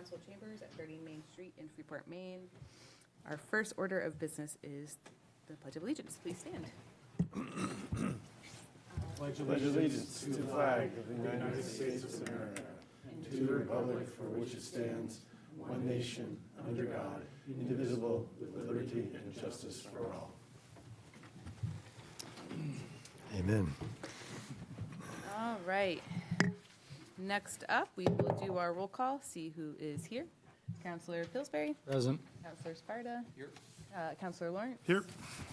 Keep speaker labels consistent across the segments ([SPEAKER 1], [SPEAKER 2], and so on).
[SPEAKER 1] Council Chambers at 30 Main Street in Freeport, Maine. Our first order of business is the Pledge of Allegiance. Please stand.
[SPEAKER 2] Pledge allegiance to the flag of the United States of America and to the republic for which it stands, one nation, under God, indivisible, with liberty and justice for all. Amen.
[SPEAKER 1] All right. Next up, we will do our roll call, see who is here. Councilor Pillsbury.
[SPEAKER 3] Present.
[SPEAKER 1] Councilor Sparta.
[SPEAKER 3] Here.
[SPEAKER 1] Councilor Lawrence.
[SPEAKER 2] Here.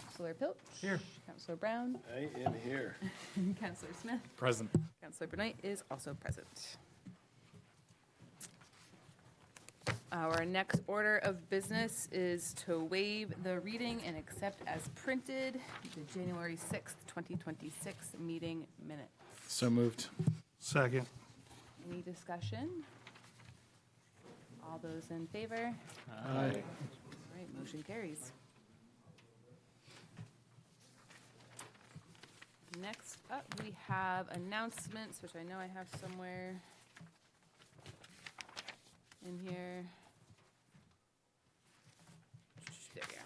[SPEAKER 1] Councilor Pilch.
[SPEAKER 3] Here.
[SPEAKER 1] Councilor Brown.
[SPEAKER 2] I am here.
[SPEAKER 1] Councilor Smith.
[SPEAKER 3] Present.
[SPEAKER 1] Councilor Benoit is also present. Our next order of business is to waive the reading and accept as printed the January 6th, 2026 meeting minutes.
[SPEAKER 3] So moved.
[SPEAKER 2] Second.
[SPEAKER 1] Any discussion? All those in favor?
[SPEAKER 3] Aye.
[SPEAKER 1] All right, motion carries. Next up, we have announcements, which I know I have somewhere in here. There we are.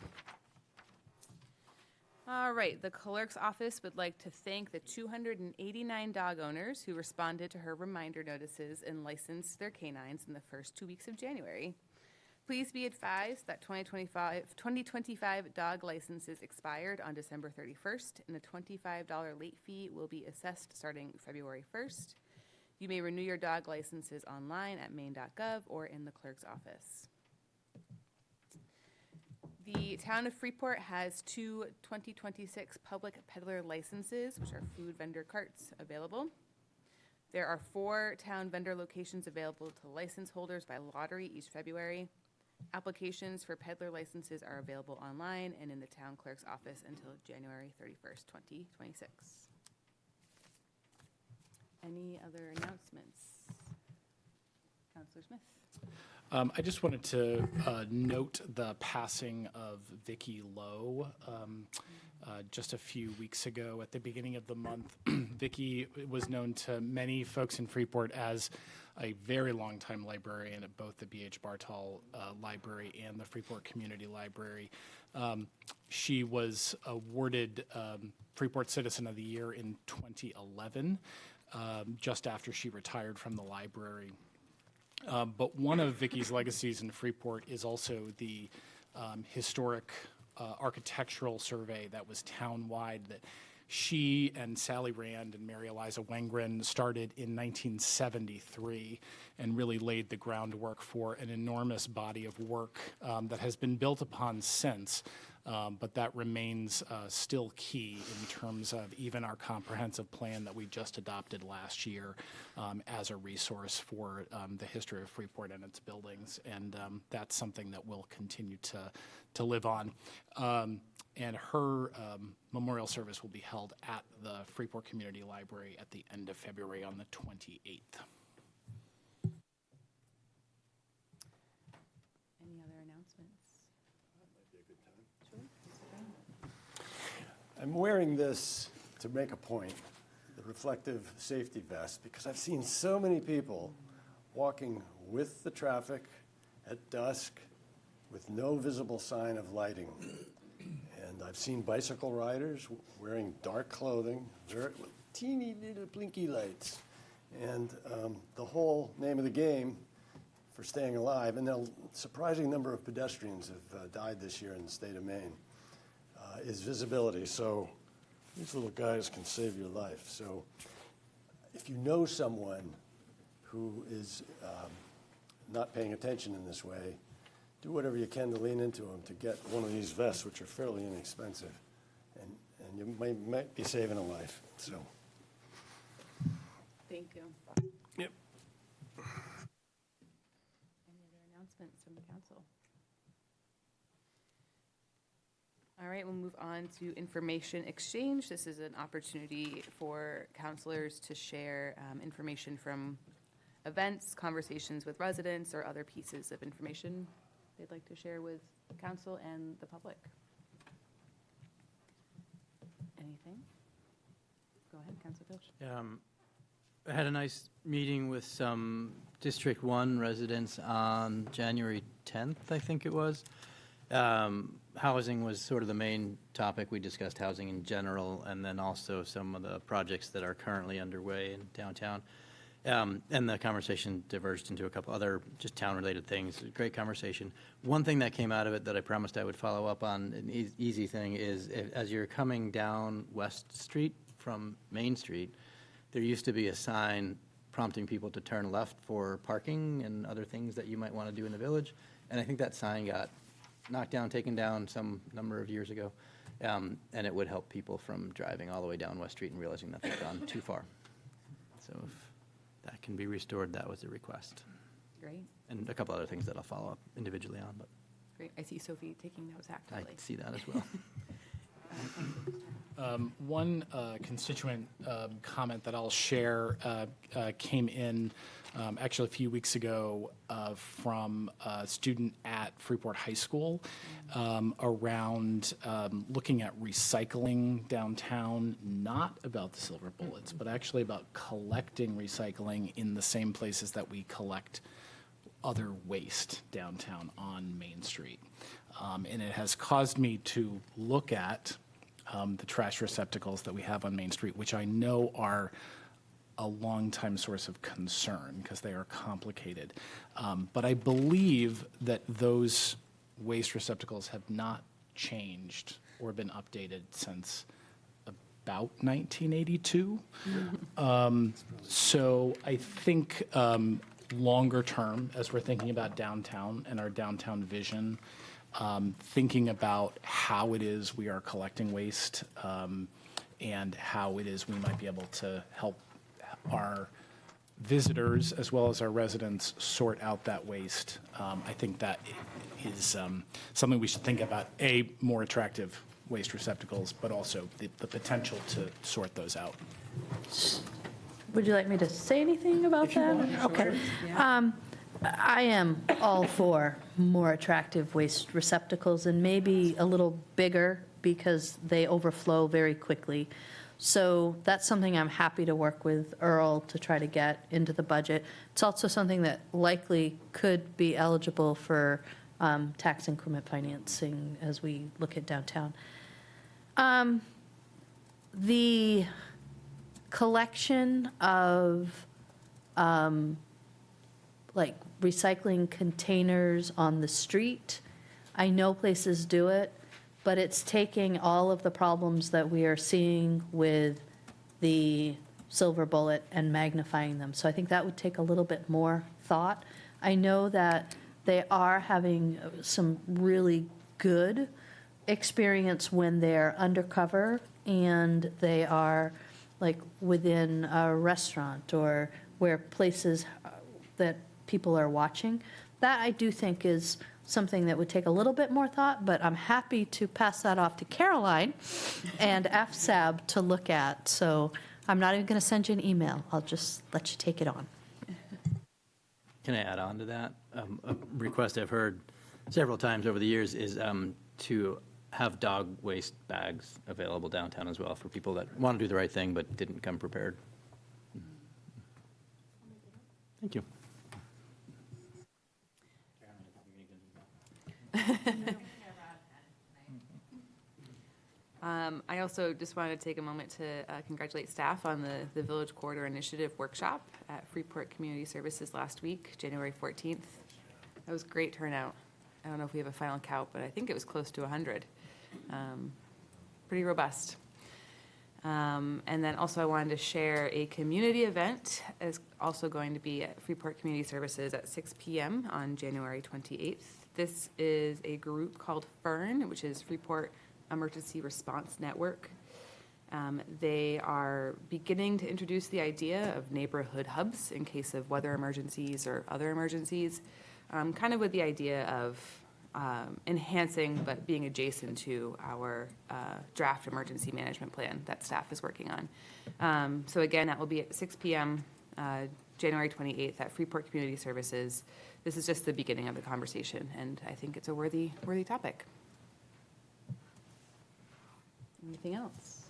[SPEAKER 1] All right, the clerk's office would like to thank the 289 dog owners who responded to her reminder notices and licensed their canines in the first 2 weeks of January. Please be advised that 2025 dog licenses expired on December 31st, and a $25 late fee will be assessed starting February 1st. You may renew your dog licenses online at maine.gov or in the clerk's office. The town of Freeport has two 2026 public peddler licenses, which are food vendor carts, available. There are 4 town vendor locations available to license holders by lottery each February. Applications for peddler licenses are available online and in the town clerk's office until January 31st, 2026. Any other announcements? Councilor Smith.
[SPEAKER 3] I just wanted to note the passing of Vicki Lowe just a few weeks ago at the beginning of the month. Vicki was known to many folks in Freeport as a very long-time librarian at both the B.H. Bartol Library and the Freeport Community Library. She was awarded Freeport Citizen of the Year in 2011, just after she retired from the library. But one of Vicki's legacies in Freeport is also the historic architectural survey that was town-wide that she and Sally Rand and Mary Eliza Wengren started in 1973 and really laid the groundwork for an enormous body of work that has been built upon since. But that remains still key in terms of even our comprehensive plan that we just adopted last year as a resource for the history of Freeport and its buildings. And that's something that will continue to live on. And her memorial service will be held at the Freeport Community Library at the end of February on the 28th.
[SPEAKER 1] Any other announcements?
[SPEAKER 2] I'm wearing this to make a point, the reflective safety vest, because I've seen so many people walking with the traffic at dusk with no visible sign of lighting. And I've seen bicycle riders wearing dark clothing, with teeny little blinky lights. And the whole name of the game for staying alive, and a surprising number of pedestrians have died this year in the state of Maine, is visibility. So these little guys can save your life. So if you know someone who is not paying attention in this way, do whatever you can to lean into them to get one of these vests, which are fairly inexpensive. And you might be saving a life. So.
[SPEAKER 1] Thank you.
[SPEAKER 2] Yep.
[SPEAKER 1] Any other announcements from the council? All right, we'll move on to information exchange. This is an opportunity for counselors to share information from events, conversations with residents, or other pieces of information they'd like to share with council and the public. Anything? Go ahead, Councilor Pilch.
[SPEAKER 4] I had a nice meeting with some District 1 residents on January 10th, I think it was. Housing was sort of the main topic. We discussed housing in general, and then also some of the projects that are currently underway in downtown. And the conversation diverged into a couple other just town-related things. Great conversation. One thing that came out of it that I promised I would follow up on, an easy thing, is as you're coming down West Street from Main Street, there used to be a sign prompting people to turn left for parking and other things that you might want to do in the village. And I think that sign got knocked down, taken down some number of years ago. And it would help people from driving all the way down West Street and realizing that they've gone too far. So if that can be restored, that was a request.
[SPEAKER 1] Great,
[SPEAKER 4] And a couple other things that I'll follow up individually on, but
[SPEAKER 1] great. I see Sophie taking notes
[SPEAKER 4] I
[SPEAKER 1] actively.
[SPEAKER 4] see that as well.
[SPEAKER 3] One constituent comment that I'll share came in actually a few weeks ago from a student at Freeport High School around looking at recycling downtown, not about the silver bullets, but actually about collecting recycling in the same places that we collect other waste downtown on Main Street. And it has caused me to look at the trash receptacles that we have on Main Street, which I know are a long-time source of concern because they are complicated. But I believe that those waste receptacles have not changed or been updated since about 1982. So I think longer term, as we're thinking about downtown and our downtown vision, thinking about how it is we are collecting waste and how it is we might be able to help our visitors as well as our residents sort out that waste. I think that is something we should think about, more attractive waste receptacles, but also the potential to sort those out.
[SPEAKER 5] Would you like me to say anything about that? Okay. I am all for more attractive waste receptacles and maybe a little bigger because they overflow very quickly. So that's something I'm happy to work with Earl to try to get into the budget. It's also something that likely could be eligible for tax increment financing as we look at downtown. The collection of like recycling containers on the street, I know places do it, but it's taking all of the problems that we are seeing with the silver bullet and magnifying them. So I think that would take a little bit more thought. I know that they are having some really good experience when they're undercover and they are like within a restaurant or where places that people are watching. That I do think is something that would take a little bit more thought, but I'm happy to pass that off to Caroline and FSAB to look at. So I'm not even going to send you an email. I'll just let you take it on.
[SPEAKER 4] Can I add on to that? A request I've heard several times over the years is to have dog waste bags available downtown as well for people that want to do the right thing but didn't come prepared. Thank you.
[SPEAKER 1] I also just wanted to take a moment to congratulate staff on the Village Corridor Initiative workshop at Freeport Community Services last week, January 14th. That was great turnout. I don't know if we have a final count, but I think it was close to 100. Pretty robust. And then also I wanted to share a community event is also going to be at Freeport Community Services at 6 p.m. on January 28th. This is a group called FERN, which is Freeport Emergency Response Network. They are beginning to introduce the idea of neighborhood hubs in case of weather emergencies or other emergencies, kind of with the idea of enhancing but being adjacent to our draft emergency management plan that staff is working on. So again, that will be at 6 p.m. January 28th at Freeport Community Services. This is just the beginning of the conversation, and I think it's a worthy topic. Anything else?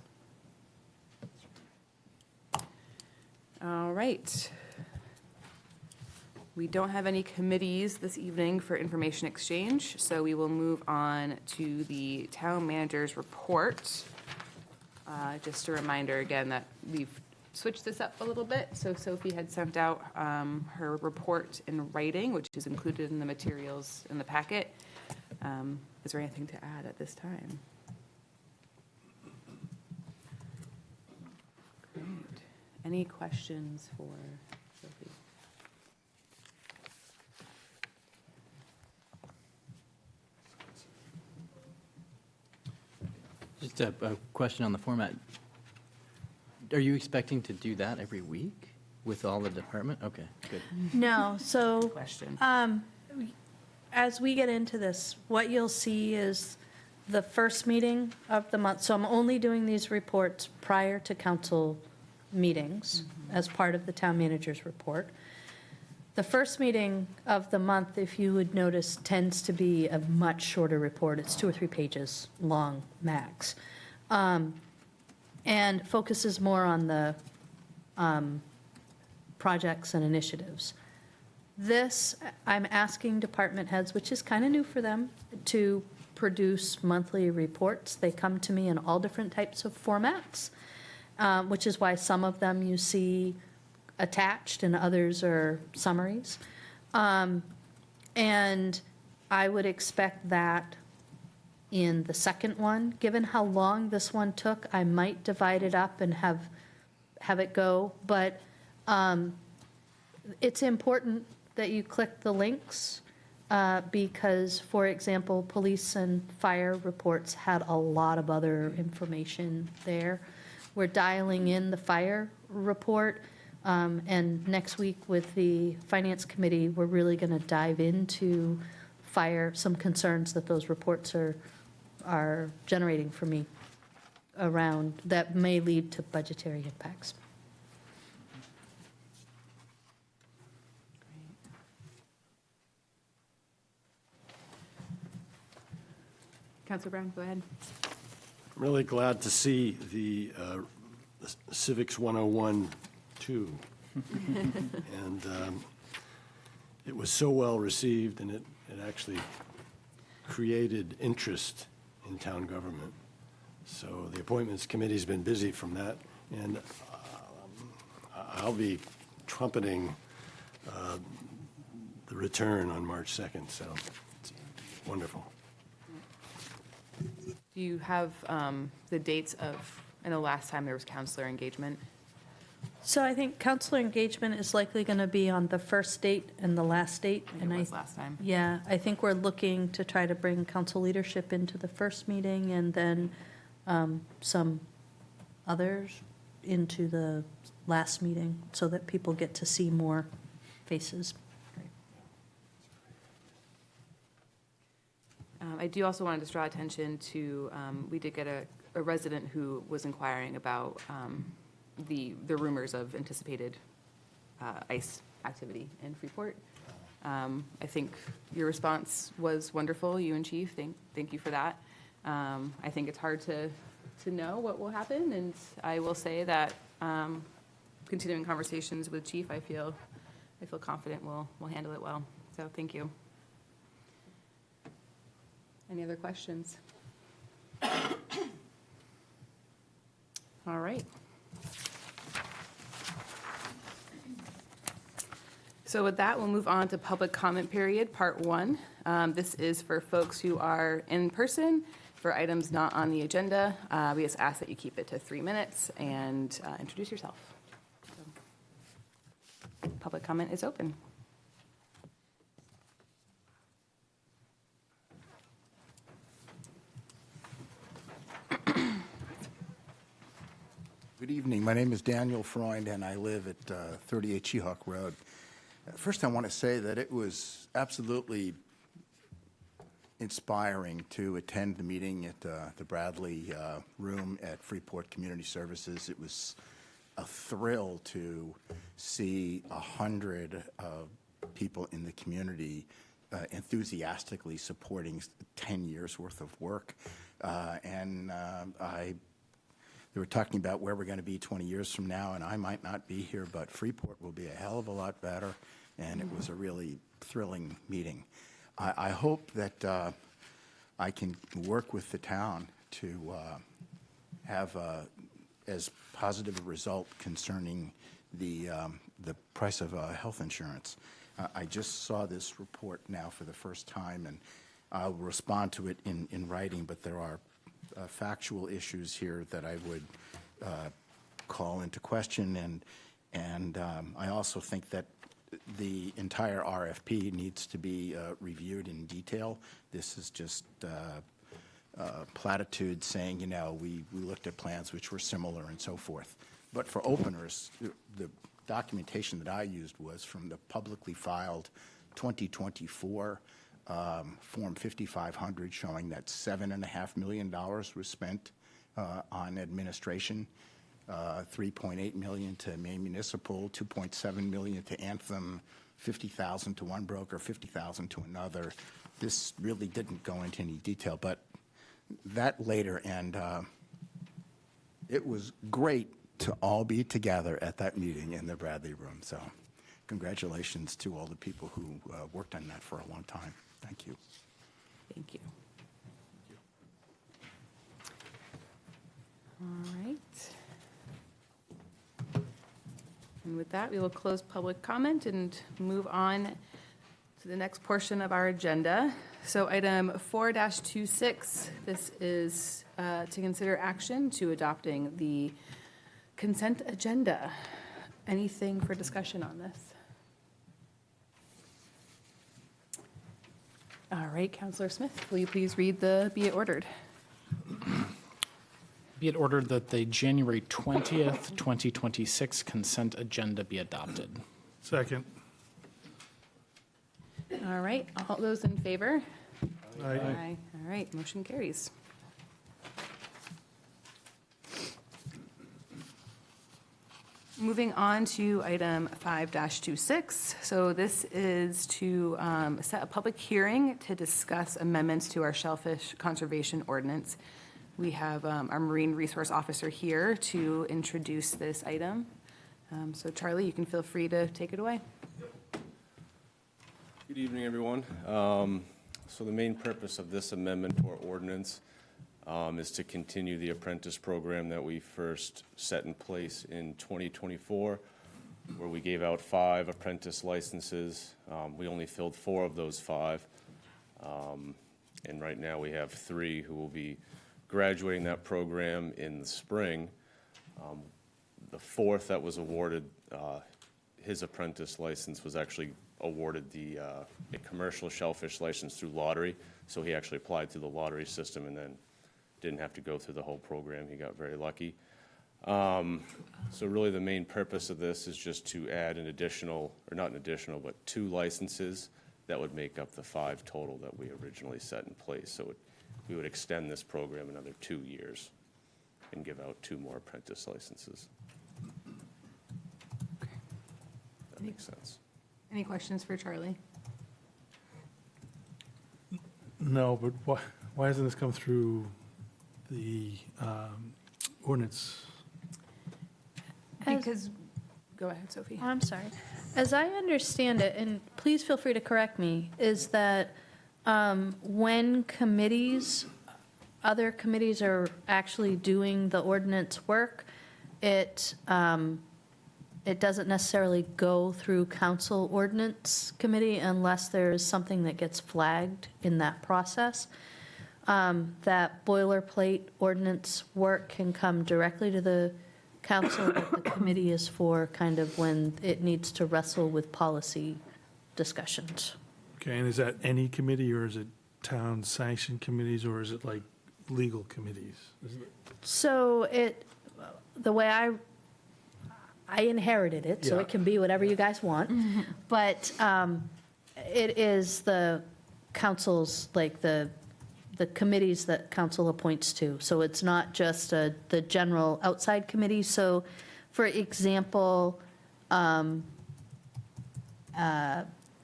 [SPEAKER 1] All right. We don't have any committees this evening for information exchange, so we will move on to the town manager's report. Just a reminder again that we've switched this up a little bit. So Sophie had sent out her report in writing, which is included in the materials in the packet. Is there anything to add at this time? Great. Any questions for Sophie?
[SPEAKER 4] Just a question on the format. Are you expecting to do that every week with all the department? Okay, good.
[SPEAKER 5] No, so
[SPEAKER 1] Question.
[SPEAKER 5] as we get into this, what you'll see is the first meeting of the month. So I'm only doing these reports prior to council meetings as part of the town manager's report. The first meeting of the month, if you would notice, tends to be a much shorter report. It's 2 or 3 pages long, max. And focuses more on the projects and initiatives. This, I'm asking department heads, which is kind of new for them, to produce monthly reports. They come to me in all different types of formats, which is why some of them you see attached and others are summaries. And I would expect that in the second one. Given how long this one took, I might divide it up and have it go. But it's important that you click the links because, for example, police and fire reports had a lot of other information there. We're dialing in the fire report. And next week with the Finance Committee, we're really going to dive into fire, some concerns that those reports are generating for me around that may lead to budgetary impacts.
[SPEAKER 1] Councilor Brown, go ahead.
[SPEAKER 2] I'm really glad to see the Civics 101 too. And it was so well received, and it actually created interest in town government. So the appointments committee's been busy from that, and I'll be trumpeting the return on March 2nd, so it's wonderful.
[SPEAKER 1] Do you have the dates of, I know last time there was counselor engagement.
[SPEAKER 5] So I think counselor engagement is likely going to be on the first date and the last date.
[SPEAKER 1] I think it was last time.
[SPEAKER 5] Yeah, I think we're looking to try to bring council leadership into the first meeting and then some others into the last meeting so that people get to see more faces.
[SPEAKER 1] I do also want to just draw attention to, we did get a resident who was inquiring about the rumors of anticipated ICE activity in Freeport. I think your response was wonderful, you and Chief. Thank you for that. I think it's hard to know what will happen, and I will say that continuing conversations with Chief, I feel confident we'll handle it well. So thank you. Any other questions? All right. So with that, we'll move on to public comment period, part 1. This is for folks who are in person for items not on the agenda. We just ask that you keep it to 3 minutes and introduce yourself. So, public comment is open.
[SPEAKER 6] Good evening. My name is Daniel Freund, and I live at 38 Chehawk Road. First, I want to say that it was absolutely inspiring to attend the meeting at the Bradley Room at Freeport Community Services. It was a thrill to see 100 people in the community enthusiastically supporting 10 years worth of work. they were talking about where we're going to be 20 years from now, and I might not be here, but Freeport will be a hell of a lot better, and it was a really thrilling meeting. I hope that I can work with the town to have as positive a result concerning the price of health insurance. I just saw this report now for the first time, and I'll respond to it in writing, but there are factual issues here that I would call into question, and I also think that the entire RFP needs to be reviewed in detail. This is just platitudes saying, you know, we looked at plans which were similar and so forth. But for openers, the documentation that I used was from the publicly filed 2024 Form 5500, showing that $7.5 million was spent on administration, $3.8 million to Maine Municipal, $2.7 million to Anthem, $50,000 to one broker, $50,000 to another. This really didn't go into any detail, but that later, and it was great to all be together at that meeting in the Bradley Room. So congratulations to all the people who worked on that for a long time. Thank you.
[SPEAKER 1] Thank you. All right. And with that, we will close public comment and move on to the next portion of our agenda. So item 4-26, this is to consider action to adopting the consent agenda. Anything for discussion on this? All right, Counselor Smith, will you please read the be it ordered?
[SPEAKER 3] Be it ordered that the January 20th, 2026 consent agenda be adopted.
[SPEAKER 7] Second.
[SPEAKER 1] All right, all those in favor?
[SPEAKER 7] Aye.
[SPEAKER 1] All right, motion carries. Moving on to item 5-26. So this is to set a public hearing to discuss amendments to our shellfish conservation ordinance. We have our Marine Resource Officer here to introduce this item. So Charlie, you can feel free to take it away.
[SPEAKER 8] Good evening, everyone. So the main purpose of this amendment to our ordinance is to continue the apprentice program that we first set in place in 2024, where we gave out 5 apprentice licenses. We only filled 4 of those 5. And right now we have 3 who will be graduating that program in the spring. The 4th that was awarded his apprentice license was actually awarded a commercial shellfish license through lottery. So he actually applied through the lottery system and then didn't have to go through the whole program. He got very lucky. So really the main purpose of this is just to add an additional, or not an additional, but 2 licenses that would make up the 5 total that we originally set in place. So we would extend this program another 2 years and give out 2 more apprentice licenses. That makes sense.
[SPEAKER 1] Any questions for Charlie?
[SPEAKER 7] No, but why hasn't this come through the ordinance?
[SPEAKER 1] Because, go ahead, Sophie.
[SPEAKER 5] I'm sorry. As I understand it, and please feel free to correct me, is that when committees, other committees are actually doing the ordinance work, it doesn't necessarily go through council ordinance committee unless there's something that gets flagged in that process. That boilerplate ordinance work can come directly to the council, but the committee is for kind of when it needs to wrestle with policy discussions.
[SPEAKER 7] Okay, and is that any committee, or is it town sanctioned committees, or is it like legal committees?
[SPEAKER 5] So the way I inherited it, so
[SPEAKER 7] Yeah.
[SPEAKER 5] it can be whatever you guys want. But it is the council's, like the committees that council appoints to. So it's not just the general outside committee. So, for example,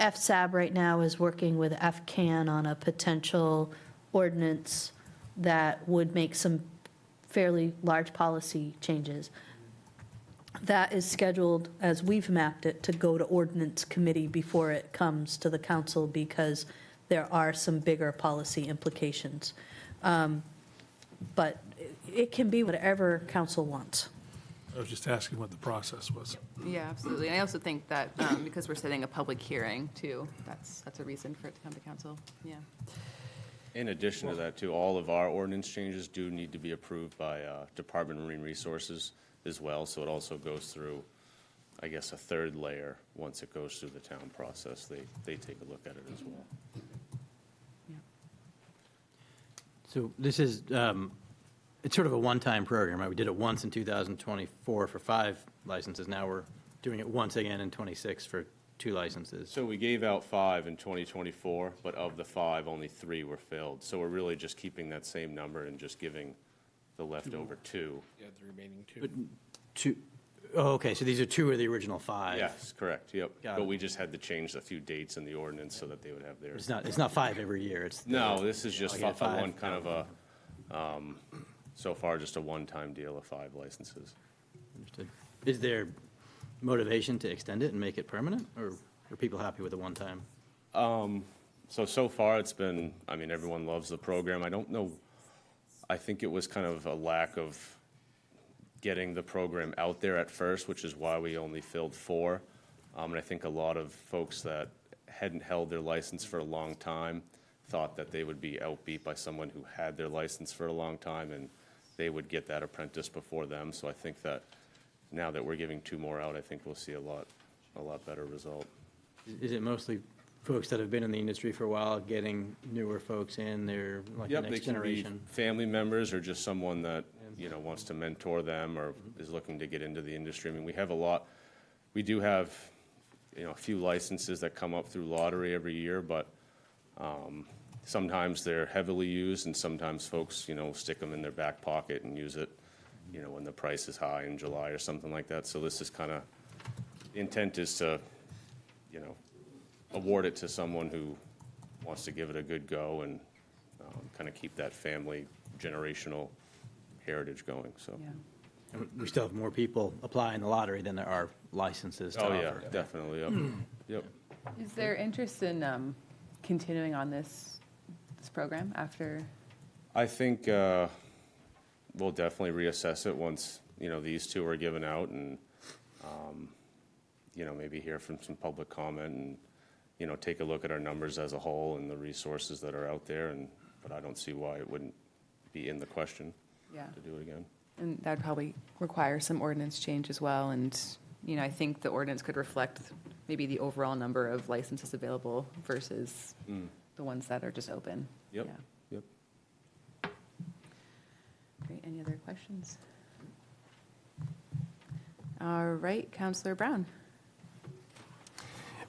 [SPEAKER 5] FSAB right now is working with FCAN on a potential ordinance that would make some fairly large policy changes. That is scheduled, as we've mapped it, to go to ordinance committee before it comes to the council because there are some bigger policy implications. But it can be whatever council wants.
[SPEAKER 7] I was just asking what the process was.
[SPEAKER 1] Yeah, absolutely. And I also think that because we're setting a public hearing too, that's a reason for it to come to council. Yeah.
[SPEAKER 8] In addition to that, too, all of our ordinance changes do need to be approved by Department of Marine Resources as well, so it also goes through, I guess, a third layer. Once it goes through the town process, they take a look at it as well.
[SPEAKER 4] So this is, it's sort of a one-time program, right? We did it once in 2024 for 5 licenses. Now we're doing it once again in '26 for 2 licenses.
[SPEAKER 8] So we gave out 5 in 2024, but of the 5, only 3 were filled. So we're really just keeping that same number and just giving the leftover 2.
[SPEAKER 3] Yeah, the remaining
[SPEAKER 4] But 2, oh, okay, so these are 2 of the original 5.
[SPEAKER 8] Yes, correct, yep.
[SPEAKER 4] Got
[SPEAKER 8] But
[SPEAKER 4] it.
[SPEAKER 8] we just had to change a few dates in the ordinance so that they would have theirs.
[SPEAKER 4] It's not 5 every year, it's.
[SPEAKER 8] No, this is just
[SPEAKER 4] Okay, 5.
[SPEAKER 8] one kind of a, so far, just a one-time deal of 5 licenses.
[SPEAKER 4] Understood. Is there motivation to extend it and make it permanent, or are people happy with the one-time?
[SPEAKER 8] So far, it's been, I mean, everyone loves the program. I don't know, I think it was kind of a lack of getting the program out there at first, which is why we only filled 4. And I think a lot of folks that hadn't held their license for a long time thought that they would be outbeat by someone who had their license for a long time, and they would get that apprentice before them. So I think that now that we're giving 2 more out, I think we'll see a lot better result.
[SPEAKER 4] Is it mostly folks that have been in the industry for a while, getting newer folks in, they're like the
[SPEAKER 8] Yep, they
[SPEAKER 4] next
[SPEAKER 8] can be
[SPEAKER 4] generation?
[SPEAKER 8] family members or just someone that, you know, wants to mentor them or is looking to get into the industry. I mean, we do have, you know, a few licenses that come up through lottery every year, but sometimes they're heavily used and sometimes folks, you know, stick them in their back pocket and use it, you know, when the price is high in July or something like that. So this is kind of, the intent is to, you know, award it to someone who wants to give it a good go and kind of keep that family generational heritage going, so.
[SPEAKER 1] Yeah.
[SPEAKER 4] And we still have more people apply in the lottery than there are licenses to
[SPEAKER 8] Oh,
[SPEAKER 4] offer.
[SPEAKER 8] yeah, definitely, yep, yep.
[SPEAKER 1] Is there interest in continuing on this program after?
[SPEAKER 8] I think we'll definitely reassess it once, you know, these 2 are given out and, you know, maybe hear from some public comment and, you know, take a look at our numbers as a whole and the resources that are out there, but I don't see why it wouldn't be in the question
[SPEAKER 1] Yeah.
[SPEAKER 8] to do it again.
[SPEAKER 1] And that'd probably require some ordinance change as well. And, you know, I think the ordinance could reflect maybe the overall number of licenses available versus the ones that are just open.
[SPEAKER 8] Yep,
[SPEAKER 1] Yeah.
[SPEAKER 8] yep.
[SPEAKER 1] Great. Any other questions? All right, Counselor Brown.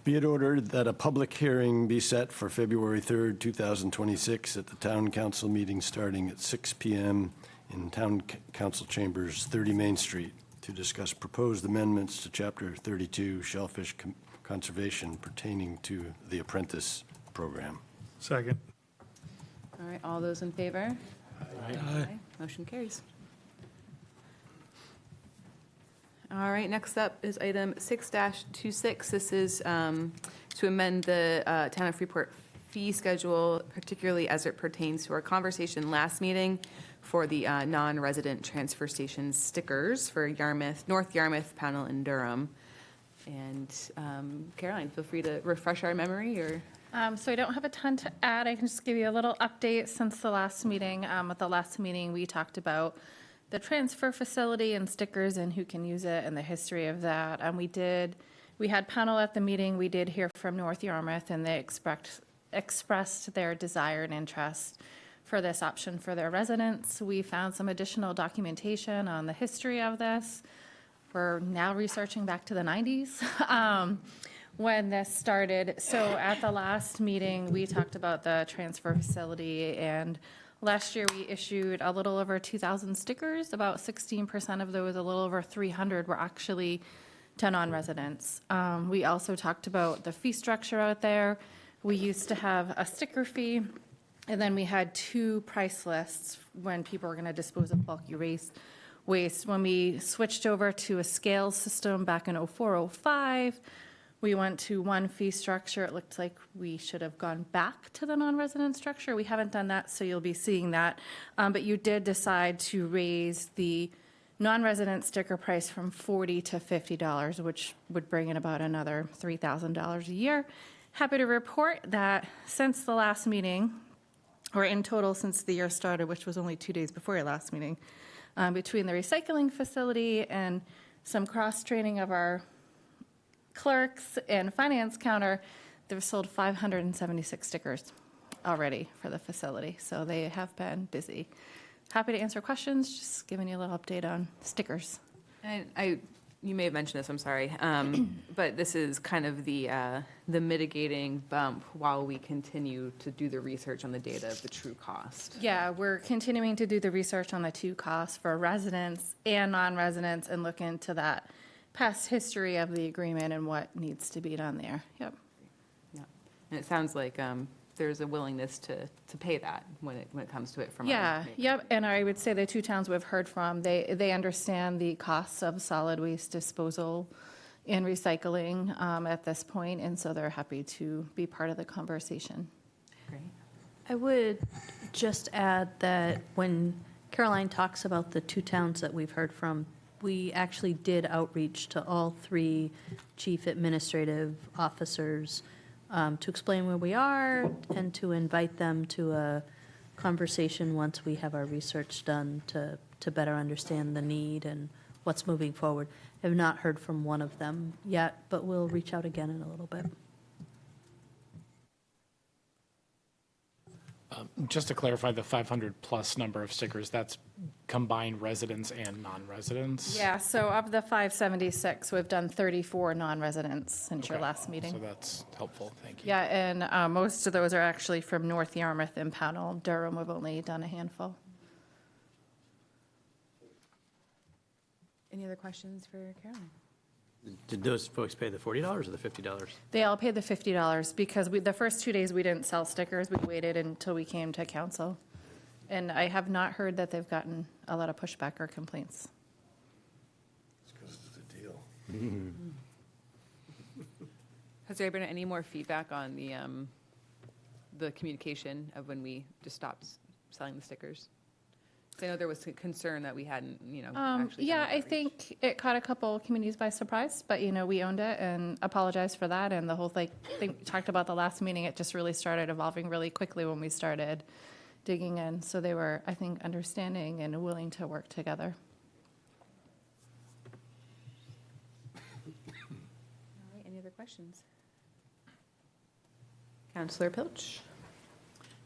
[SPEAKER 2] Be it ordered that a public hearing be set for February 3rd, 2026 at the Town Council meeting starting at 6 PM in Town Council Chambers, 30 Main Street, to discuss proposed amendments to Chapter 32 Shellfish Conservation pertaining to the apprentice program.
[SPEAKER 7] Second.
[SPEAKER 1] All right, all those in favor?
[SPEAKER 7] Aye.
[SPEAKER 1] Motion carries. All right, next up is item 6-26. This is to amend the Town of Freeport fee schedule, particularly as it pertains to our conversation last meeting for the non-resident transfer station stickers for Yarmouth, North Yarmouth, Pownell, and Durham. And Caroline, feel free to refresh our memory or.
[SPEAKER 9] So I don't have a ton to add. I can just give you a little update since the last meeting. At the last meeting, we talked about the transfer facility and stickers and who can use it and the history of that. And we had panel at the meeting. We did hear from North Yarmouth, and they expressed their desire and interest for this option for their residents. We found some additional documentation on the history of this. We're now researching back to the 90s. When this started. So at the last meeting, we talked about the transfer facility, and last year we issued a little over 2,000 stickers. About 16% of those, a little over 300, were actually to non-residents. We also talked about the fee structure out there. We used to have a sticker fee, And then we had two price lists when people were going to dispose of bulky waste. When we switched over to a scale system back in 0405, we went to one fee structure. It looked like we should have gone back to the non-resident structure. We haven't done that, so you'll be seeing that. But you did decide to raise the non-resident sticker price from $40 to $50, which would bring in about another $3,000 a year. Happy to report that since the last meeting, or in total since the year started, which was only 2 days before your last meeting, between the recycling facility and some cross-training of our clerks and finance counter, they've sold 576 stickers already for the facility. So they have been busy. Happy to answer questions, just giving you a little update on stickers.
[SPEAKER 1] And you may have mentioned this, I'm sorry, but this is kind of the mitigating bump while we continue to do the research on the data of the true cost.
[SPEAKER 9] Yeah, we're continuing to do the research on the two costs for residents and non-residents and look into that past history of the agreement and what needs to be done there. Yep.
[SPEAKER 1] Yeah. And it sounds like there's a willingness to pay that when it comes to it from our
[SPEAKER 9] Yeah,
[SPEAKER 1] neighbors.
[SPEAKER 9] yep, and I would say the two towns we've heard from, they understand the costs of solid waste disposal and recycling at this point, and so they're happy to be part of the conversation.
[SPEAKER 1] Great.
[SPEAKER 5] I would just add that when Caroline talks about the two towns that we've heard from, we actually did outreach to all three chief administrative officers to explain where we are and to invite them to a conversation once we have our research done to better understand the need and what's moving forward. I have not heard from one of them yet, but we'll reach out again in a little bit.
[SPEAKER 3] Just to clarify, the 500-plus number of stickers, that's combined residents and non-residents?
[SPEAKER 9] Yeah, so of the 576, we've done 34 non-residents since your
[SPEAKER 3] Okay.
[SPEAKER 9] last meeting.
[SPEAKER 3] So that's helpful, thank you.
[SPEAKER 9] Yeah, and most of those are actually from North Yarmouth and Pownell. Durham, we've only done a handful.
[SPEAKER 1] Any other questions for Caroline?
[SPEAKER 4] Did those folks pay the $40 or the $50?
[SPEAKER 9] They all paid the $50 because the first 2 days we didn't sell stickers. We waited until we came to council. And I have not heard that they've gotten a lot of pushback or complaints.
[SPEAKER 2] It's because it's a deal.
[SPEAKER 1] Has there been any more feedback on the communication of when we just stopped selling the stickers? 'Cause I know there was a concern that we hadn't, actually.
[SPEAKER 9] Yeah,
[SPEAKER 1] done the
[SPEAKER 9] I
[SPEAKER 1] outreach.
[SPEAKER 9] think it caught a couple communities by surprise, but, we owned it and apologized for that. And the whole thing we talked about the last meeting, it just really started evolving really quickly when we started digging in. So they were, I think, understanding and willing to work together.
[SPEAKER 1] All right, any other questions? Counselor Pilch?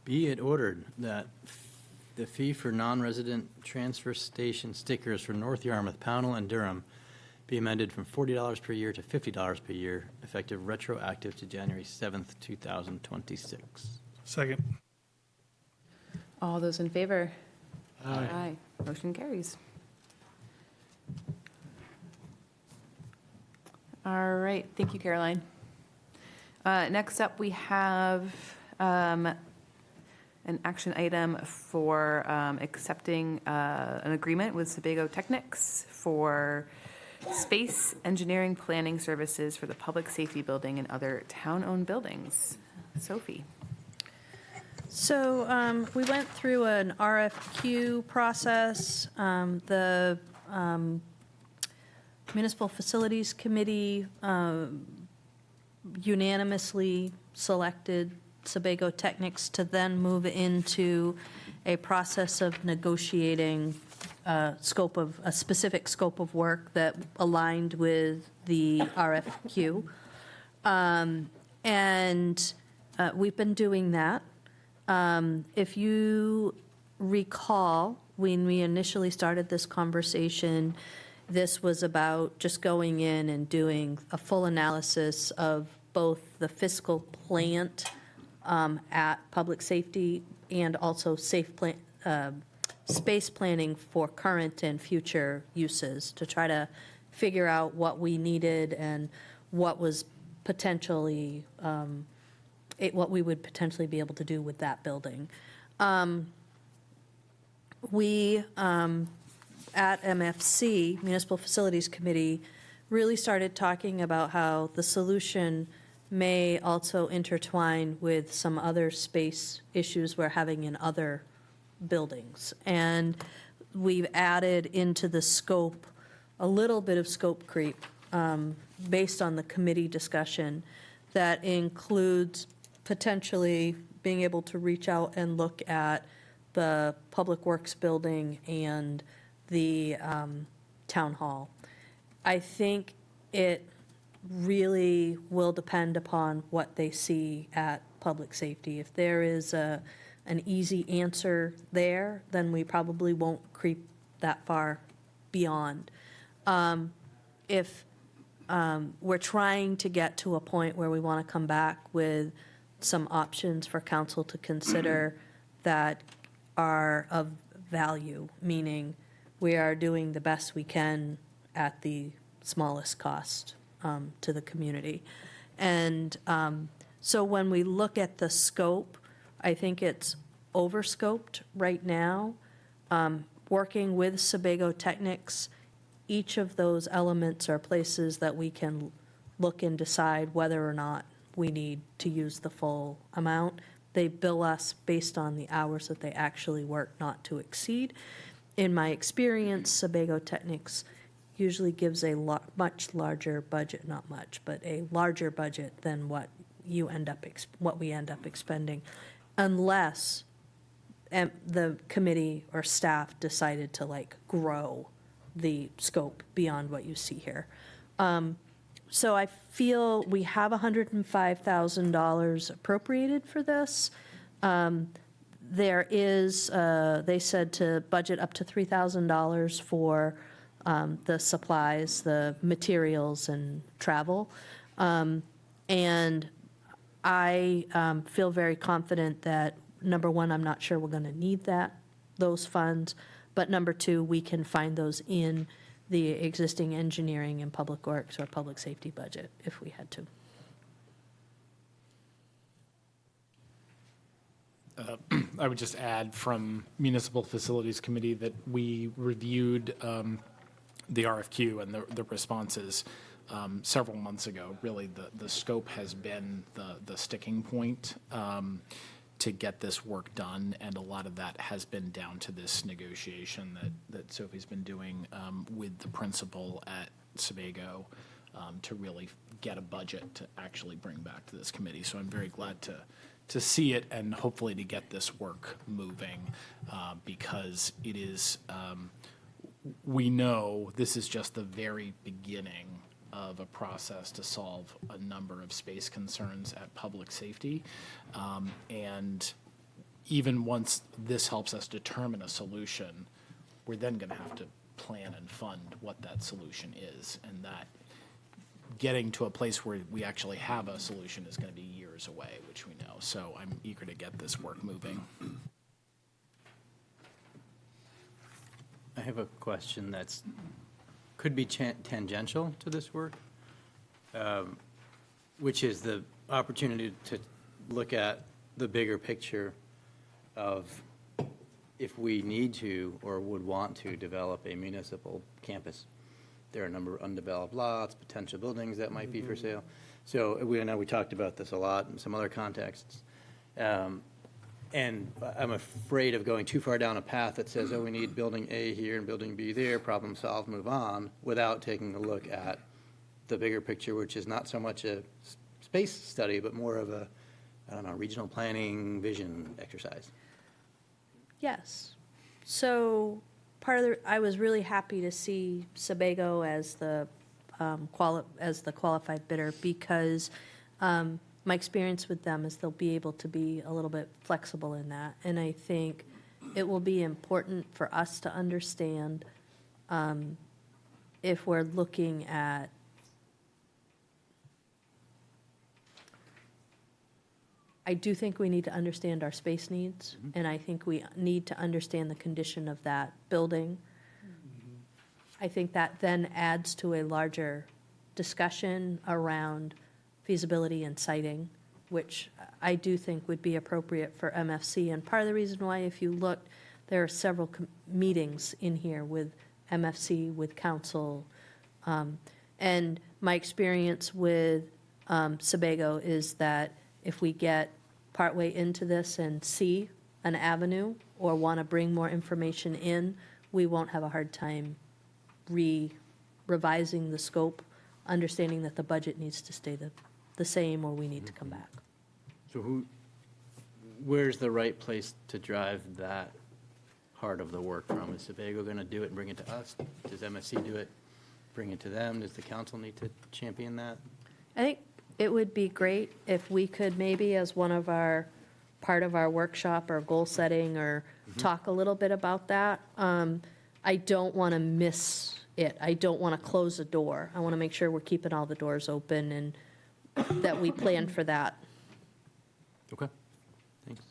[SPEAKER 4] Be it ordered that the fee for non-resident transfer station stickers for North Yarmouth, Pownell, and Durham be amended from $40 per year to $50 per year, effective retroactive to January 7th, 2026.
[SPEAKER 7] Second.
[SPEAKER 1] All those in favor?
[SPEAKER 7] Aye.
[SPEAKER 1] Motion carries. All right, thank you, Caroline. Next up, we have an action item for accepting an agreement with Sebago Technics for space engineering planning services for the public safety building and other town-owned buildings. Sophie?
[SPEAKER 5] So we went through an RFQ process. The Municipal Facilities Committee unanimously selected Sebago Technics to then move into a process of negotiating a specific scope of work that aligned with the RFQ. And we've been doing that. If you recall, when we initially started this conversation, this was about just going in and doing a full analysis of both the fiscal plant at public safety and also space planning for current and future uses to try to figure out what we needed and what was potentially what we would potentially be able to do with that building. We, at MFC, Municipal Facilities Committee, really started talking about how the solution may also intertwine with some other space issues we're having in other buildings. And we've added into the scope a little bit of scope creep based on the committee discussion that includes potentially being able to reach out and look at the Public Works building and the town hall. I think it really will depend upon what they see at public safety. If there is an easy answer there, then we probably won't creep that far beyond. If we're trying to get to a point where we want to come back with some options for council to consider that are of value, meaning we are doing the best we can at the smallest cost to the community. And so when we look at the scope, I think it's overscoped right now. Working with Sebago Technics, each of those elements are places that we can look and decide whether or not we need to use the full amount. They bill us based on the hours that they actually work, not to exceed. In my experience, Sebago Technics usually gives a much larger budget, not much, but a larger budget than what we end up expending, unless the committee or staff decided to grow the scope beyond what you see here. So I feel we have $105,000 appropriated for this. There is, they said to budget up to $3,000 for the supplies, the materials, and travel. And I feel very confident that, number one, I'm not sure we're going to need those funds, but number two, we can find those in the existing engineering and public works or public safety budget if we had to.
[SPEAKER 3] I would just add from Municipal Facilities Committee that we reviewed the RFQ and the responses several months ago. Really, the scope has been the sticking point to get this work done, and a lot of that has been down to this negotiation that Sophie's been doing with the principal at Sebago to really get a budget to actually bring back to this committee. So I'm very glad to see it and hopefully to get this work moving because it is, we know this is just the very beginning of a process to solve a number of space concerns at public safety. And even once this helps us determine a solution, we're then going to have to plan and fund what that solution is. And that getting to a place where we actually have a solution is going to be years away, which we know. So I'm eager to get this work moving.
[SPEAKER 4] I have a question that's could be tangential to this work, which is the opportunity to look at the bigger picture of if we need to or would want to develop a municipal campus. There are a number of undeveloped lots, potential buildings that might be for sale. So I know we talked about this a lot in some other contexts. And I'm afraid of going too far down a path that says, oh, we need building A here and building B there, problem solved, move on, without taking a look at the bigger picture, which is not so much a space study, but more of a, I don't know, regional planning vision exercise.
[SPEAKER 5] Yes. So I was really happy to see Sebago as the qualified bidder because my experience with them is they'll be able to be a little bit flexible in that. And I think it will be important for us to understand if we're looking at I do think we need to understand our space needs, and I think we need to understand the condition of that building. I think that then adds to a larger discussion around feasibility and siting which I do think would be appropriate for MFC. And part of the reason why, if you look, there are several meetings in here with MFC, with council. And my experience with Sebago is that if we get partway into this and see an avenue or want to bring more information in, we won't have a hard time revising the scope, understanding that the budget needs to stay the same, or we need to come back.
[SPEAKER 4] So where's the right place to drive that part of the work from? Is Sebago going to do it and bring it to us? Does MSC do it, bring it to them? Does the council need to champion that?
[SPEAKER 5] I think it would be great if we could maybe, as part of our workshop or goal setting, or talk a little bit about that. I don't want to miss it. I don't want to close a door. I want to make sure we're keeping all the doors open and that we plan for that.
[SPEAKER 4] Okay, thanks.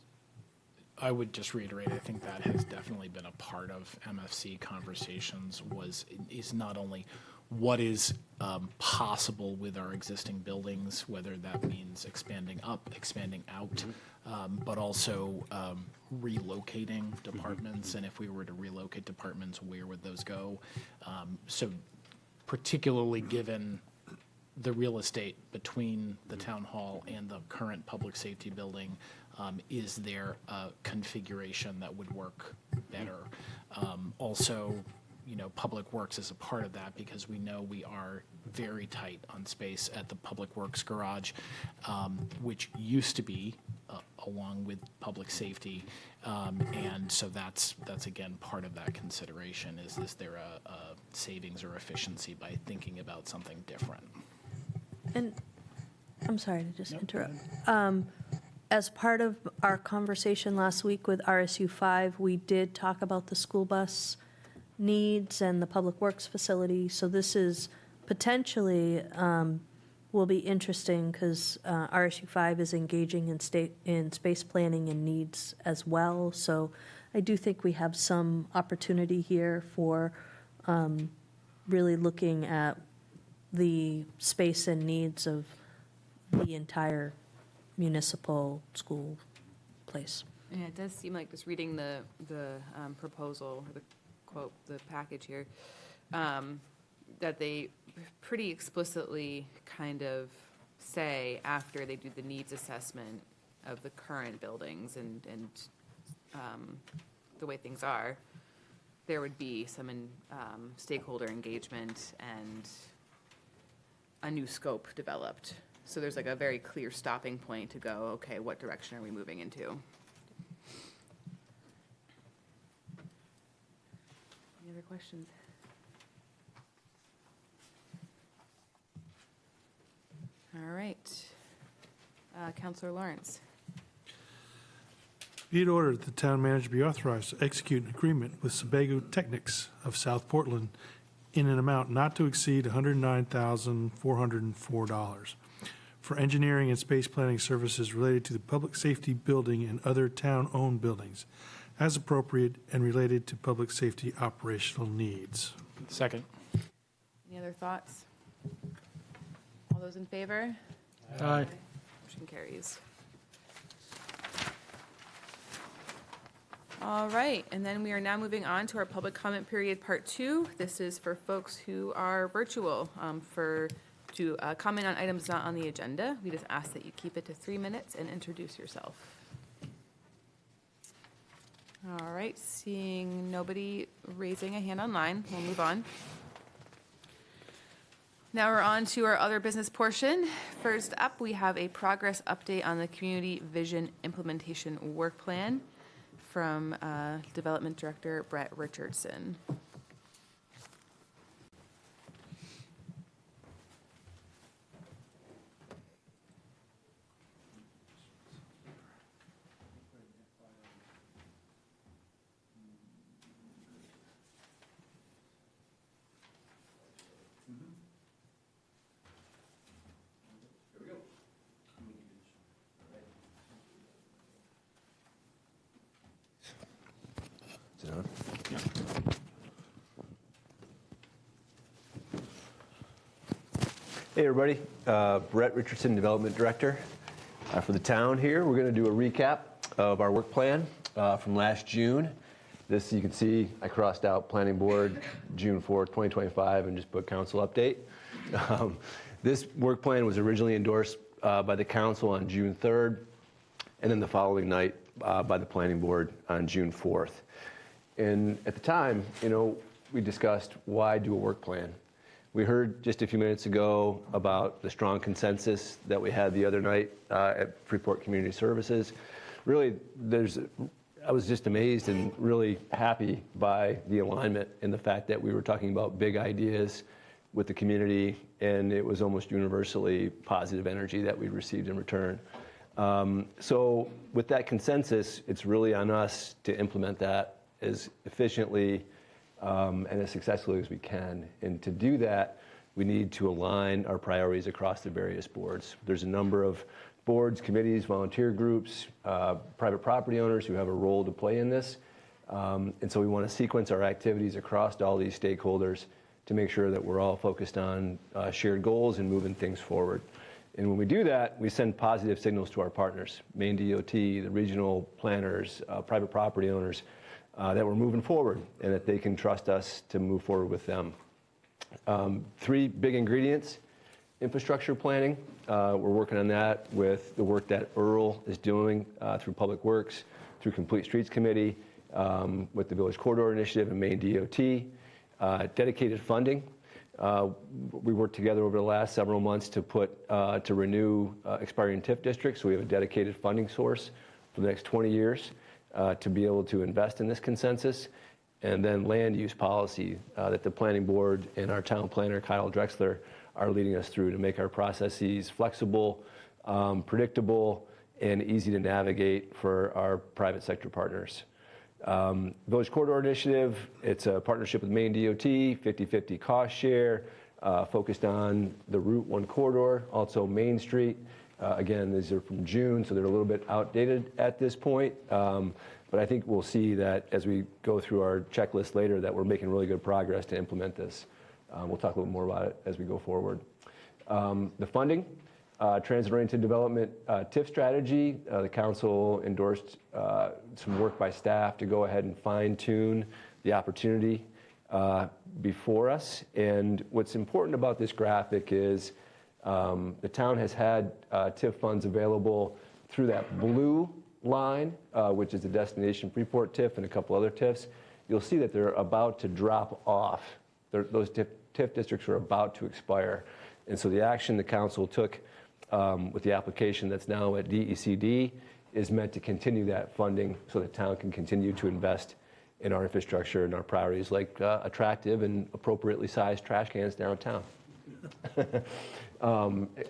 [SPEAKER 3] I would just reiterate, I think that has definitely been a part of MFC conversations, is not only what is possible with our existing buildings, whether that means expanding up, expanding out, but also relocating departments, and if we were to relocate departments, where would those go? So particularly given the real estate between the town hall and the current public safety building, is there a configuration that would work better? Also, Public Works is a part of that, because we know we are very tight on space at the Public Works garage, which used to be along with public safety. And so that's again, part of that consideration is there a savings or efficiency by thinking about something different?
[SPEAKER 5] And I'm sorry to just interrupt. As part of our conversation last week with RSU 5, we did talk about the school bus needs and the public works facility. So this is potentially will be interesting, because RSU 5 is engaging in space planning and needs as well. So I do think we have some opportunity here for really looking at the space and needs of the entire municipal school place.
[SPEAKER 1] Yeah, it does seem like, just reading the proposal, or the quote, the package here, that they pretty explicitly kind of say, after they do the needs assessment of the current buildings and the way things are, there would be some stakeholder engagement and a new scope developed. So there's like a very clear stopping point to go, okay, what direction are we moving into? Any other questions? All right. Counselor Lawrence.
[SPEAKER 7] Be it ordered that the town manager be authorized to execute an agreement with Sebago Technics of South Portland in an amount not to exceed $109,404 for engineering and space planning services related to the public safety building and other town-owned buildings, as appropriate and related to public safety operational needs.
[SPEAKER 3] Second.
[SPEAKER 1] Any other thoughts? All those in favor?
[SPEAKER 7] Aye.
[SPEAKER 1] Motion carries. All right, and then we are now moving on to our public comment period, part 2. This is for folks who are virtual, to comment on items not on the agenda. We just ask that you keep it to 3 minutes and introduce yourself. All right, seeing nobody raising a hand online, we'll move on. Now we're on to our other business portion. First up, we have a progress update on the Community Vision Implementation Work Plan from Development Director Brett Richardson.
[SPEAKER 10] Hey, everybody. Brett Richardson, Development Director. For the town here, we're going to do a recap of our work plan from last June. This, you can see, I crossed out planning board June 4th, 2025, and just put council update. This work plan was originally endorsed by the council on June 3rd, and then the following night by the planning board on June 4th. And at the time, we discussed why do a work plan. We heard just a few minutes ago about the strong consensus that we had the other night at Freeport Community Services. Really, I was just amazed and really happy by the alignment and the fact that we were talking about big ideas with the community, and it was almost universally positive energy that we received in return. So with that consensus, it's really on us to implement that as efficiently and as successfully as we can. And to do that, we need to align our priorities across the various boards. There's a number of boards, committees, volunteer groups, private property owners who have a role to play in this. And so we want to sequence our activities across all these stakeholders to make sure that we're all focused on shared goals and moving things forward. And when we do that, we send positive signals to our partners, Maine DOT, the regional planners, private property owners, that we're moving forward and that they can trust us to move forward with them. 3 big ingredients: infrastructure planning. We're working on that with the work that Earl is doing through Public Works, through Complete Streets Committee, with the Village Corridor Initiative and Maine DOT. Dedicated funding. We worked together over the last several months to renew expiring TIF districts. So we have a dedicated funding source for the next 20 years. To be able to invest in this consensus, and then land use policy that the planning board and our town planner, Kyle Drexler, are leading us through to make our processes flexible, predictable, and easy to navigate for our private sector partners. Village Corridor Initiative, it's a partnership with Maine DOT, 50-50 cost share, focused on the Route 1 corridor, also Main Street. Again, these are from June, so they're a little bit outdated at this point. But I think we'll see that as we go through our checklist later that we're making really good progress to implement this. We'll talk a little more about it as we go forward. The funding, transit-oriented development TIF strategy. The council endorsed some work by staff to go ahead and fine-tune the opportunity before us. And what's important about this graphic is the town has had TIF funds available through that blue line, which is the Destination Freeport TIF and a couple other TIFs. You'll see that they're about to drop off. Those TIF districts are about to expire. And so the action the council took with the application that's now at DECD is meant to continue that funding so the town can continue to invest in our infrastructure and our priorities like attractive and appropriately sized trash cans downtown.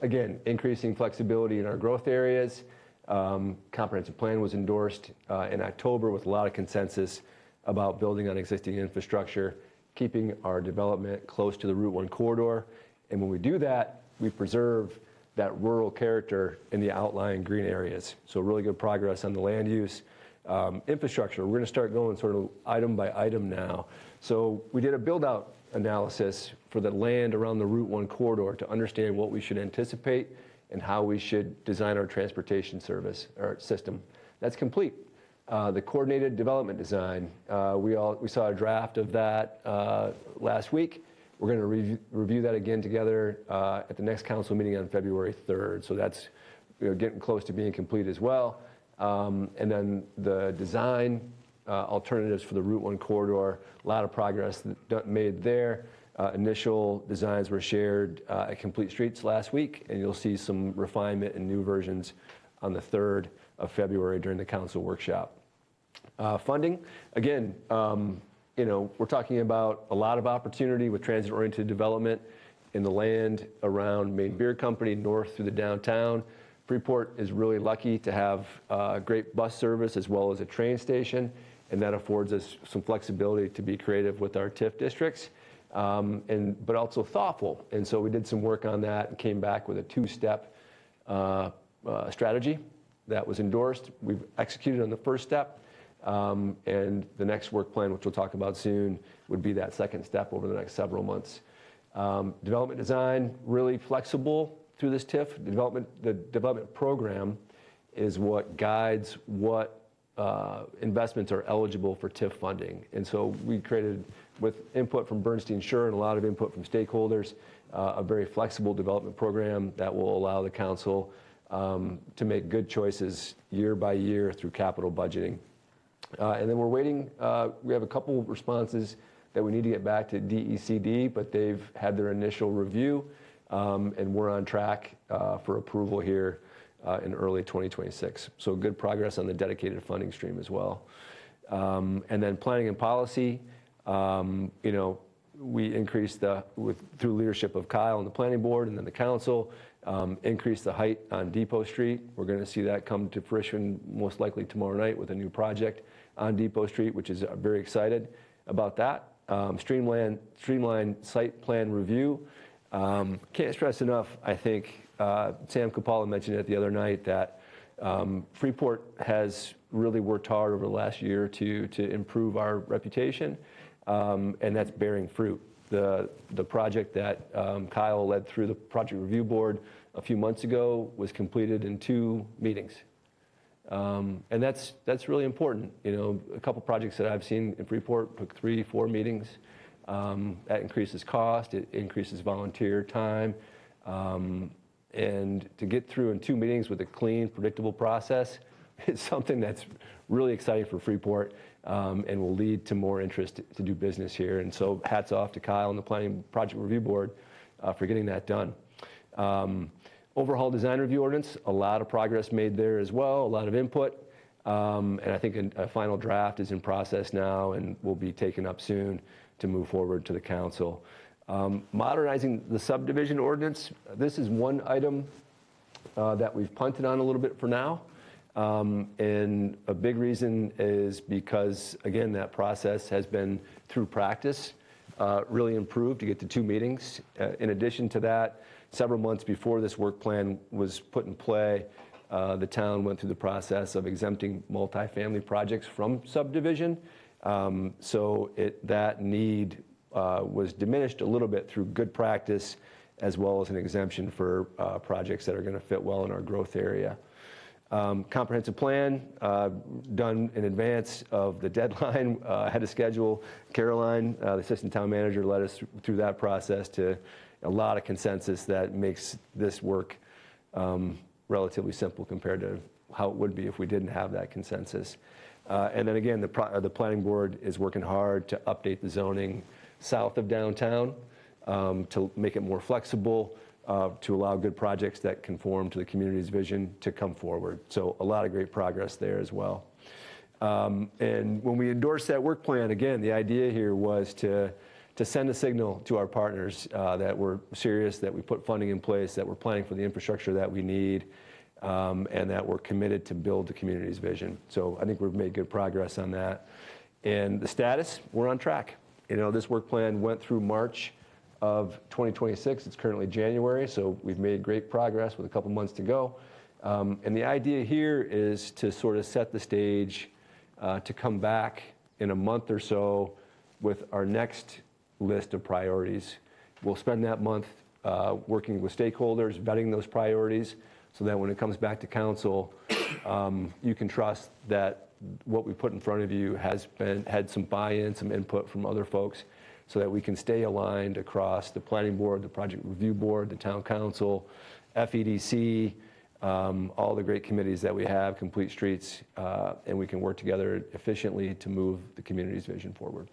[SPEAKER 10] Again, increasing flexibility in our growth areas. Comprehensive plan was endorsed in October with a lot of consensus about building on existing infrastructure, keeping our development close to the Route 1 corridor. And when we do that, we preserve that rural character in the outlying green areas. So really good progress on the land use. Infrastructure, we're going to start going sort of item by item now. So we did a build-out analysis for the land around the Route 1 corridor to understand what we should anticipate and how we should design our transportation service or system. That's complete. The coordinated development design, we saw a draft of that last week. We're going to review that again together at the next council meeting on February 3rd. So that's getting close to being complete as well. And then the design alternatives for the Route 1 corridor, a lot of progress made there. Initial designs were shared at Complete Streets last week, and you'll see some refinement and new versions on the 3rd of February during the council workshop. Funding, again, we're talking about a lot of opportunity with transit-oriented development in the land around Maine Beer Company, north through the downtown. Freeport is really lucky to have great bus service as well as a train station, and that affords us some flexibility to be creative with our TIF districts, but also thoughtful. And so we did some work on that and came back with a 2-step strategy that was endorsed. We've executed on the first step, and the next work plan, which we'll talk about soon, would be that second step over the next several months. Development design, really flexible through this TIF. The development program is what guides what investments are eligible for TIF funding. And so we created, with input from Bernstein Sure and a lot of input from stakeholders, a very flexible development program that will allow the council to make good choices year by year through capital budgeting. And then we're waiting, we have a couple responses that we need to get back to DECD, but they've had their initial review, and we're on track for approval here in early 2026. So good progress on the dedicated funding stream as well. And then planning and policy, we increased through leadership of Kyle and the planning board and then the council, increased the height on Depot Street. We're going to see that come to fruition most likely tomorrow night with a new project on Depot Street, which is very excited about that. Streamline site plan review. Can't stress enough, I think, Sam Kapala mentioned it the other night, that Freeport has really worked hard over the last year to improve our reputation, and that's bearing fruit. The project that Kyle led through the project review board a few months ago was completed in 2 meetings. And that's really important. A couple projects that I've seen in Freeport took 3-4 meetings. That increases cost, it increases volunteer time. And to get through in 2 meetings with a clean, predictable process is something that's really exciting for Freeport, and will lead to more interest to do business here. And so hats off to Kyle and the Planning Project Review Board for getting that done. Overhaul design review ordinance, a lot of progress made there as well, a lot of input. And I think a final draft is in process now and will be taken up soon to move forward to the council. Modernizing the subdivision ordinance, this is one item that we've punted on a little bit for now. And a big reason is because, again, that process has been, through practice, really improved to get to 2 meetings. In addition to that, several months before this work plan was put in play, the town went through the process of exempting multifamily projects from subdivision. So that need was diminished a little bit through good practice, as well as an exemption for projects that are going to fit well in our growth area. Comprehensive plan done in advance of the deadline, ahead of schedule. Caroline, the assistant town manager, led us through that process to a lot of consensus that makes this work relatively simple compared to how it would be if we didn't have that consensus. And then again, the planning board is working hard to update the zoning south of downtown to make it more flexible, to allow good projects that conform to the community's vision to come forward. So a lot of great progress there as well. And when we endorsed that work plan, again, the idea here was to send a signal to our partners that we're serious, that we put funding in place, that we're planning for the infrastructure that we need, and that we're committed to build the community's vision. So I think we've made good progress on that. And the status, we're on track. This work plan went through March of 2026. It's currently January, so we've made great progress with a couple months to go. And the idea here is to sort of set the stage to come back in a month or so with our next list of priorities. We'll spend that month working with stakeholders, vetting those priorities, so that when it comes back to council, you can trust that what we put in front of you has had some buy-in, some input from other folks, so that we can stay aligned across the planning board, the project review board, the town council, FEDC, all the great committees that we have, Complete Streets, and we can work together efficiently to move the community's vision forward.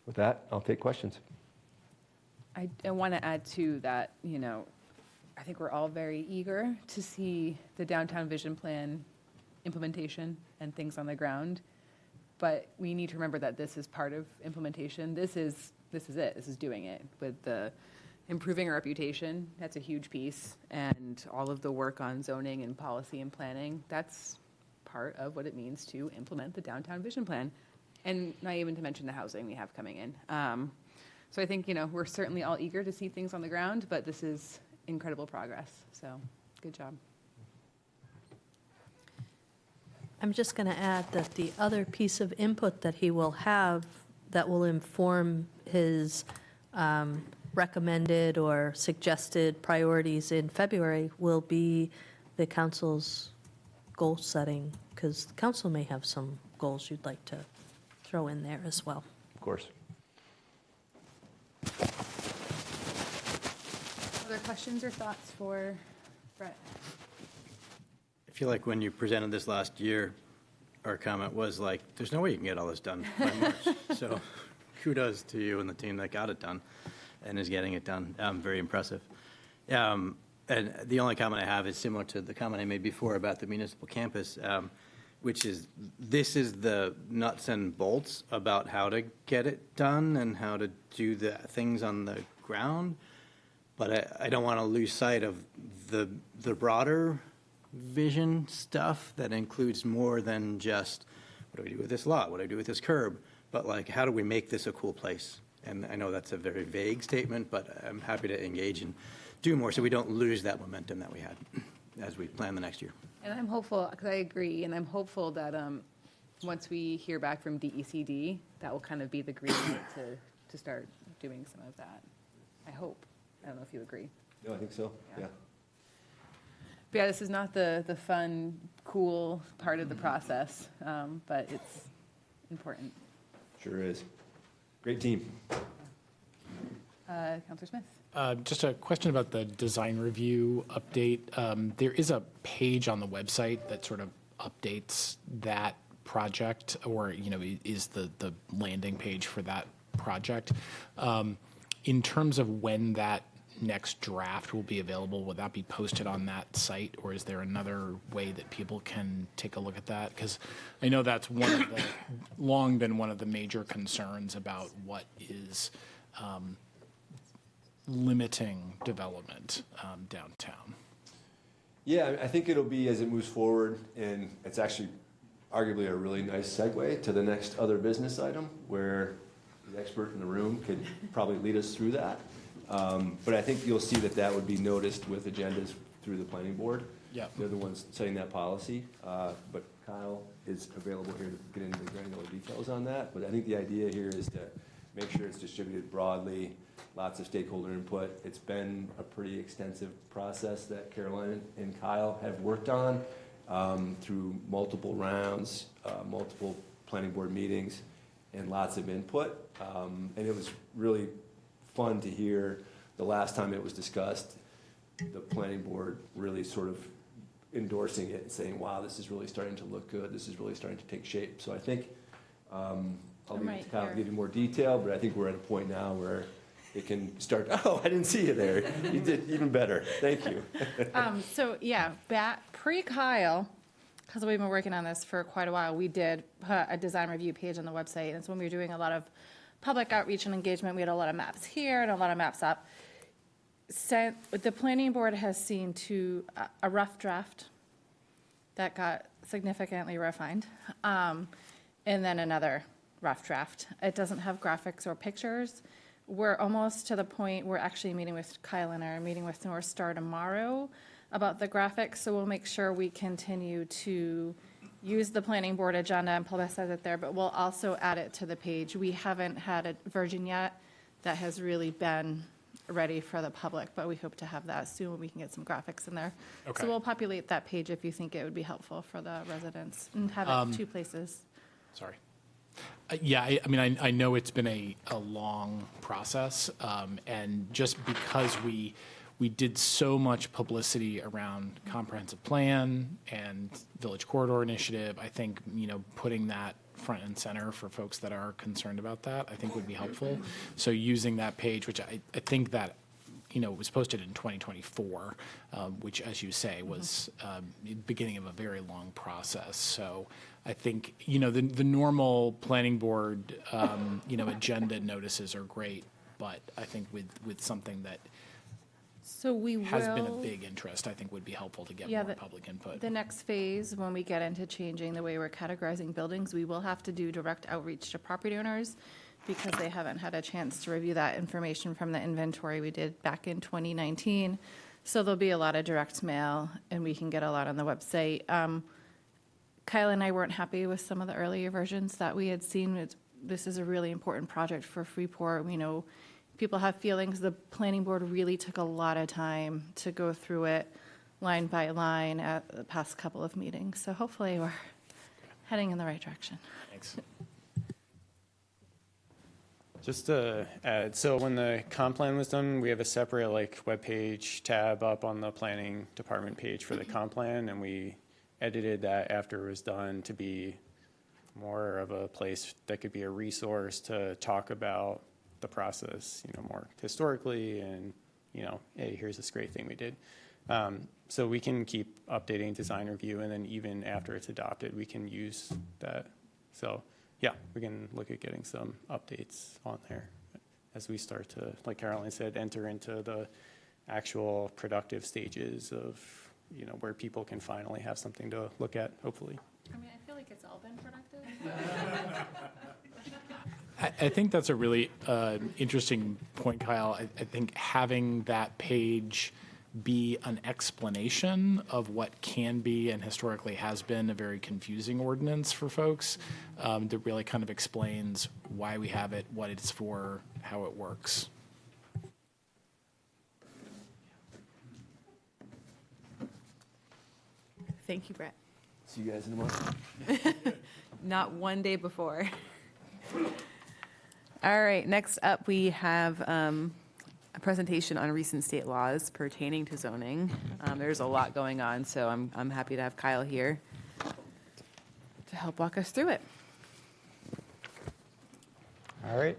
[SPEAKER 10] With that, I'll take questions.
[SPEAKER 1] I want to add to that, I think we're all very eager to see the downtown vision plan implementation and things on the ground. But we need to remember that this is part of implementation. This is it. This is doing it. With the improving our reputation, that's a huge piece. And all of the work on zoning and policy and planning, that's part of what it means to implement the downtown vision plan. And not even to mention the housing we have coming in. So I think, we're certainly all eager to see things on the ground, but this is incredible progress. So good job.
[SPEAKER 5] I'm just going to add that the other piece of input that he will have that will inform his recommended or suggested priorities in February will be the council's goal setting, because the council may have some goals you'd like to throw in there as well.
[SPEAKER 10] Of course.
[SPEAKER 1] Other questions or thoughts for Brett?
[SPEAKER 4] I feel like when you presented this last year, our comment was like, there's no way you can get all this done by March. So kudos to you and the team that got it done and is getting it done. Very impressive. And the only comment I have is similar to the comment I made before about the municipal campus, which is, this is the nuts and bolts about how to get it done and how to do the things on the ground. But I don't want to lose sight of the broader vision stuff that includes more than just, what do we do with this lot? What do I do with this curb? But like, how do we make this a cool place? And I know that's a very vague statement, but I'm happy to engage and do more so we don't lose that momentum that we had as we plan the next year.
[SPEAKER 1] And I'm hopeful, because I agree, and I'm hopeful that once we hear back from DECD, that will kind of be the green light to start doing some of that. I hope. I don't know if you agree.
[SPEAKER 10] No, I think so,
[SPEAKER 1] Yeah.
[SPEAKER 10] yeah.
[SPEAKER 1] But yeah, this is not the fun, cool part of the process, but it's important.
[SPEAKER 10] Sure is. Great team.
[SPEAKER 1] Counselor Smith?
[SPEAKER 3] Just a question about the design review update. There is a page on the website that sort of updates that project, or, you know, is the landing page for that project. In terms of when that next draft will be available, will that be posted on that site, or is there another way that people can take a look at that? Because I know that's long been one of the major concerns about what is limiting development downtown.
[SPEAKER 10] Yeah, I think it'll be as it moves forward, and it's actually arguably a really nice segue to the next other business item, where the expert in the room could probably lead us through that. But I think you'll see that would be noticed with agendas through the planning board.
[SPEAKER 3] Yeah.
[SPEAKER 10] They're the ones setting that policy, but Kyle is available here to get into the granular details on that. But I think the idea here is to make sure it's distributed broadly, lots of stakeholder input. It's been a pretty extensive process that Caroline and Kyle have worked on through multiple rounds, multiple planning board meetings, and lots of input. And it was really fun to hear the last time it was discussed, the planning board really sort of endorsing it and saying, wow, this is really starting to look good. This is really starting to take shape. So I think I'll leave it to Kyle to give you more detail, but I think we're at a point now where it can start. Oh, I didn't see you there. You did even better. Thank you.
[SPEAKER 9] So yeah, pre-Kyle, because we've been working on this for quite a while, we did put a design review page on the website. And so when we were doing a lot of public outreach and engagement, we had a lot of maps here and a lot of maps up. The planning board has seen a rough draft that got significantly refined, and then another rough draft. It doesn't have graphics or pictures. We're almost to the point, we're actually meeting with Kyle and I are meeting with North Star tomorrow about the graphics, so we'll make sure we continue to use the planning board agenda and publicize it there, but we'll also add it to the page. We haven't had a version yet that has really been ready for the public, but we hope to have that soon when we can get some graphics in there.
[SPEAKER 3] Okay.
[SPEAKER 9] So we'll populate that page if you think it would be helpful for the residents and have it two places.
[SPEAKER 3] Sorry. Yeah, I mean, I know it's been a long process, and just because we did so much publicity around comprehensive plan and village corridor initiative, I think, you know, putting that front and center for folks that are concerned about that, I think would be helpful. So using that page, which I think that, you know, was posted in 2024, which, as you say, was the beginning of a very long process. So I think, you know, the normal planning board, you know, agenda notices are great, but I think with something that
[SPEAKER 9] So we
[SPEAKER 3] has been a
[SPEAKER 9] will-
[SPEAKER 3] big interest, I think would be helpful to get
[SPEAKER 9] Yeah,
[SPEAKER 3] more
[SPEAKER 9] the-
[SPEAKER 3] public input.
[SPEAKER 9] The next phase, when we get into changing the way we're categorizing buildings, we will have to do direct outreach to property owners because they haven't had a chance to review that information from the inventory we did back in 2019. So there'll be a lot of direct mail, and we can get a lot on the website. Kyle and I weren't happy with some of the earlier versions that we had seen. This is a really important project for Freeport. We know people have feelings. The planning board really took a lot of time to go through it. line by line at the past couple of meetings. So hopefully we're heading in the right direction.
[SPEAKER 3] Thanks.
[SPEAKER 11] Just to add, so when the comp plan was done, we have a separate like webpage tab up on the planning department page for the comp plan, and we edited that after it was done to be more of a place that could be a resource to talk about the process, more historically, and hey, here's this great thing we did. So we can keep updating design review, and then even after it's adopted, we can use that. So yeah, we can look at getting some updates on there as we start to, like Caroline said, enter into the actual productive stages of, where people can finally have something to look at, hopefully.
[SPEAKER 9] I mean, I feel like it's all been productive.
[SPEAKER 3] I think that's a really interesting point, Kyle. I think having that page be an explanation of what can be and historically has been a very confusing ordinance for folks, that really kind of explains why we have it, what it's for, how it works.
[SPEAKER 1] Thank you, Brett.
[SPEAKER 10] See you guys in a month.
[SPEAKER 1] Not one day before. All right, next up, we have a presentation on recent state laws pertaining to zoning. There's a lot going on, so I'm happy to have Kyle here to help walk us through it.
[SPEAKER 12] All right.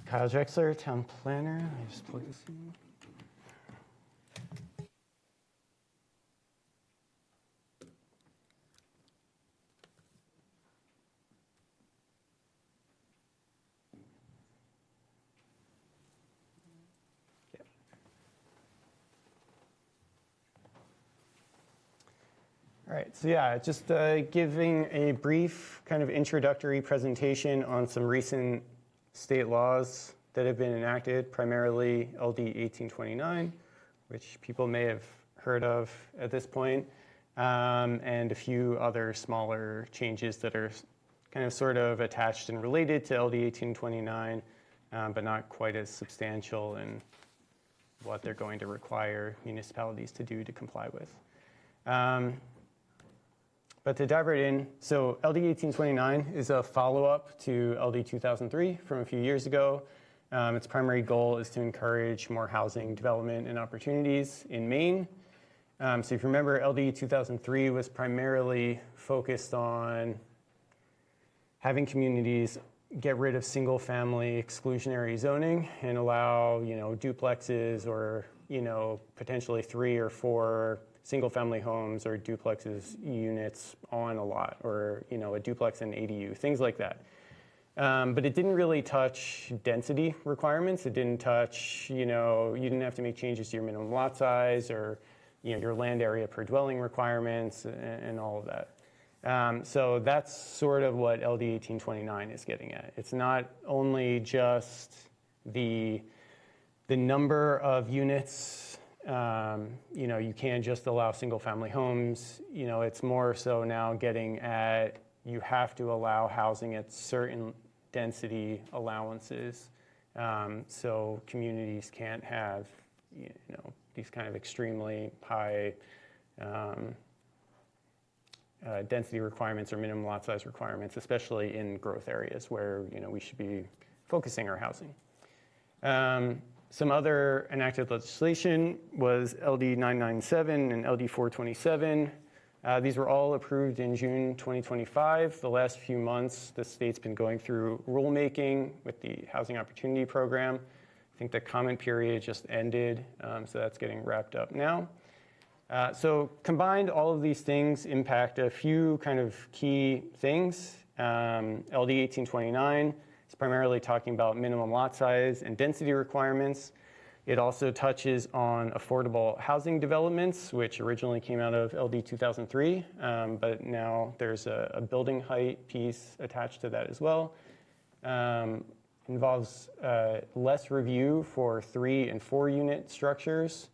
[SPEAKER 12] Kyle Drexler, Town Planner. I just plug this in. All right, so yeah, just giving a brief kind of introductory presentation on some recent state laws that have been enacted, primarily LD 1829, which people may have heard of at this point, and a few other smaller changes that are kind of sort of attached and related to LD 1829, but not quite as substantial in what they're going to require municipalities to do to comply with. But to dive right in, so LD 1829 is a follow-up to LD 2003 from a few years ago. Its primary goal is to encourage more housing development and opportunities in Maine. So if you remember, LD 2003 was primarily focused on having communities get rid of single-family exclusionary zoning and allow, duplexes or, potentially 3 or 4 single-family homes or duplexes units on a lot, or a duplex and ADU, things like that. But it didn't really touch density requirements. It didn't touch, you didn't have to make changes to your minimum lot size or your land area per dwelling requirements and all of that. So that's sort of what LD 1829 is getting at. It's not only just the number of units. You can't just allow single-family homes. It's more so now getting at you have to allow housing at certain density allowances. So communities can't have, these kind of extremely high density requirements or minimum lot size requirements, especially in growth areas where, we should be focusing our housing. Some other enacted legislation was LD 997 and LD 427. These were all approved in June 2025. The last few months, the state's been going through rulemaking with the Housing Opportunity Program. I think the comment period just ended, so that's getting wrapped up now. So combined, all of these things impact a few kind of key things. LD 1829 is primarily talking about minimum lot size and density requirements. It also touches on affordable housing developments, which originally came out of LD 2003, but now there's a building height piece attached to that as well. Involves less review for 3 and 4 unit structures,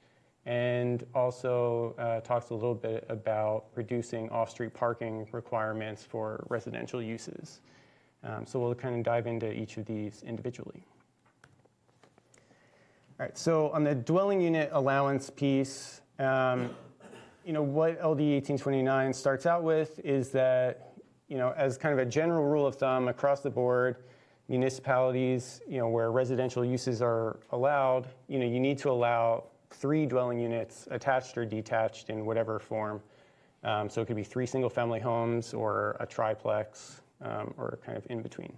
[SPEAKER 12] and also talks a little bit about reducing off-street parking requirements for residential uses. So we'll kind of dive into each of these individually. All right, so on the dwelling unit allowance piece, what LD 1829 starts out with is that, as kind of a general rule of thumb across the board, municipalities, where residential uses are allowed, you need to allow 3 dwelling units, attached or detached in whatever form. So it could be 3 single-family homes or a triplex or kind of in between.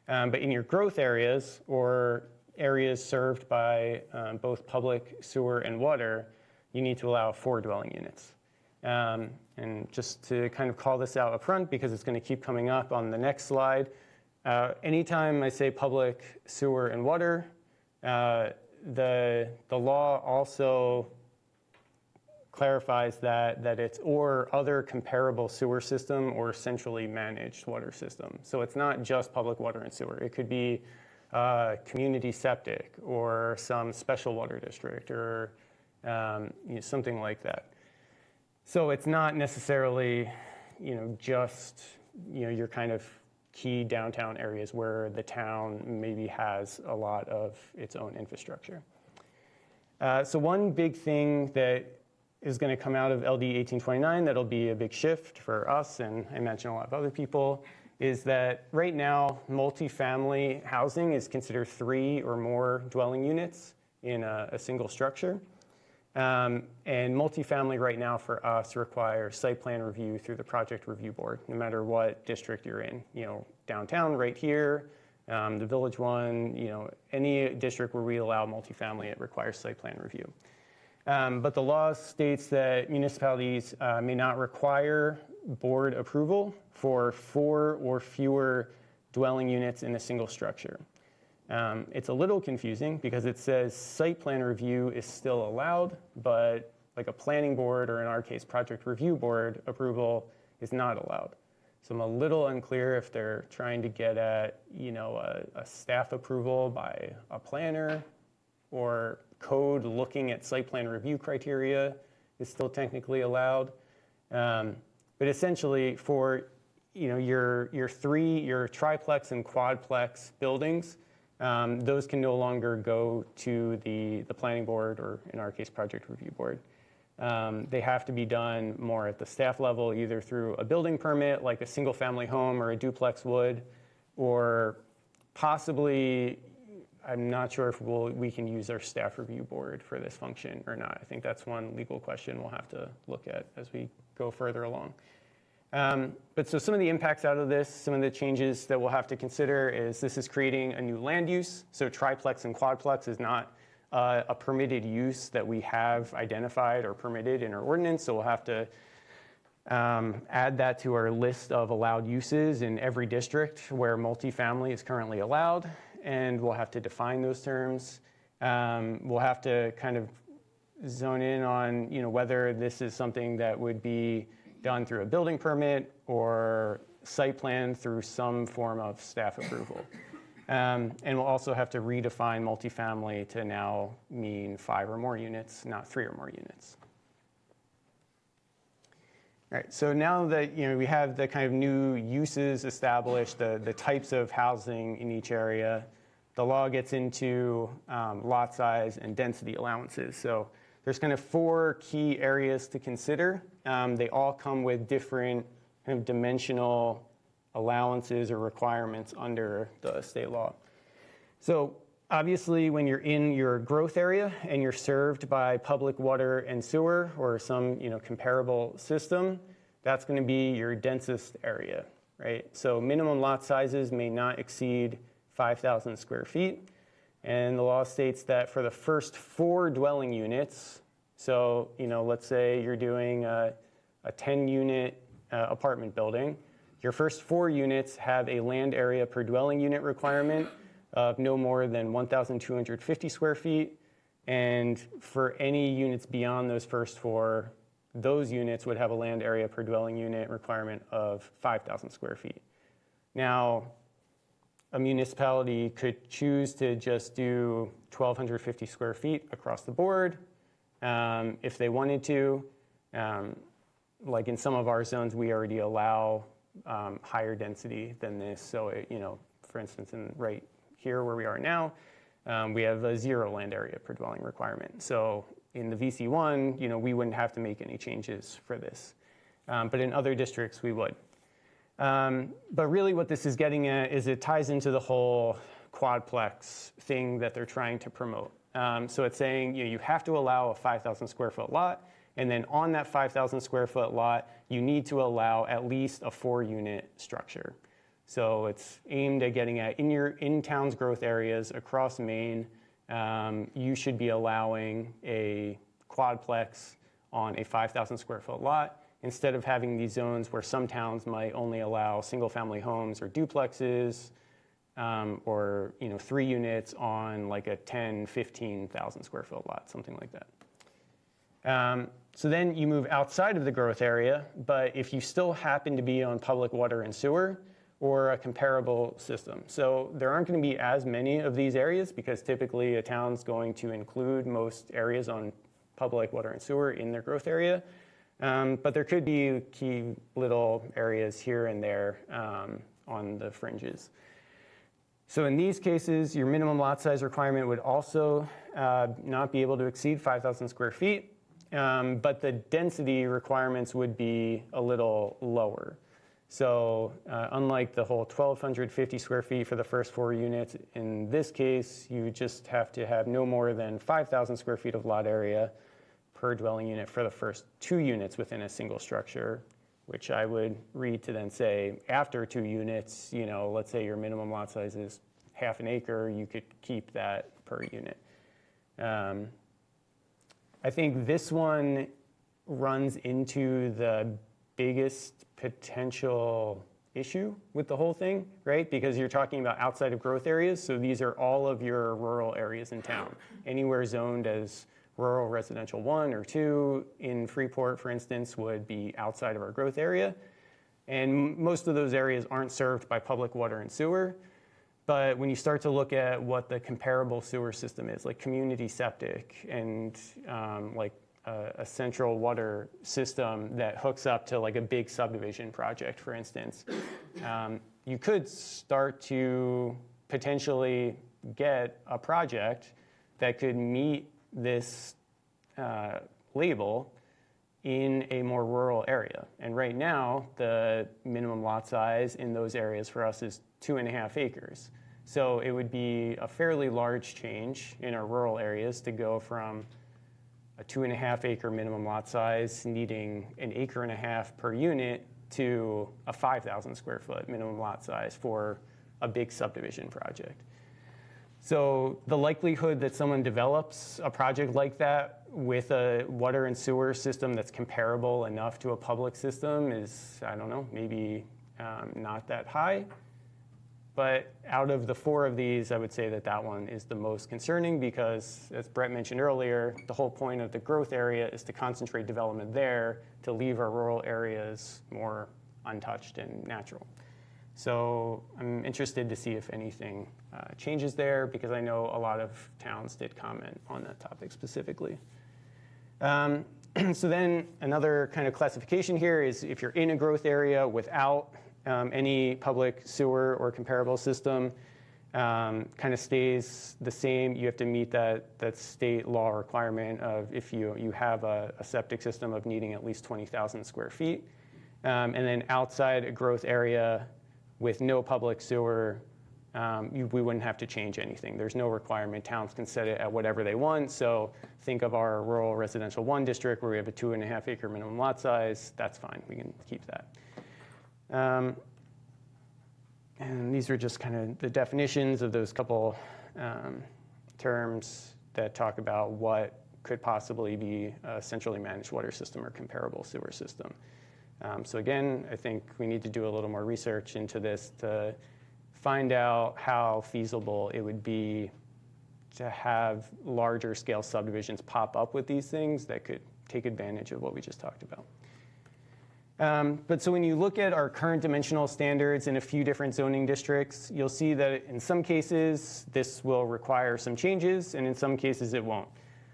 [SPEAKER 12] But in your growth areas or areas served by both public, sewer, and water, you need to allow 4 dwelling units. And just to kind of call this out up front, because it's going to keep coming up on the next slide, anytime I say public, sewer, and water, the law also clarifies that it's or other comparable sewer system or centrally managed water system. So it's not just public water and sewer. It could be community septic or some special water district or something like that. So it's not necessarily, just, your kind of key downtown areas where the town maybe has a lot of its own infrastructure. So one big thing that is going to come out of LD 1829 that'll be a big shift for us, and I imagine a lot of other people, is that right now multifamily housing is considered 3 or more dwelling units in a single structure. And multifamily right now for us requires site plan review through the project review board, no matter what district you're in. Downtown right here, the Village one, any district where we allow multifamily, it requires site plan review. But the law states that municipalities may not require board approval for 4 or fewer dwelling units in a single structure. It's a little confusing because it says site plan review is still allowed, but like a planning board or in our case, project review board approval is not allowed. So I'm a little unclear if they're trying to get at, a staff approval by a planner or code looking at site plan review criteria is still technically allowed. But essentially for, your triplex and quadplex buildings, those can no longer go to the planning board or in our case, project review board. They have to be done more at the staff level, either through a building permit, like a single family home or a duplex would, or possibly, I'm not sure if we can use our staff review board for this function or not. I think that's one legal question we'll have to look at as we go further along. But so some of the impacts out of this, some of the changes that we'll have to consider is this is creating a new land use. So triplex and quadplex is not a permitted use that we have identified or permitted in our ordinance. So we'll have to add that to our list of allowed uses in every district where multifamily is currently allowed. And we'll have to define those terms. We'll have to kind of zone in on, whether this is something that would be done through a building permit or site plan through some form of staff approval. And we'll also have to redefine multifamily to now mean 5 or more units, not 3 or more units. All right, so now that we have the kind of new uses established, the types of housing in each area, the law gets into lot size and density allowances. So there's kind of 4 key areas to consider. They all come with different kind of dimensional allowances or requirements under the state law. So obviously, when you're in your growth area and you're served by public water and sewer or some comparable system, that's going to be your densest area, right? So minimum lot sizes may not exceed 5,000 square feet. And the law states that for the first 4 dwelling units, so let's say you're doing a 10-unit apartment building, your first 4 units have a land area per dwelling unit requirement of no more than 1,250 square feet. And for any units beyond those first 4, those units would have a land area per dwelling unit requirement of 5,000 square feet. Now, a municipality could choose to just do 1,250 square feet across the board if they wanted to. Like in some of our zones, we already allow higher density than this. So, for instance, right here where we are now, we have a 0 land area per dwelling requirement. So in the VC1, we wouldn't have to make any changes for this. But in other districts, we would. But really what this is getting at is it ties into the whole quadplex thing that they're trying to promote. So it's saying you have to allow a 5,000 square foot lot, and then on that 5,000 square foot lot, you need to allow at least a 4-unit structure. So it's aimed at getting at in town's growth areas across Maine, you should be allowing a quadplex on a 5,000 square foot lot instead of having these zones where some towns might only allow single family homes or duplexes, or 3 units on like a 10, 15,000 square foot lot, something like that. So then you move outside of the growth area, but if you still happen to be on public water and sewer or a comparable system. So there aren't going to be as many of these areas because typically a town's going to include most areas on public water and sewer in their growth area. But there could be key little areas here and there on the fringes. So in these cases, your minimum lot size requirement would also not be able to exceed 5,000 square feet, but the density requirements would be a little lower. So unlike the whole 1,250 square feet for the first 4 units, in this case, you just have to have no more than 5,000 square feet of lot area per dwelling unit for the first 2 units within a single structure, which I would read to then say after 2 units, let's say your minimum lot size is half an acre, you could keep that per unit. I think this one runs into the biggest potential issue with the whole thing, right? Because you're talking about outside of growth areas, so these are all of your rural areas in town. Anywhere zoned as rural residential 1 or 2 in Freeport, for instance, would be outside of our growth area. And most of those areas aren't served by public water and sewer. But when you start to look at what the comparable sewer system is, like community septic and like a central water system that hooks up to like a big subdivision project, for instance, you could start to potentially get a project that could meet this label in a more rural area. And right now, the minimum lot size in those areas for us is 2.5 acres. So it would be a fairly large change in our rural areas to go from a 2.5 acre minimum lot size needing 1.5 acres per unit to a 5,000 square foot minimum lot size for a big subdivision project. So the likelihood that someone develops a project like that with a water and sewer system that's comparable enough to a public system is, I don't know, maybe not that high. But out of the 4 of these, I would say that that one is the most concerning because, as Brett mentioned earlier, the whole point of the growth area is to concentrate development there to leave our rural areas more untouched and natural. So I'm interested to see if anything changes there because I know a lot of towns did comment on that topic specifically. So then another kind of classification here is if you're in a growth area without any public sewer or comparable system, kind of stays the same. You have to meet that state law requirement of if you have a septic system of needing at least 20,000 square feet. And then outside a growth area with no public sewer, we wouldn't have to change anything. There's no requirement. Towns can set it at whatever they want. So think of our rural residential 1 district where we have a 2.5 acre minimum lot size. That's fine. We can keep that. And these are just kind of the definitions of those couple terms that talk about what could possibly be a centrally managed water system or comparable sewer system. So again, I think we need to do a little more research into this to find out how feasible it would be to have larger scale subdivisions pop up with these things that could take advantage of what we just talked about. But so when you look at our current dimensional standards in a few different zoning districts, you'll see that in some cases, this will require some changes, and in some cases it won't.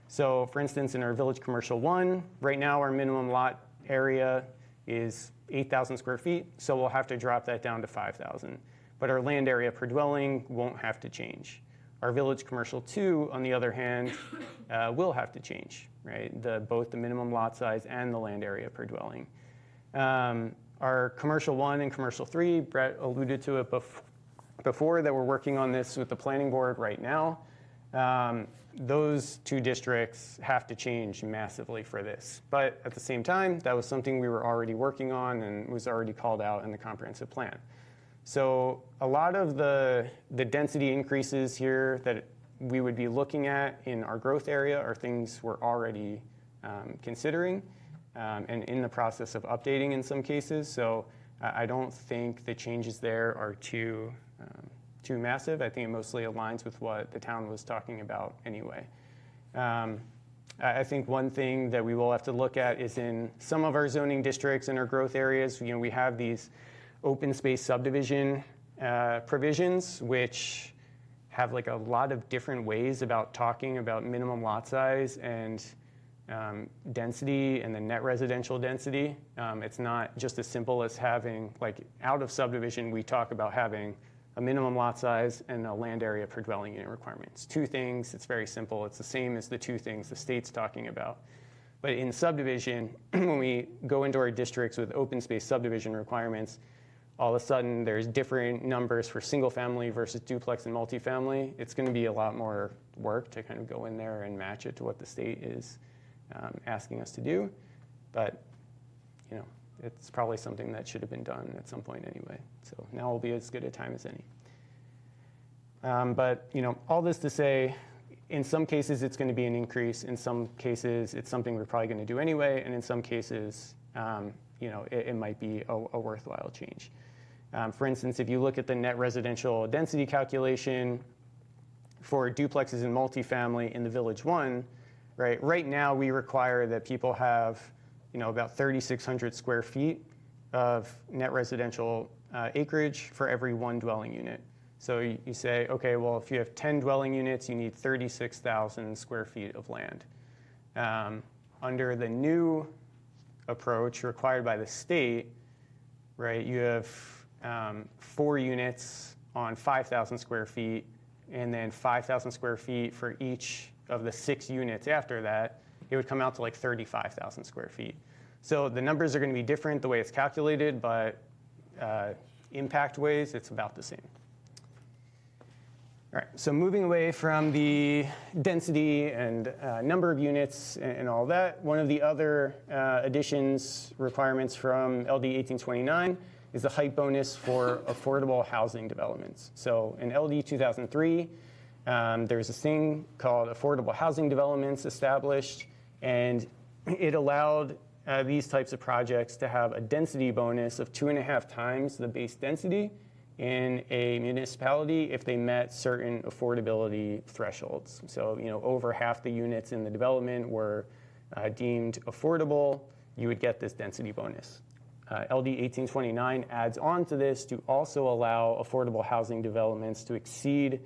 [SPEAKER 12] So for instance, in our Village Commercial 1, right now our minimum lot area is 8,000 square feet, so we'll have to drop that down to 5,000. But our land area per dwelling won't have to change. Our Village Commercial 2, on the other hand, will have to change, right? Both the minimum lot size and the land area per dwelling. Our Commercial 1 and Commercial 3, Brett alluded to it before, that we're working on this with the planning board right now. Those two districts have to change massively for this. But at the same time, that was something we were already working on and was already called out in the comprehensive plan. So a lot of the density increases here that we would be looking at in our growth area are things we're already considering and in the process of updating in some cases. So I don't think the changes there are too massive. I think it mostly aligns with what the town was talking about anyway. I think one thing that we will have to look at is in some of our zoning districts and our growth areas, we have these open space subdivision provisions, which have like a lot of different ways about talking about minimum lot size and density and the net residential density. It's not just as simple as having, like, out of subdivision, we talk about having a minimum lot size and a land area per dwelling unit requirement. It's two things. It's very simple. It's the same as the two things the state's talking about. But in subdivision, when we go into our districts with open space subdivision requirements, all of a sudden there's different numbers for single family versus duplex and multifamily. It's going to be a lot more work to kind of go in there and match it to what the state is asking us to do. But, it's probably something that should have been done at some point anyway. So now will be as good a time as any. But, all this to say, in some cases it's going to be an increase. In some cases it's something we're probably going to do anyway. And in some cases, it might be a worthwhile change. For instance, if you look at the net residential density calculation for duplexes and multifamily in the Village 1, right now we require that people have about 3,600 square feet of net residential acreage for every one dwelling unit. So you say, okay, well, if you have 10 dwelling units, you need 36,000 square feet of land. Under the new approach required by the state, right, you have 4 units on 5,000 square feet, and then 5,000 square feet for each of the 6 units after that. It would come out to like 35,000 square feet. So the numbers are going to be different the way it's calculated, but impact ways, it's about the same. All right, so moving away from the density and number of units and all that, one of the other additions requirements from LD 1829 is the height bonus for affordable housing developments. So in LD 2003, there's this thing called affordable housing developments established, and it allowed these types of projects to have a density bonus of 2.5 times the base density in a municipality if they met certain affordability thresholds. So, over half the units in the development were deemed affordable, you would get this density bonus. LD 1829 adds on to this to also allow affordable housing developments to exceed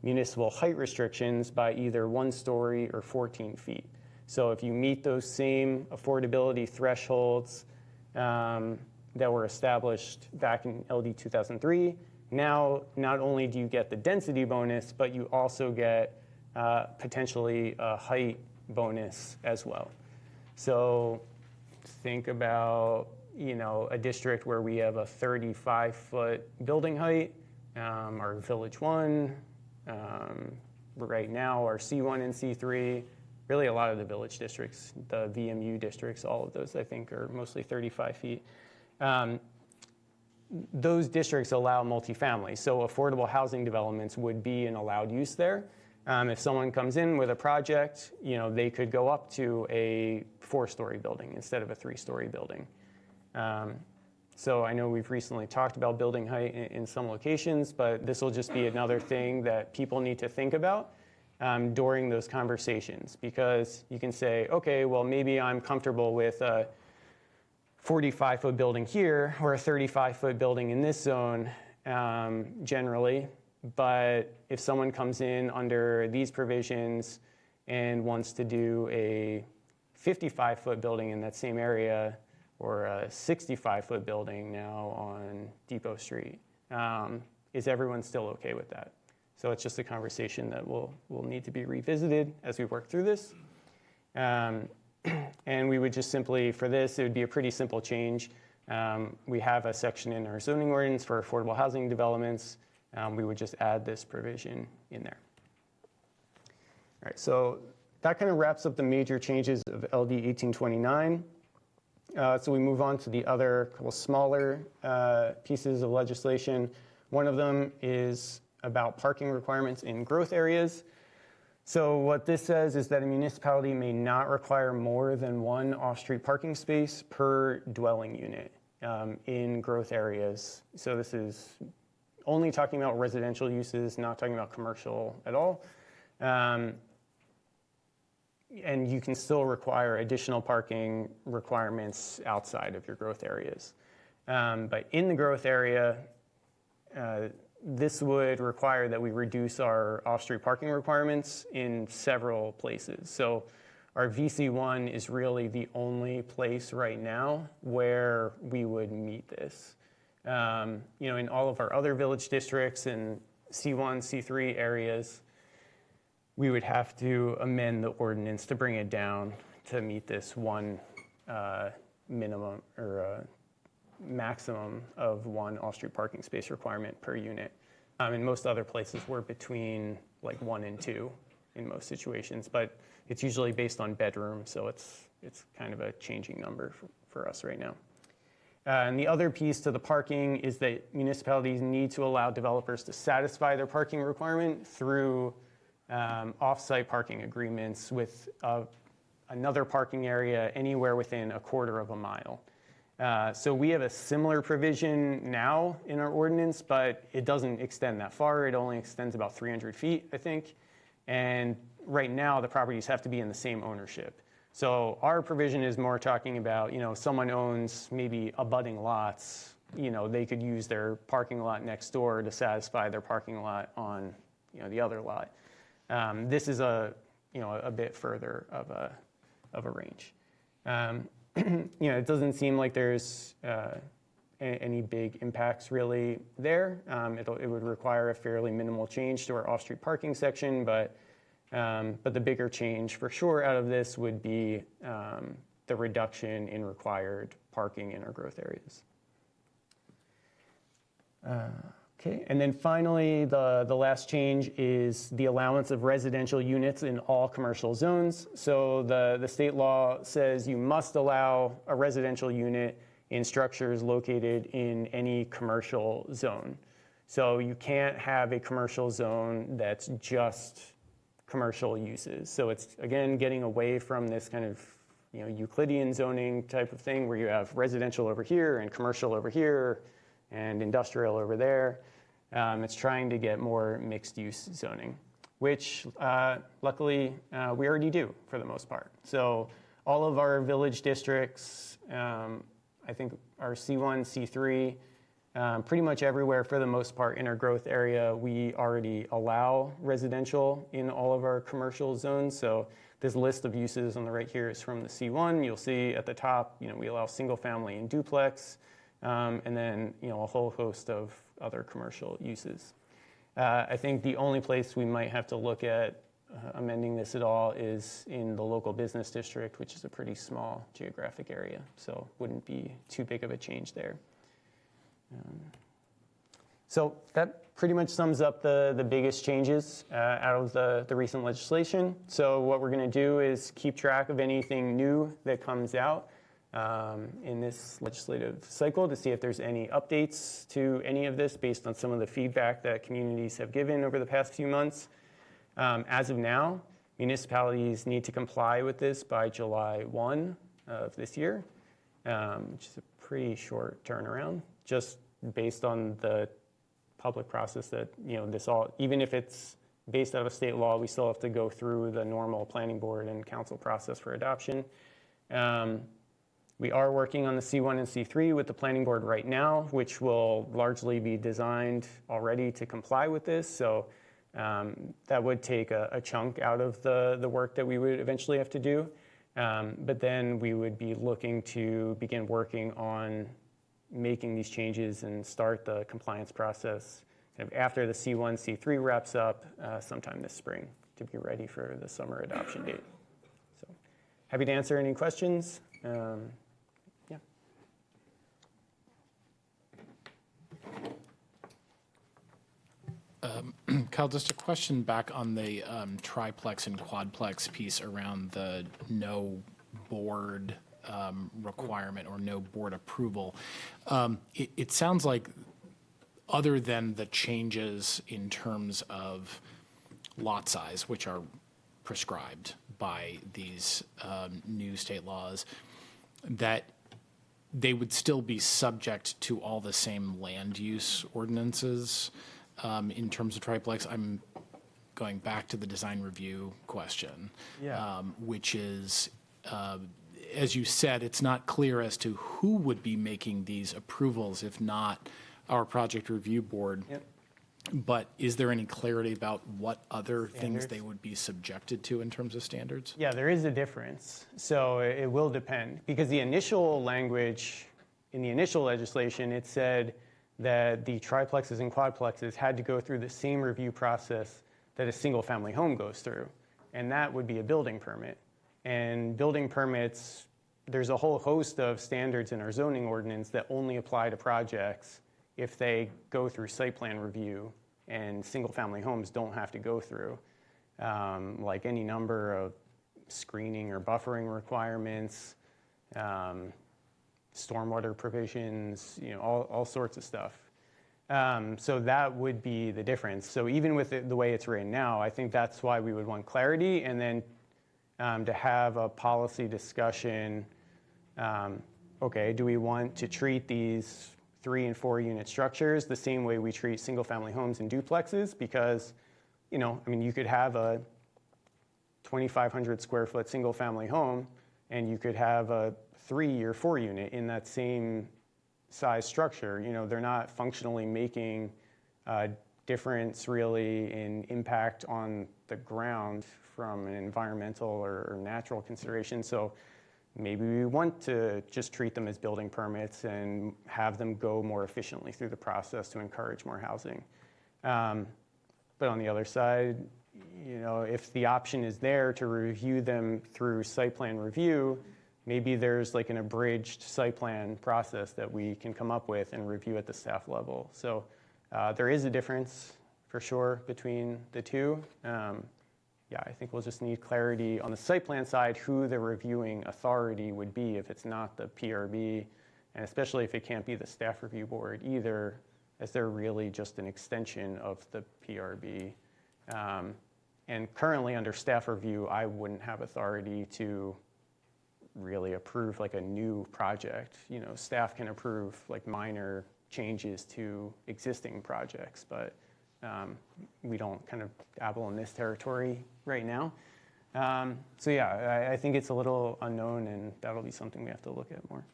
[SPEAKER 12] municipal height restrictions by either 1 story or 14 feet. So if you meet those same affordability thresholds that were established back in LD 2003, now not only do you get the density bonus, but you also get potentially a height bonus as well. So think about a district where we have a 35-foot building height, our Village 1, right now our C1 and C3, really a lot of the village districts, the VMU districts, all of those I think are mostly 35 feet. Those districts allow multifamily, so affordable housing developments would be an allowed use there. If someone comes in with a project, they could go up to a 4-story building instead of a 3-story building. So I know we've recently talked about building height in some locations, but this will just be another thing that people need to think about during those conversations, because you can say, okay, well, maybe I'm comfortable with a 45-foot building here or a 35-foot building in this zone generally, but if someone comes in under these provisions and wants to do a 55-foot building in that same area or a 65-foot building now on Depot Street, is everyone still okay with that? So it's just a conversation that will need to be revisited as we work through this. And we would just simply, for this, it would be a pretty simple change. We have a section in our zoning ordinance for affordable housing developments. We would just add this provision in there. All right, so that kind of wraps up the major changes of LD 1829. So we move on to the other couple smaller pieces of legislation. One of them is about parking requirements in growth areas. So what this says is that a municipality may not require more than one off-street parking space per dwelling unit in growth areas. So this is only talking about residential uses, not talking about commercial at all. And you can still require additional parking requirements outside of your growth areas. But in the growth area, this would require that we reduce our off-street parking requirements in several places. So our VC1 is really the only place right now where we would meet this. In all of our other village districts and C1, C3 areas, we would have to amend the ordinance to bring it down to meet this one minimum or maximum of one off-street parking space requirement per unit. In most other places, we're between like 1 and 2 in most situations, but it's usually based on bedroom, so it's kind of a changing number for us right now. And the other piece to the parking is that municipalities need to allow developers to satisfy their parking requirement through off-site parking agreements with another parking area anywhere within a quarter of a mile. So we have a similar provision now in our ordinance, but it doesn't extend that far. It only extends about 300 feet, I think. And right now, the properties have to be in the same ownership. So our provision is more talking about, someone owns maybe abutting lots, they could use their parking lot next door to satisfy their parking lot on, the other lot. This is a bit further of a range. It doesn't seem like there's any big impacts really there. It would require a fairly minimal change to our off-street parking section, but the bigger change for sure out of this would be the reduction in required parking in our growth areas. Okay, and then finally, the last change is the allowance of residential units in all commercial zones. So the state law says you must allow a residential unit in structures located in any commercial zone. So you can't have a commercial zone that's just commercial uses. So it's, again, getting away from this kind of Euclidean zoning type of thing where you have residential over here and commercial over here and industrial over there. It's trying to get more mixed-use zoning, which luckily we already do for the most part. So all of our village districts, I think our C1, C3, pretty much everywhere for the most part in our growth area, we already allow residential in all of our commercial zones. So this list of uses on the right here is from the C1. You'll see at the top, we allow single family and duplex, and then a whole host of other commercial uses. I think the only place we might have to look at amending this at all is in the local business district, which is a pretty small geographic area, so wouldn't be too big of a change there. So that pretty much sums up the biggest changes out of the recent legislation. So what we're going to do is keep track of anything new that comes out in this legislative cycle to see if there's any updates to any of this based on some of the feedback that communities have given over the past few months. As of now, municipalities need to comply with this by July 1 of this year, which is a pretty short turnaround, just based on the public process that, this all, even if it's based out of state law, we still have to go through the normal planning board and council process for adoption. We are working on the C1 and C3 with the planning board right now, which will largely be designed already to comply with this. So that would take a chunk out of the work that we would eventually have to do. But then we would be looking to begin working on making these changes and start the compliance process after the C1, C3 wraps up sometime this spring to be ready for the summer adoption date. So happy to answer any questions. Yeah.
[SPEAKER 3] Kyle, just a question back on the triplex and quadplex piece around the no board requirement or no board approval. It sounds like other than the changes in terms of lot size, which are prescribed by these new state laws, that they would still be subject to all the same land use ordinances in terms of triplex. I'm going back to the design review question, which is, as you said, it's not clear as to who would be making these approvals, if not our project review board.
[SPEAKER 12] Yep.
[SPEAKER 3] But is there any clarity about what other things
[SPEAKER 12] Standards?
[SPEAKER 3] they would be subjected to in terms of standards?
[SPEAKER 12] Yeah, there is a difference. So it will depend, because the initial language in the initial legislation, it said that the triplexes and quadplexes had to go through the same review process that a single-family home goes through, and that would be a building permit. And building permits, there's a whole host of standards in our zoning ordinance that only apply to projects if they go through site plan review, and single-family homes don't have to go through, like any number of screening or buffering requirements, stormwater provisions, all sorts of stuff. So that would be the difference. So even with the way it's written now, I think that's why we would want clarity, and then to have a policy discussion. Okay, do we want to treat these 3 and 4 unit structures the same way we treat single family homes and duplexes? Because, you could have a 2,500 square foot single family home, and you could have a 3 or 4 unit in that same size structure. They're not functionally making a difference really in impact on the ground from an environmental or natural consideration. So maybe we want to just treat them as building permits and have them go more efficiently through the process to encourage more housing. But on the other side, if the option is there to review them through site plan review, maybe there's like an abridged site plan process that we can come up with and review at the staff level. So there is a difference for sure between the two. I think we'll just need clarity on the site plan side, who the reviewing authority would be if it's not the PRB, and especially if it can't be the staff review board either, as they're really just an extension of the PRB. And currently under staff review, I wouldn't have authority to really approve like a new project. Staff can approve like minor changes to existing projects, but we don't kind of dabble in this territory right now. I think it's a little unknown, and that'll be something we have to look at more.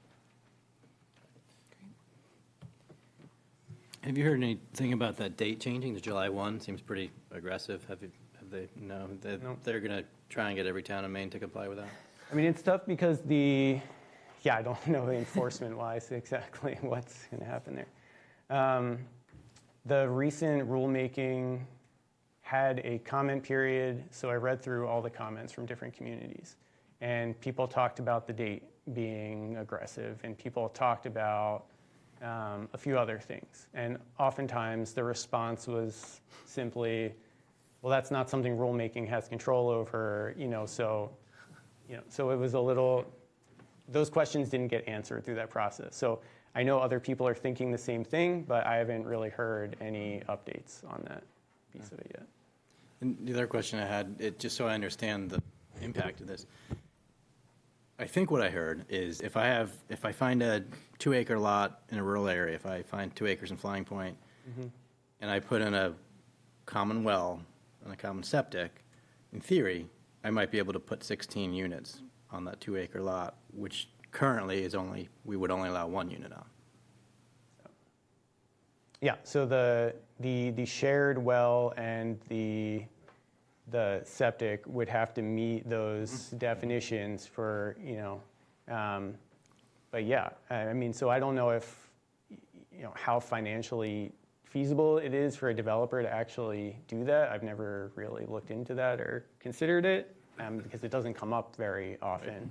[SPEAKER 4] Have you heard anything about that date changing to July 1? Seems pretty aggressive. Have they? No, they're going to try and get every town in Maine to comply with that?
[SPEAKER 12] It's tough because I don't know enforcement-wise exactly what's going to happen there. The recent rulemaking had a comment period, so I read through all the comments from different communities. And people talked about the date being aggressive, and people talked about a few other things. And oftentimes the response was simply, well, that's not something rulemaking has control over, so it was a little, those questions didn't get answered through that process. So I know other people are thinking the same thing, but I haven't really heard any updates on that piece of it yet.
[SPEAKER 4] And the other question I had, just so I understand the impact of this, I think what I heard is if I find a 2-acre lot in a rural area, if I find 2 acres in Flying Point, and I put in a common well and a common septic, in theory, I might be able to put 16 units on that 2-acre lot, which currently we would only allow 1 unit on.
[SPEAKER 12] Yeah, so the shared well and the septic would have to meet those definitions for, but yeah, so I don't know if, how financially feasible it is for a developer to actually do that. I've never really looked into that or considered it because it doesn't come up very often.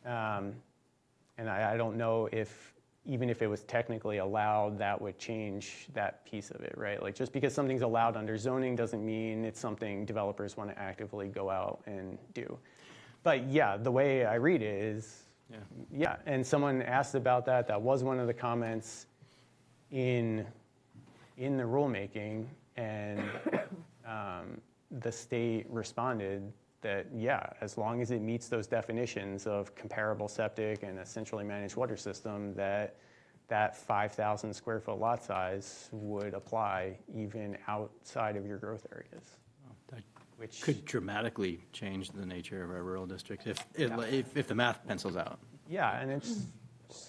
[SPEAKER 12] And I don't know if, even if it was technically allowed, that would change that piece of it, right? Like just because something's allowed under zoning doesn't mean it's something developers want to actively go out and do. But yeah, the way I read it is, yeah. And someone asked about that. That was one of the comments in the rulemaking, and the state responded that, yeah, as long as it meets those definitions of comparable septic and a centrally managed water system, that 5,000 square foot lot size would apply even outside of your growth areas.
[SPEAKER 4] That
[SPEAKER 12] Which
[SPEAKER 4] could dramatically change the nature of our rural districts if the math pencils out.
[SPEAKER 12] yeah, and it's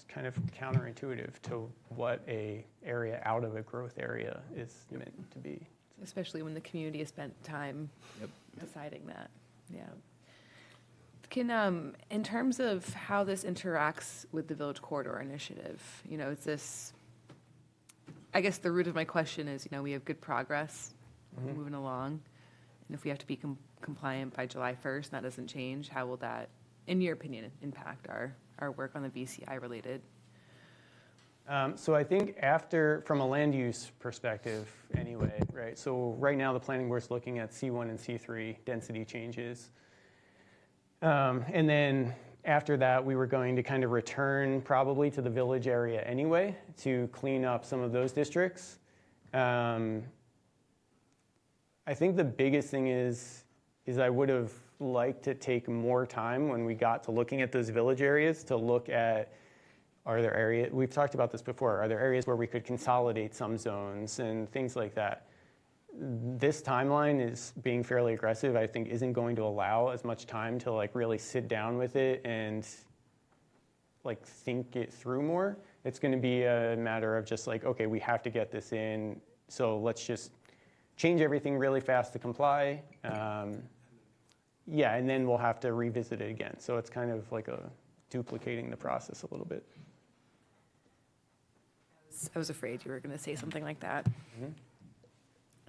[SPEAKER 12] kind of counterintuitive to what a area out of a growth area is meant to be.
[SPEAKER 1] Especially when the community has spent time deciding that. Yeah. Can, in terms of how this interacts with the Village Corridor Initiative, is this, I guess the root of my question is, we have good progress moving along. And if we have to be compliant by July 1st, and that doesn't change, how will that, in your opinion, impact our work on the VCI related?
[SPEAKER 12] So I think from a land use perspective anyway, right? So right now the planning board's looking at C1 and C3 density changes. And then after that, we were going to kind of return probably to the village area anyway to clean up some of those districts. I think the biggest thing is I would have liked to take more time when we got to looking at those village areas to look at, are there areas, we've talked about this before, are there areas where we could consolidate some zones and things like that? This timeline is being fairly aggressive, I think isn't going to allow as much time to like really sit down with it and like think it through more. It's going to be a matter of just like, okay, we have to get this in, so let's just change everything really fast to comply. Yeah, and then we'll have to revisit it again. So it's kind of like duplicating the process a little bit.
[SPEAKER 1] I was afraid you were going to say something like that.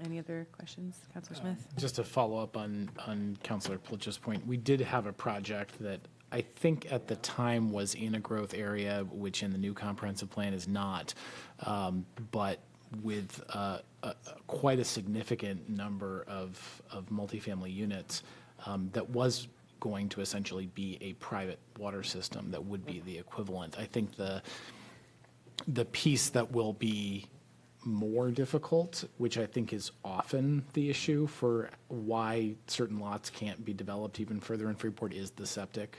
[SPEAKER 1] Any other questions, Councilor Smith?
[SPEAKER 3] Just to follow up on Councilor Plitch's point, we did have a project that I think at the time was in a growth area, which in the new comprehensive plan is not, but with quite a significant number of multifamily units that was going to essentially be a private water system that would be the equivalent. I think the piece that will be more difficult, which I think is often the issue for why certain lots can't be developed even further in Freeport, is the septic,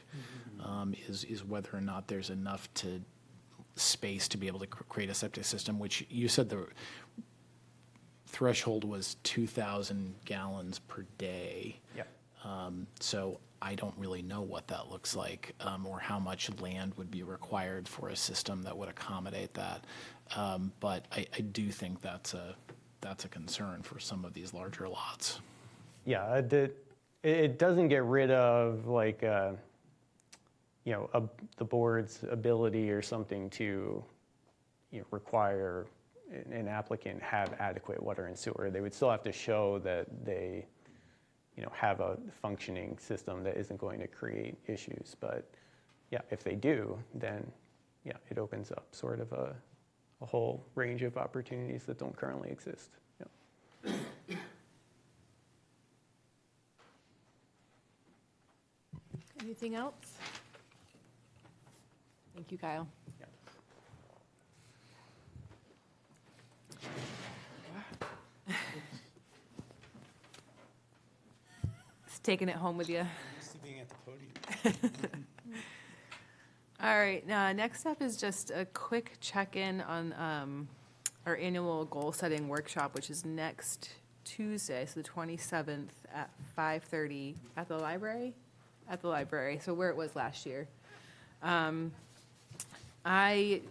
[SPEAKER 3] is whether or not there's enough space to be able to create a septic system, which you said the threshold was 2,000 gallons per day.
[SPEAKER 12] Yep.
[SPEAKER 3] So I don't really know what that looks like, or how much land would be required for a system that would accommodate that. But I do think that's a concern for some of these larger lots.
[SPEAKER 12] Yeah, it doesn't get rid of like, the board's ability or something to require an applicant have adequate water and sewer. They would still have to show that they have a functioning system that isn't going to create issues. But yeah, if they do, then yeah, it opens up sort of a whole range of opportunities that don't currently exist. Yeah.
[SPEAKER 1] Anything else? Thank you, Kyle.
[SPEAKER 12] Yeah.
[SPEAKER 1] Just taking it home with you.
[SPEAKER 11] Used to being at the podium.
[SPEAKER 1] All right, next up is just a quick check-in on our annual goal-setting workshop, which is next Tuesday, so the 27th at 5:30 at the library? At the library, so where it was last year. I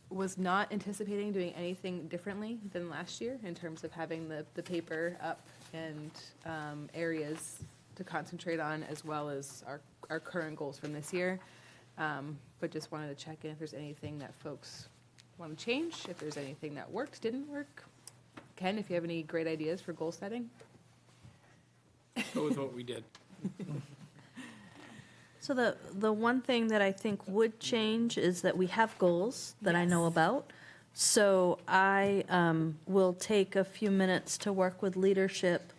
[SPEAKER 1] was not anticipating doing anything differently than last year in terms of having the paper up and areas to concentrate on, as well as our current goals from this year. But just wanted to check in if there's anything that folks want to change, if there's anything that worked, didn't work. Ken, if you have any great ideas for goal setting?
[SPEAKER 3] Go with what we did.
[SPEAKER 5] So the one thing that I think would change is that we have goals that I know about. So I will take a few minutes to work with leadership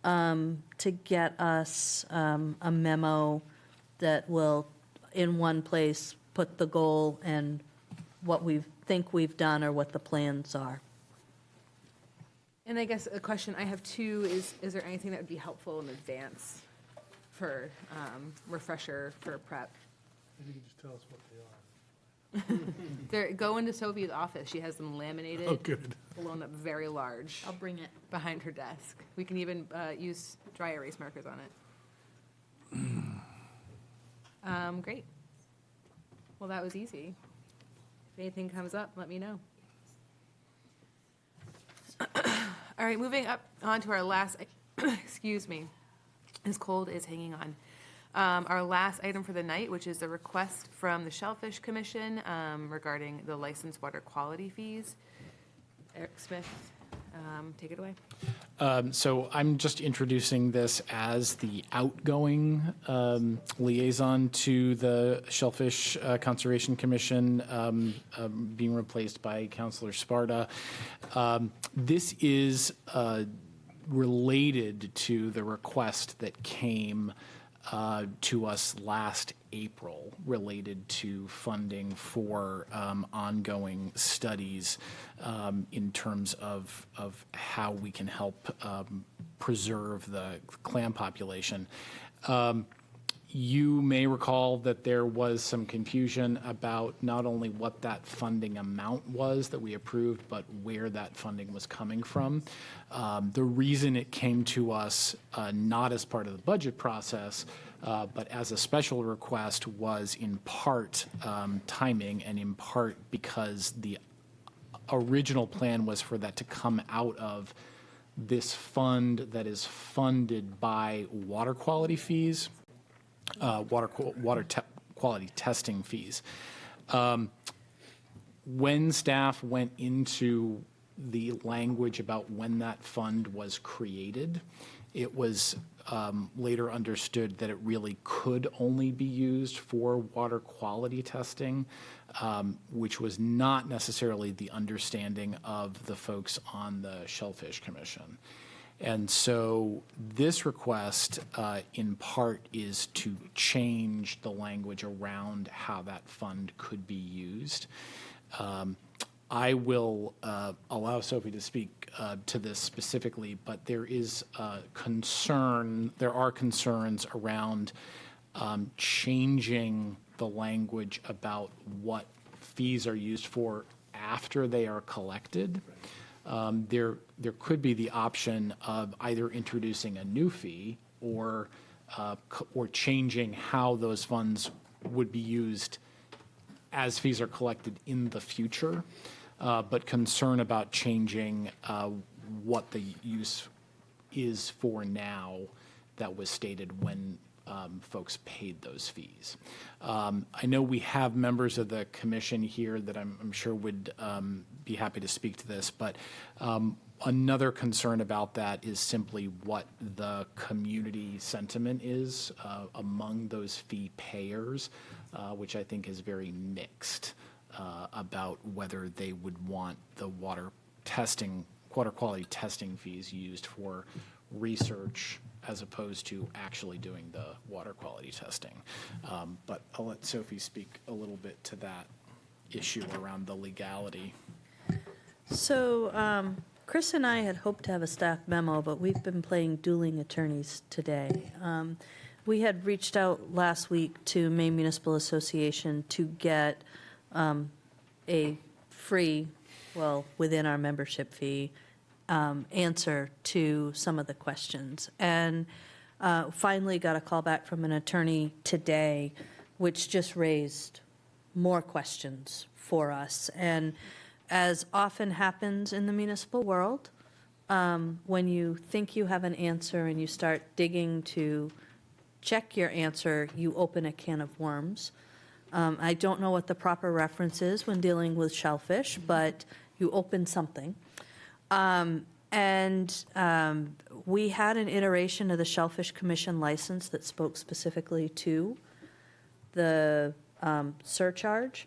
[SPEAKER 5] to get us a memo that will, in one place, put the goal and what we think we've done or what the plans are.
[SPEAKER 1] And I guess a question I have too is there anything that would be helpful in advance for refresher for prep?
[SPEAKER 7] Maybe you can just tell us what they are.
[SPEAKER 1] Go into Sophie's office. She has them laminated.
[SPEAKER 7] Oh, good.
[SPEAKER 1] Blown up very large.
[SPEAKER 5] I'll bring it.
[SPEAKER 1] Behind her desk. We can even use dry erase markers on it. Great. Well, that was easy. If anything comes up, let me know. All right, moving on to our last, excuse me, as cold as hanging on. Our last item for the night, which is a request from the Shellfish Commission regarding the licensed water quality fees. Eric Smith, take it away.
[SPEAKER 3] So I'm just introducing this as the outgoing liaison to the Shellfish Conservation Commission, being replaced by Councilor Sparta. This is related to the request that came to us last April related to funding for ongoing studies in terms of how we can help preserve the clam population. You may recall that there was some confusion about not only what that funding amount was that we approved, but where that funding was coming from. The reason it came to us not as part of the budget process, but as a special request was in part timing and in part because the original plan was for that to come out of this fund that is funded by water quality fees. Water quality testing fees. When staff went into the language about when that fund was created, it was later understood that it really could only be used for water quality testing, which was not necessarily the understanding of the folks on the Shellfish Commission. And so this request, in part, is to change the language around how that fund could be used. I will allow Sophie to speak to this specifically, but there are concerns around changing the language about what fees are used for after they are collected. There could be the option of either introducing a new fee or changing how those funds would be used as fees are collected in the future, but concern about changing what the use is for now that was stated when folks paid those fees. I know we have members of the commission here that I'm sure would be happy to speak to this, but another concern about that is simply what the community sentiment is among those fee payers, which I think is very mixed about whether they would want the water quality testing fees used for research as opposed to actually doing the water quality testing. But I'll let Sophie speak a little bit to that issue around the legality.
[SPEAKER 5] So Chris and I had hoped to have a staff memo, but we've been playing dueling attorneys today. We had reached out last week to Maine Municipal Association to get a free, within our membership fee, answer to some of the questions. And finally got a call back from an attorney today, which just raised more questions for us. And as often happens in the municipal world, when you think you have an answer and you start digging to check your answer, you open a can of worms. I don't know what the proper reference is when dealing with shellfish, but you open something. And we had an iteration of the Shellfish Commission license that spoke specifically to the surcharge.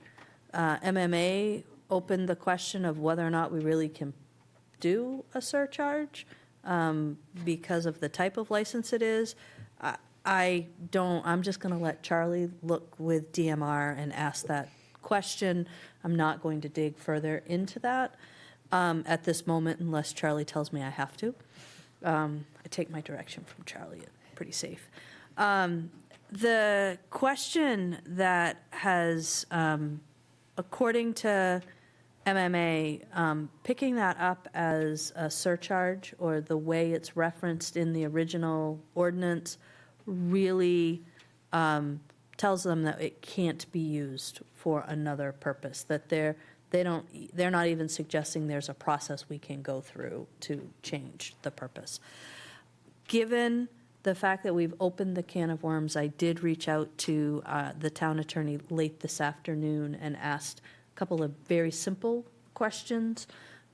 [SPEAKER 5] MMA opened the question of whether or not we really can do a surcharge because of the type of license it is. I'm just going to let Charlie look with DMR and ask that question. I'm not going to dig further into that at this moment unless Charlie tells me I have to. I take my direction from Charlie, it's pretty safe. The question that has, according to MMA, picking that up as a surcharge or the way it's referenced in the original ordinance really tells them that it can't be used for another purpose, that they're not even suggesting there's a process we can go through to change the purpose. Given the fact that we've opened the can of worms, I did reach out to the town attorney late this afternoon and asked a couple of very simple questions,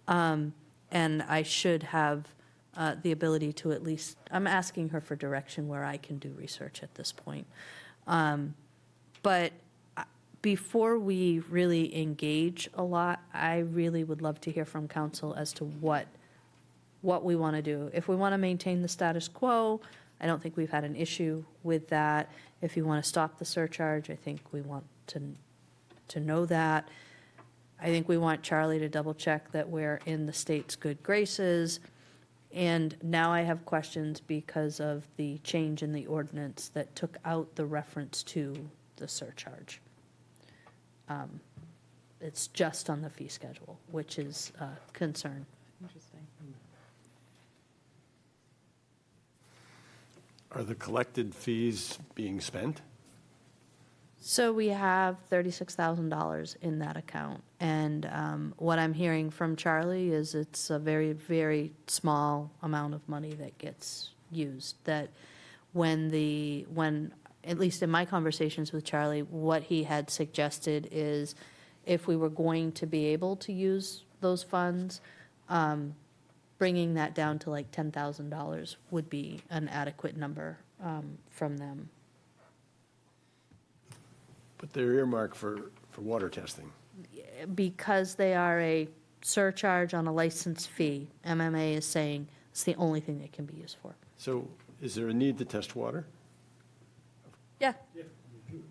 [SPEAKER 5] and I should have the ability to at least, I'm asking her for direction where I can do research at this point. But before we really engage a lot, I really would love to hear from council as to what we want to do. If we want to maintain the status quo, I don't think we've had an issue with that. If you want to stop the surcharge, I think we want to know that. I think we want Charlie to double check that we're in the state's good graces. And now I have questions because of the change in the ordinance that took out the reference to the surcharge. It's just on the fee schedule, which is a concern.
[SPEAKER 1] Interesting.
[SPEAKER 2] Are the collected fees being spent?
[SPEAKER 5] So we have $36,000 in that account. And what I'm hearing from Charlie is it's a very, very small amount of money that gets used. That when at least in my conversations with Charlie, what he had suggested is if we were going to be able to use those funds, bringing that down to like $10,000 would be an adequate number from them.
[SPEAKER 2] But they're earmarked for water testing.
[SPEAKER 5] Because they are a surcharge on a license fee, MMA is saying it's the only thing they can be used for.
[SPEAKER 2] So is there a need to test water?
[SPEAKER 5] Yeah.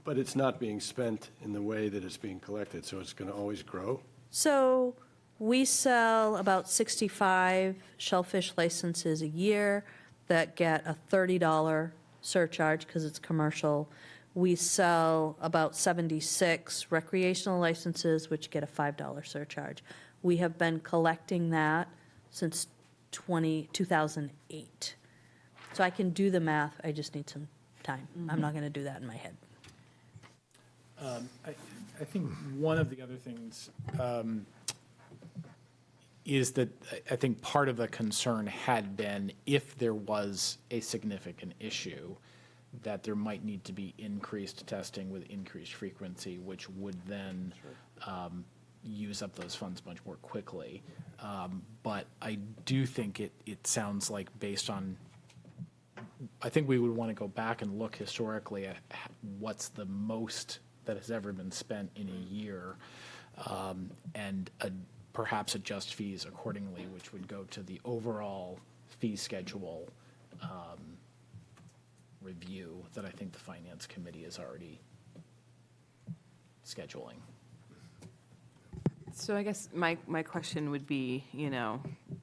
[SPEAKER 2] But it's not being spent in the way that it's being collected, so it's going to always grow?
[SPEAKER 5] So we sell about 65 shellfish licenses a year that get a $30 surcharge because it's commercial. We sell about 76 recreational licenses, which get a $5 surcharge. We have been collecting that since 2008. So I can do the math, I just need some time. I'm not going to do that in my head.
[SPEAKER 3] I think one of the other things is that I think part of the concern had been if there was a significant issue, that there might need to be increased testing with increased frequency, which would then use up those funds much more quickly. But I do think it sounds like based on, I think we would want to go back and look historically at what's the most that has ever been spent in a year, and perhaps adjust fees accordingly, which would go to the overall fee schedule review that I think the Finance Committee is already scheduling.
[SPEAKER 1] So I guess my question would be,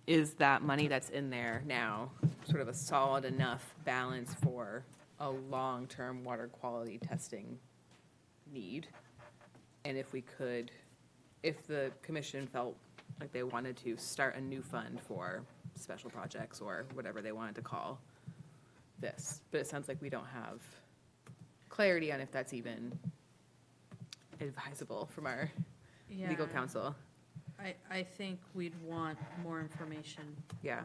[SPEAKER 1] is that money that's in there now sort of a solid enough balance for a long-term water quality testing need? And if the commission felt like they wanted to start a new fund for special projects or whatever they wanted to call this, but it sounds like we don't have clarity on if that's even advisable from our legal counsel.
[SPEAKER 5] I think we'd want more information.
[SPEAKER 1] Yeah.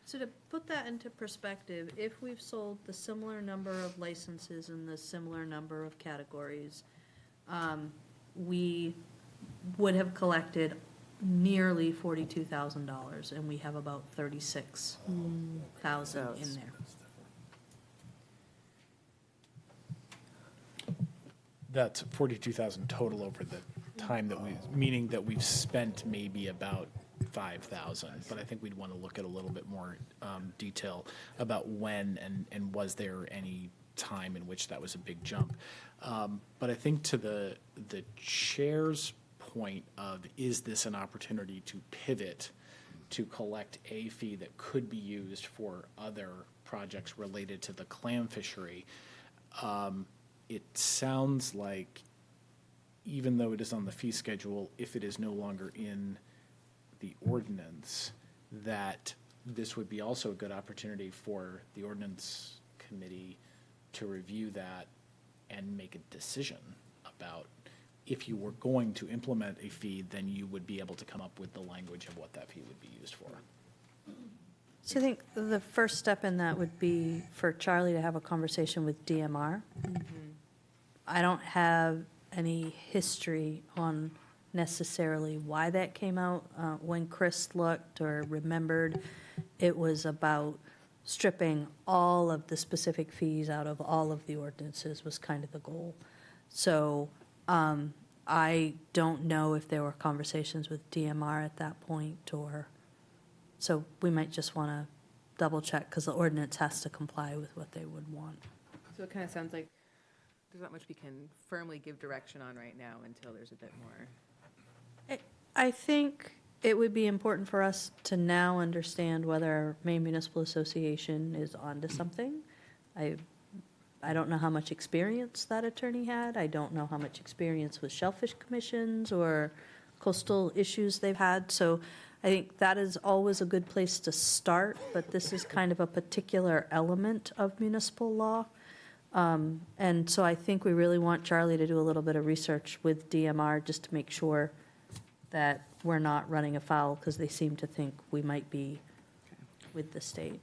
[SPEAKER 5] So to put that into perspective, if we've sold the similar number of licenses in the similar number of categories, we would have collected nearly $42,000, and we have about 36,000 in there.
[SPEAKER 3] That's 42,000 total over the time that meaning that we've spent maybe about 5,000. But I think we'd want to look at a little bit more detail about when and was there any time in which that was a big jump. But I think to the chair's point of, is this an opportunity to pivot to collect a fee that could be used for other projects related to the clam fishery? It sounds like, even though it is on the fee schedule, if it is no longer in the ordinance, that this would be also a good opportunity for the ordinance committee to review that and make a decision about, if you were going to implement a fee, then you would be able to come up with the language of what that fee would be used for.
[SPEAKER 5] So I think the first step in that would be for Charlie to have a conversation with DMR. I don't have any history on necessarily why that came out. When Chris looked or remembered, it was about stripping all of the specific fees out of all of the ordinances was kind of the goal. So I don't know if there were conversations with DMR at that point, or, so we might just want to double check, because the ordinance has to comply with what they would want.
[SPEAKER 1] So it kind of sounds like there's not much we can firmly give direction on right now until there's a bit more.
[SPEAKER 5] I think it would be important for us to now understand whether our Maine Municipal Association is onto something. I don't know how much experience that attorney had. I don't know how much experience with shellfish commissions or coastal issues they've had. So I think that is always a good place to start, but this is kind of a particular element of municipal law. And so I think we really want Charlie to do a little bit of research with DMR just to make sure that we're not running afoul, because they seem to think we might be with the state.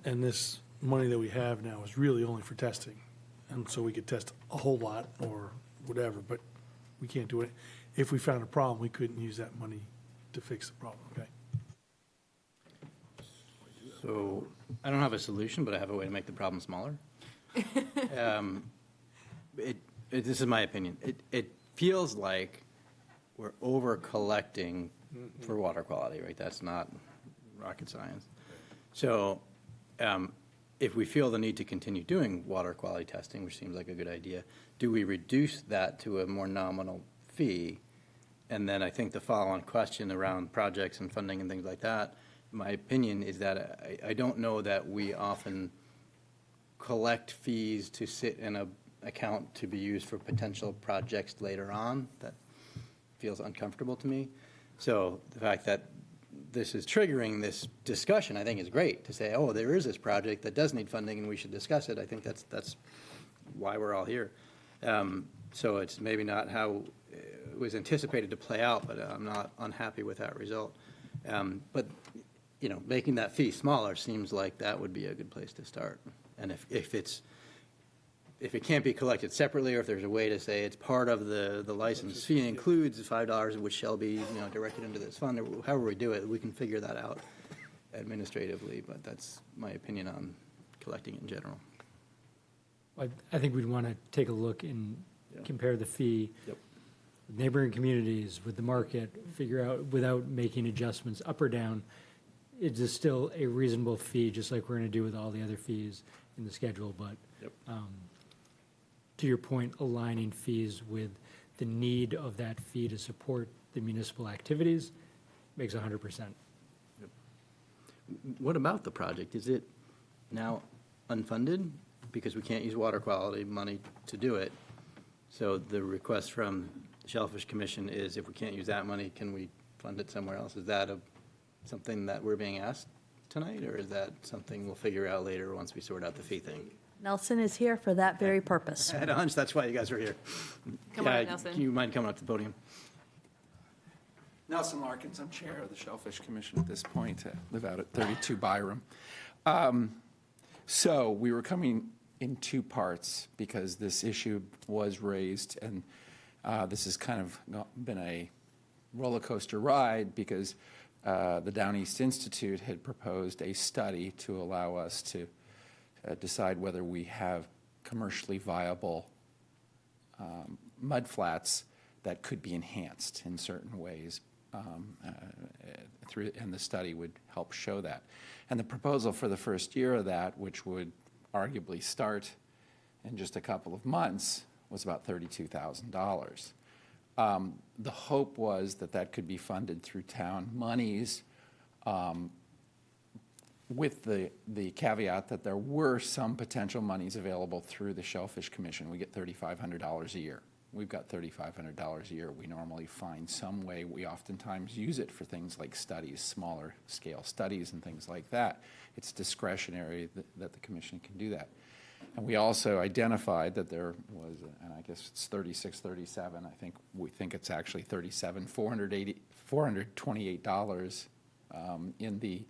[SPEAKER 7] And this money that we have now is really only for testing. And so we could test a whole lot or whatever, but we can't do it. If we found a problem, we couldn't use that money to fix the problem, okay?
[SPEAKER 4] So I don't have a solution, but I have a way to make the problem smaller. This is my opinion. It feels like we're over collecting for water quality, right? That's not rocket science. So if we feel the need to continue doing water quality testing, which seems like a good idea, do we reduce that to a more nominal fee? And then I think the follow-on question around projects and funding and things like that, my opinion is that I don't know that we often collect fees to sit in a account to be used for potential projects later on. That feels uncomfortable to me. So the fact that this is triggering this discussion, I think, is great, to say, oh, there is this project that does need funding and we should discuss it. I think that's why we're all here. So it's maybe not how it was anticipated to play out, but I'm not unhappy with that result. But, you know, making that fee smaller seems like that would be a good place to start. And if it can't be collected separately, or if there's a way to say it's part of the license fee, includes $5, which shall be, directed into this fund, or however we do it, we can figure that out administratively. But that's my opinion on collecting in general.
[SPEAKER 13] I think we'd want to take a look and compare the fee
[SPEAKER 4] Yep.
[SPEAKER 13] with neighboring communities, with the market, figure out, without making adjustments up or down, is this still a reasonable fee, just like we're going to do with all the other fees in the schedule? But
[SPEAKER 4] Yep.
[SPEAKER 13] To your point, aligning fees with the need of that fee to support the municipal activities makes 100%.
[SPEAKER 4] What about the project? Is it now unfunded because we can't use water quality money to do it? So the request from the Shellfish Commission is, if we can't use that money, can we fund it somewhere else? Is that something that we're being asked tonight, or is that something we'll figure out later once we sort out the fee thing?
[SPEAKER 5] Nelson is here for that very purpose.
[SPEAKER 4] I had a hunch that's why you guys are here.
[SPEAKER 1] Come on, Nelson.
[SPEAKER 4] Do you mind coming up to the podium?
[SPEAKER 14] Nelson Larkins, I'm chair of the Shellfish Commission at this point. I live out at 32 Byram. So we were coming in two parts because this issue was raised, and this has kind of been a roller coaster ride because the Down East Institute had proposed a study to allow us to decide whether we have commercially viable mudflats that could be enhanced in certain ways and the study would help show that. And the proposal for the first year of that, which would arguably start in just a couple of months, was about $32,000. The hope was that that could be funded through town monies, with the caveat that there were some potential monies available through the Shellfish Commission. We get $3,500 a year. We've got $3,500 a year. We normally find some way. We oftentimes use it for things like studies, smaller scale studies and things like that. It's discretionary that the commission can do that. And we also identified that there was, and I guess it's 36, 37, we think it's actually 37, $428 in the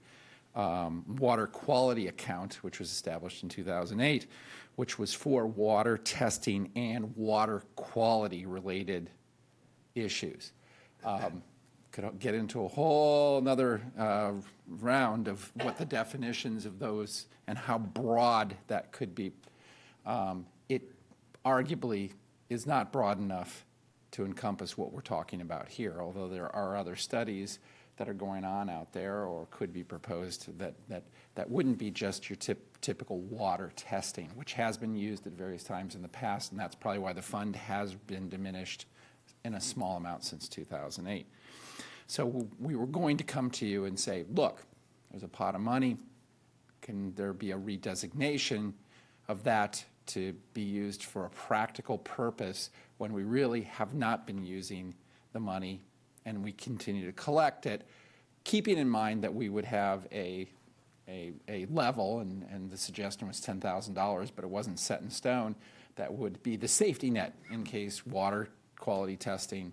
[SPEAKER 14] water quality account, which was established in 2008, which was for water testing and water quality related issues. Could get into a whole another round of what the definitions of those and how broad that could be. It arguably is not broad enough to encompass what we're talking about here, although there are other studies that are going on out there or could be proposed that wouldn't be just your typical water testing, which has been used at various times in the past, and that's probably why the fund has been diminished in a small amount since 2008. So we were going to come to you and say, look, there's a pot of money. Can there be a redesignation of that to be used for a practical purpose when we really have not been using the money and we continue to collect it, keeping in mind that we would have a level, and the suggestion was $10,000, but it wasn't set in stone, that would be the safety net in case water quality testing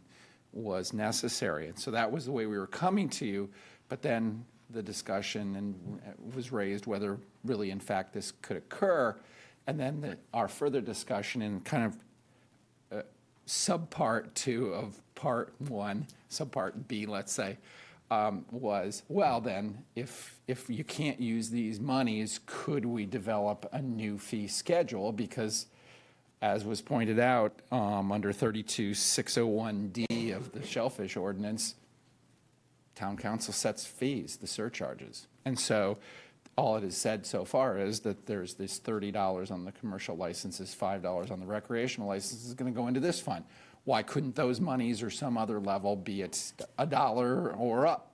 [SPEAKER 14] was necessary. And so that was the way we were coming to you, but then the discussion was raised whether really in fact this could occur, and then our further discussion in kind of subpart 2 of part 1, subpart B, let's say, was, well then, if you can't use these monies, could we develop a new fee schedule? Because as was pointed out, under 32601D of the Shellfish Ordinance, town council sets fees, the surcharges. And so all it has said so far is that there's this $30 on the commercial licenses, $5 on the recreational licenses is going to go into this fund. Why couldn't those monies or some other level, be it $1 or up,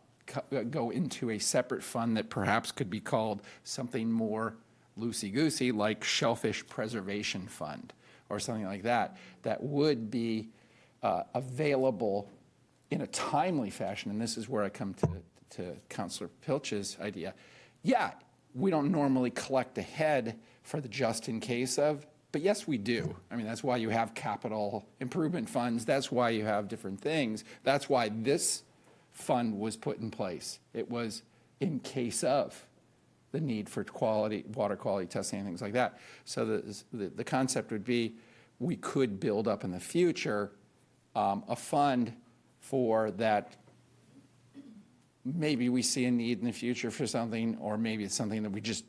[SPEAKER 14] go into a separate fund that perhaps could be called something more loosey-goosey, like Shellfish Preservation Fund or something like that, that would be available in a timely fashion? And this is where I come to Councilor Pilch's idea. Yeah, we don't normally collect ahead for the just in case of, but yes, we do. I mean, that's why you have capital improvement funds. That's why you have different things. That's why this fund was put in place. It was in case of the need for water quality testing and things like that. So the concept would be we could build up in the future a fund for that. Maybe we see a need in the future for something, or maybe it's something that we just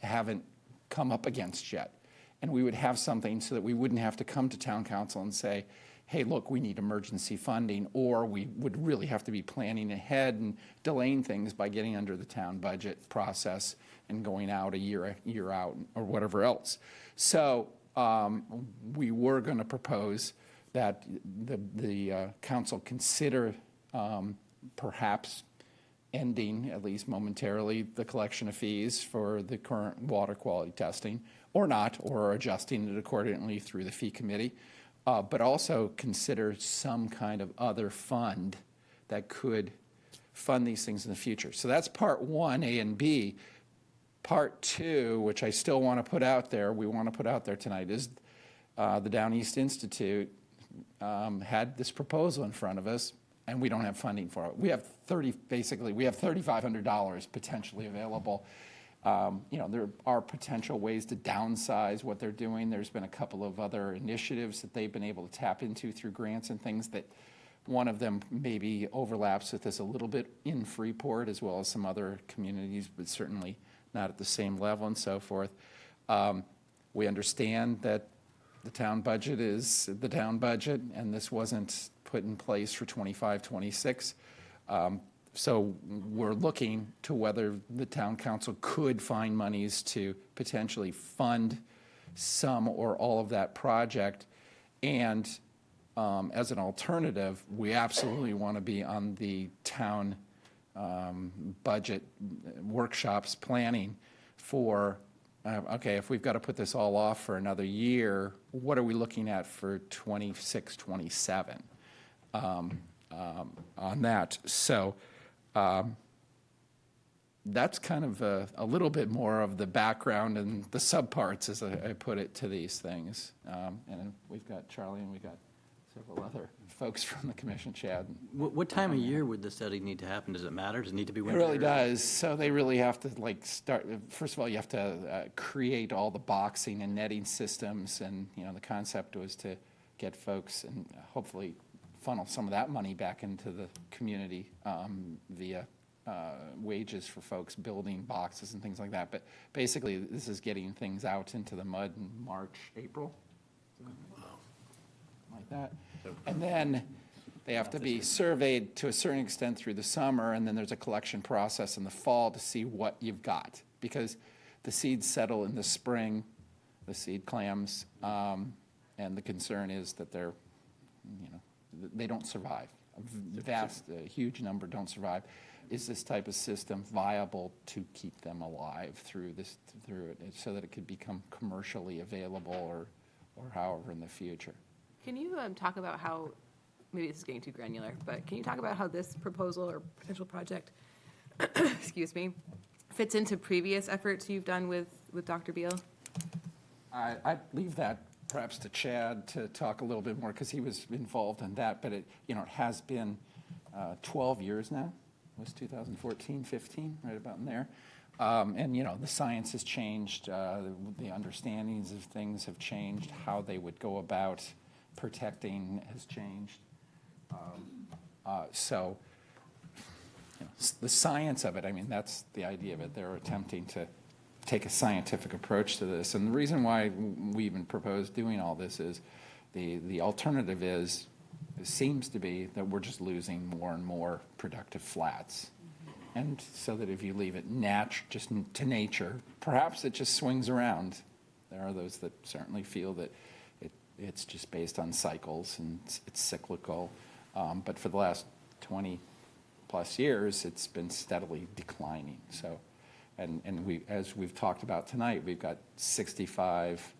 [SPEAKER 14] haven't come up against yet. And we would have something so that we wouldn't have to come to town council and say, hey, look, we need emergency funding, or we would really have to be planning ahead and delaying things by getting under the town budget process and going out a year out or whatever else. So we were going to propose that the council consider perhaps ending, at least momentarily, the collection of fees for the current water quality testing, or not, or adjusting it accordingly through the fee committee, but also consider some kind of other fund that could fund these things in the future. So that's part 1, A and B. Part 2, which I still want to put out there, we want to put out there tonight, is the Down East Institute had this proposal in front of us, and we don't have funding for it. We have $3,500 potentially available. There are potential ways to downsize what they're doing. There's been a couple of other initiatives that they've been able to tap into through grants and things that One of them maybe overlaps with this a little bit in Freeport as well as some other communities, but certainly not at the same level and so forth. We understand that the town budget is the town budget, and this wasn't put in place for 25, 26. So we're looking to whether the town council could find monies to potentially fund some or all of that project. And as an alternative, we absolutely want to be on the town budget workshops planning for, okay, if we've got to put this all off for another year, what are we looking at for 26, 27 on that? So that's kind of a little bit more of the background and the subparts, as I put it, to these things. And we've got Charlie and we've got several other folks from the commission, Chad.
[SPEAKER 4] What time of year would the study need to happen? Does it matter? Does it need to be
[SPEAKER 14] It
[SPEAKER 4] winter?
[SPEAKER 14] really does. So they really have to start, first of all, you have to create all the boxing and netting systems. And, the concept was to get folks and hopefully funnel some of that money back into the community via wages for folks building boxes and things like that. But basically, this is getting things out into the mud in March, April. Like that. And then they have to be surveyed to a certain extent through the summer, and then there's a collection process in the fall to see what you've got. Because the seeds settle in the spring, the seed clams, and the concern is that they're, they don't survive. A huge number don't survive. Is this type of system viable to keep them alive through it, so that it could become commercially available or however in the future?
[SPEAKER 1] Can you talk about how, maybe this is getting too granular, but can you talk about how this proposal or potential project, excuse me, fits into previous efforts you've done with Dr. Beal?
[SPEAKER 14] I'd leave that perhaps to Chad to talk a little bit more, because he was involved in that, but it has been 12 years now. It was 2014, 15, right about in there. And, the science has changed, the understandings of things have changed, how they would go about protecting has changed. So the science of it, that's the idea of it. They're attempting to take a scientific approach to this. And the reason why we even proposed doing all this is the alternative seems to be that we're just losing more and more productive flats. And so that if you leave it just to nature, perhaps it just swings around. There are those that certainly feel that it's just based on cycles and it's cyclical. But for the last 20 plus years, it's been steadily declining. So, and we, as we've talked about tonight, we've got 65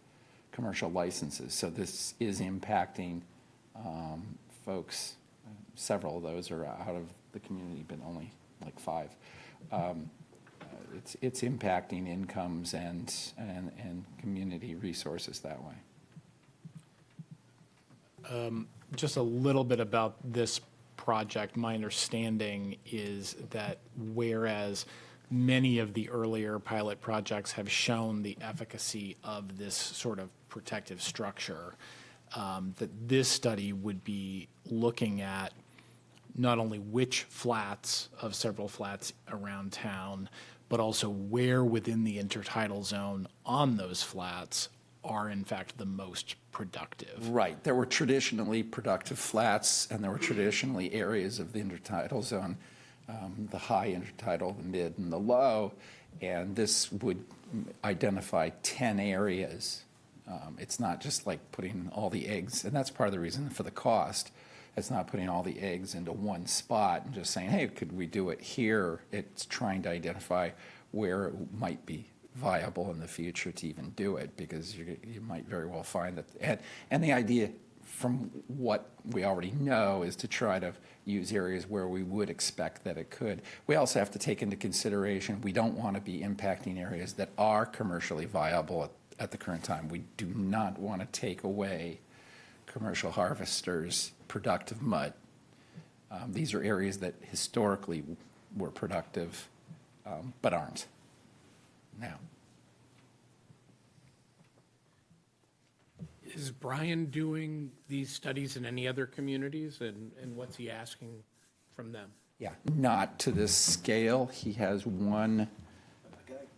[SPEAKER 14] commercial licenses. So this is impacting folks. Several of those are out of the community, but only like 5. It's impacting incomes and community resources that way.
[SPEAKER 3] Just a little bit about this project. My understanding is that whereas many of the earlier pilot projects have shown the efficacy of this sort of protective structure, that this study would be looking at not only which flats of several flats around town, but also where within the intertidal zone on those flats are in fact the most productive.
[SPEAKER 14] Right. There were traditionally productive flats, and there were traditionally areas of the intertidal zone, the high intertidal, the mid, and the low, and this would identify 10 areas. It's not just like putting all the eggs, and that's part of the reason for the cost. It's not putting all the eggs into one spot and just saying, hey, could we do it here? It's trying to identify where it might be viable in the future to even do it, because you might very well find that, and the idea from what we already know is to try to use areas where we would expect that it could. We also have to take into consideration, we don't want to be impacting areas that are commercially viable at the current time. We do not want to take away commercial harvesters' productive mud. These are areas that historically were productive, but aren't now.
[SPEAKER 15] Is Brian doing these studies in any other communities, and what's he asking from them?
[SPEAKER 14] Yeah, not to this scale. He has one.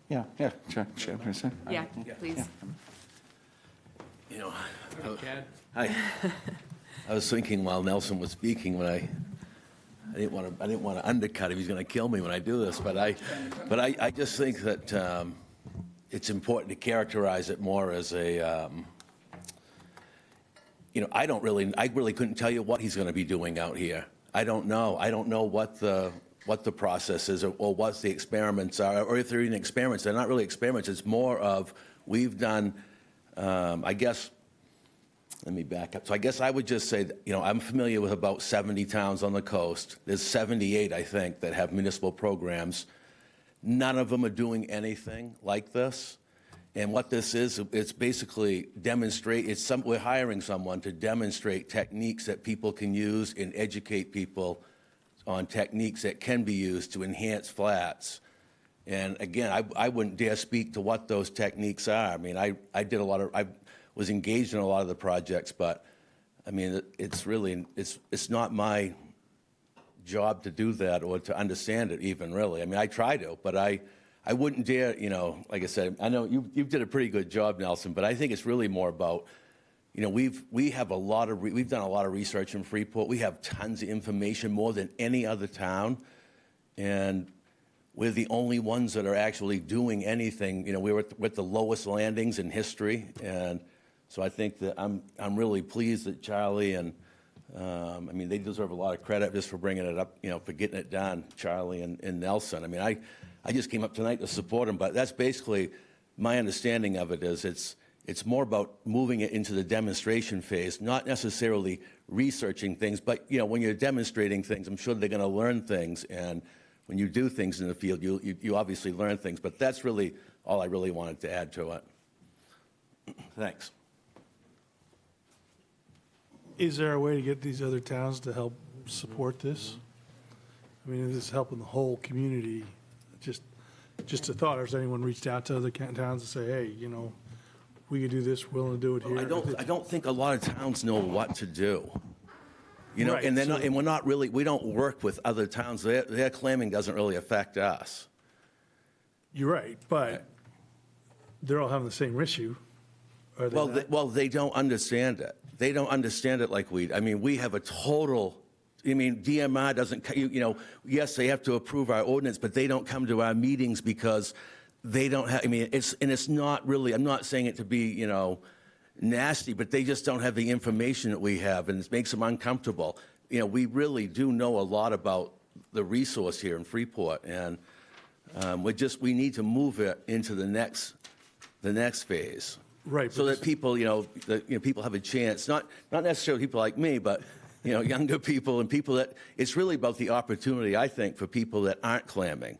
[SPEAKER 14] Yeah, sure.
[SPEAKER 1] Yeah, please.
[SPEAKER 16] You know,
[SPEAKER 15] Chad?
[SPEAKER 16] I was thinking while Nelson was speaking when I didn't want to undercut him. He's going to kill me when I do this, but I just think that it's important to characterize it more as a. I really couldn't tell you what he's going to be doing out here. I don't know. I don't know what the process is or what the experiments are, or if they're even experiments. They're not really experiments. It's more of we've done. I guess. Let me back up. So I guess I would just say that, I'm familiar with about 70 towns on the coast. There's 78, I think, that have municipal programs. None of them are doing anything like this. And what this is, it's basically we're hiring someone to demonstrate techniques that people can use and educate people on techniques that can be used to enhance flats. And again, I wouldn't dare speak to what those techniques are. I mean, I was engaged in a lot of the projects, but I mean, it's not my job to do that or to understand it even, really. I mean, I try to, but I wouldn't dare, like I said, I know you did a pretty good job, Nelson, but I think it's really more about, we've done a lot of research in Freeport. We have tons of information, more than any other town, and we're the only ones that are actually doing anything. We're with the lowest landings in history, and so I think that I'm really pleased that Charlie and they deserve a lot of credit just for bringing it up, for getting it done, Charlie and Nelson. I mean, I just came up tonight to support them, but that's basically my understanding of it. Is it's more about moving it into the demonstration phase, not necessarily researching things, but when you're demonstrating things, I'm sure they're going to learn things, and when you do things in the field, you obviously learn things. But that's really all I really wanted to add to it. Thanks.
[SPEAKER 7] Is there a way to get these other towns to help support this? I mean, is this helping the whole community? Just a thought. Has anyone reached out to other towns to say, hey, we could do this, we're willing to do it here?
[SPEAKER 16] I don't think a lot of towns know what to do.
[SPEAKER 7] Right,
[SPEAKER 16] and we don't work with other towns. Their clamming doesn't really affect us.
[SPEAKER 7] You're right, but they're all having the same issue. Are they not?
[SPEAKER 16] They don't understand it. They don't understand it like we. I mean, we have a total. I mean, DMR doesn't. Yes, they have to approve our ordinance, but they don't come to our meetings because they don't have. I mean, it's not really. I'm not saying it to be nasty, but they just don't have the information that we have, and it makes them uncomfortable. We really do know a lot about the resource here in Freeport, and we need to move it into the next phase.
[SPEAKER 7] Right.
[SPEAKER 16] So that people, people have a chance, not necessarily people like me, but, younger people and people that, it's really about the opportunity, I think, for people that aren't clamming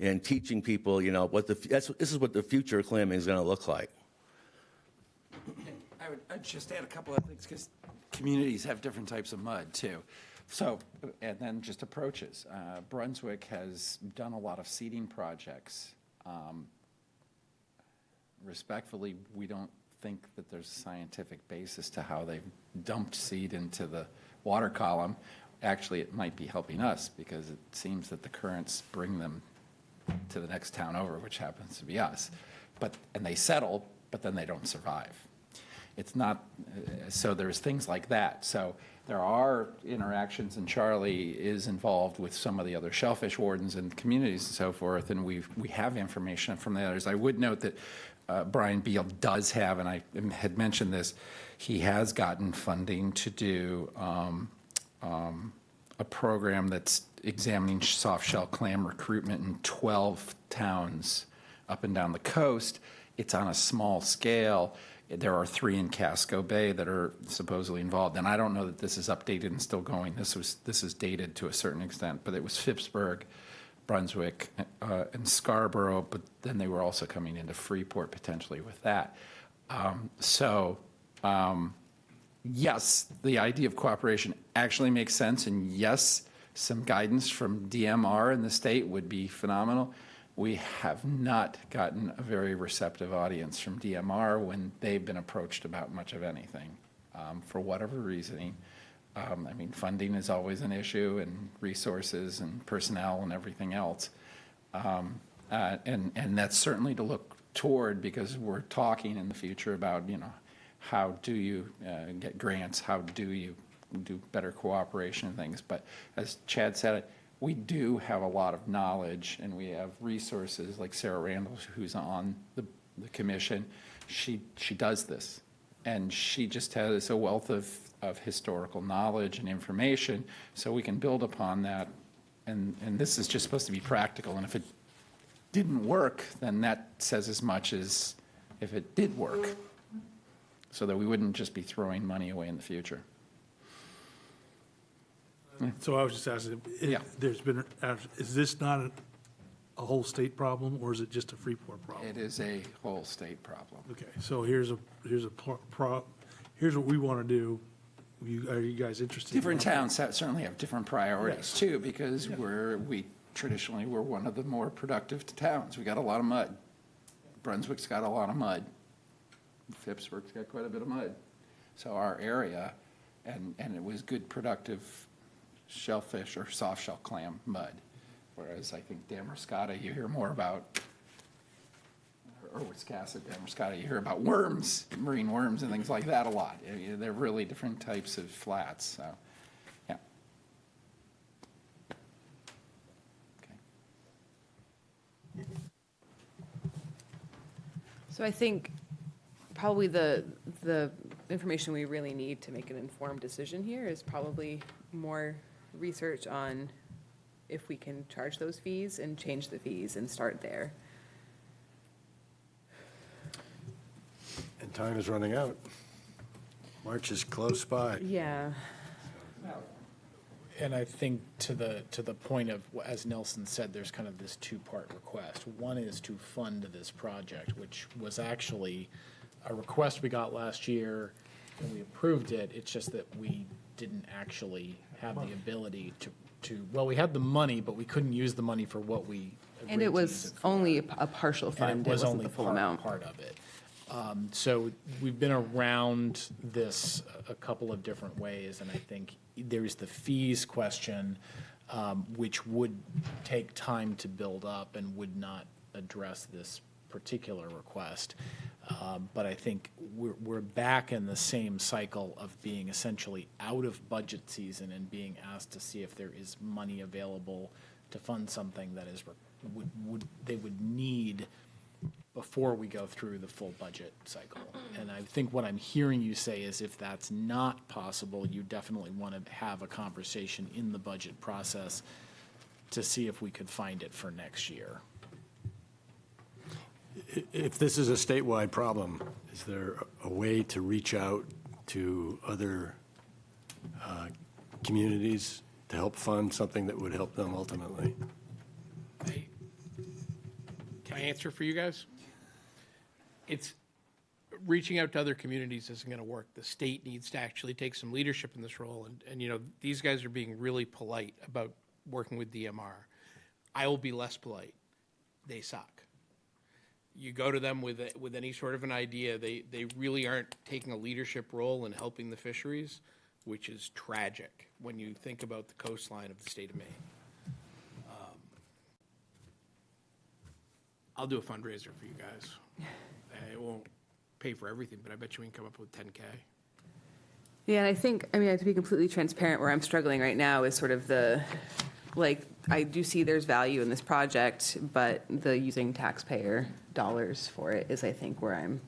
[SPEAKER 16] and teaching people, this is what the future of clamming is going to look like.
[SPEAKER 14] I'd just add a couple of things because communities have different types of mud too. So, and then just approaches. Brunswick has done a lot of seeding projects. Respectfully, we don't think that there's a scientific basis to how they've dumped seed into the water column. Actually, it might be helping us because it seems that the currents bring them to the next town over, which happens to be us. And they settle, but then they don't survive. It's not, so there's things like that. So there are interactions, and Charlie is involved with some of the other shellfish wardens and communities and so forth, and we have information from the others. I would note that Brian Beal does have, and I had mentioned this, he has gotten funding to do a program that's examining soft shell clam recruitment in 12 towns up and down the coast. It's on a small scale. There are 3 in Casco Bay that are supposedly involved, and I don't know that this is updated and still going. This is dated to a certain extent, but it was Phippsburg, Brunswick, and Scarborough, but then they were also coming into Freeport potentially with that. Yes, the idea of cooperation actually makes sense, and yes, some guidance from DMR in the state would be phenomenal. We have not gotten a very receptive audience from DMR when they've been approached about much of anything, for whatever reasoning. I mean, funding is always an issue, and resources and personnel and everything else. And that's certainly to look toward, because we're talking in the future about, how do you get grants? How do you do better cooperation and things? But as Chad said, we do have a lot of knowledge, and we have resources like Sarah Randall, who's on the commission. She does this, and she just has a wealth of historical knowledge and information, so we can build upon that. And this is just supposed to be practical, and if it didn't work, then that says as much as if it did work, so that we wouldn't just be throwing money away in the future.
[SPEAKER 7] So I was just asking,
[SPEAKER 14] Yeah.
[SPEAKER 7] is this not a whole state problem, or is it just a Freeport problem?
[SPEAKER 14] It is a whole state problem.
[SPEAKER 7] Okay, so here's what we want to do. Are you guys interested?
[SPEAKER 14] Different towns certainly have different priorities too, because we traditionally we're one of the more productive towns. We got a lot of mud. Brunswick's got a lot of mud. Phippsburg's got quite a bit of mud. So our area, and it was good productive shellfish or soft shell clam mud. Whereas I think Damascotta, you hear more about, or Wiscasset, Damascotta, you hear about worms, marine worms and things like that a lot. They're really different types of flats, so, yeah. Okay.
[SPEAKER 1] So I think probably the information we really need to make an informed decision here is probably more research on if we can charge those fees and change the fees and start there.
[SPEAKER 2] And time is running out. March is close by.
[SPEAKER 1] Yeah.
[SPEAKER 3] And I think to the point of, as Nelson said, there's kind of this two-part request. One is to fund this project, which was actually a request we got last year, and we approved it. It's just that we didn't actually have the ability well, we had the money, but we couldn't use the money for what we agreed
[SPEAKER 1] And it
[SPEAKER 3] to
[SPEAKER 1] was
[SPEAKER 3] use it for.
[SPEAKER 1] only a partial
[SPEAKER 3] And
[SPEAKER 1] fund.
[SPEAKER 3] it was
[SPEAKER 1] wasn't
[SPEAKER 3] only
[SPEAKER 1] the full amount.
[SPEAKER 3] part of it. So we've been around this a couple of different ways, and I think there's the fees question, which would take time to build up and would not address this particular request. But I think we're back in the same cycle of being essentially out of budget season and being asked to see if there is money available to fund something that is they would need before we go through the full budget cycle. And I think what I'm hearing you say is if that's not possible, you definitely want to have a conversation in the budget process to see if we could find it for next year.
[SPEAKER 2] If this is a statewide problem, is there a way to reach out to other communities to help fund something that would help them ultimately?
[SPEAKER 15] Can I answer for you guys? It's reaching out to other communities isn't going to work. The state needs to actually take some leadership in this role. And these guys are being really polite about working with DMR. I will be less polite. They suck. You go to them with any sort of an idea, they really aren't taking a leadership role in helping the fisheries, which is tragic when you think about the coastline of the state of Maine. I'll do a fundraiser for you guys. It won't pay for everything, but I bet you we can come up with $10K.
[SPEAKER 1] Yeah, and I think, to be completely transparent, where I'm struggling right now is sort of I do see there's value in this project, but the using taxpayer dollars for it is, I think, where I'm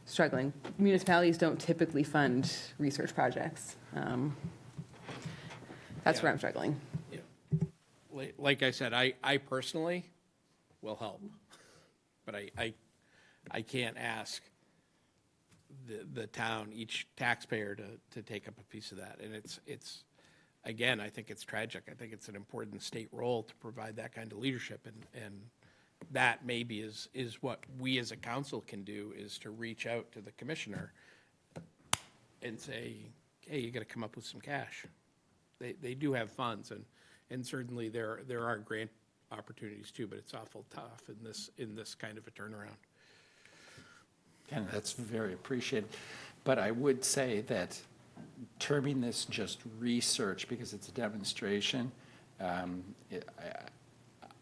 [SPEAKER 1] struggling. Municipalities don't typically fund research projects. That's where I'm struggling.
[SPEAKER 15] Yeah. Like I said, I personally will help, but I can't ask the town, each taxpayer to take up a piece of that. And it's again, I think it's tragic. I think it's an important state role to provide that kind of leadership, and that maybe is what we as a council can do, is to reach out to the commissioner and say, hey, you got to come up with some cash. They do have funds, and certainly there are grant opportunities too, but it's awful tough in this kind of a turnaround.
[SPEAKER 14] And that's very appreciated. But I would say that terming this just research because it's a demonstration, I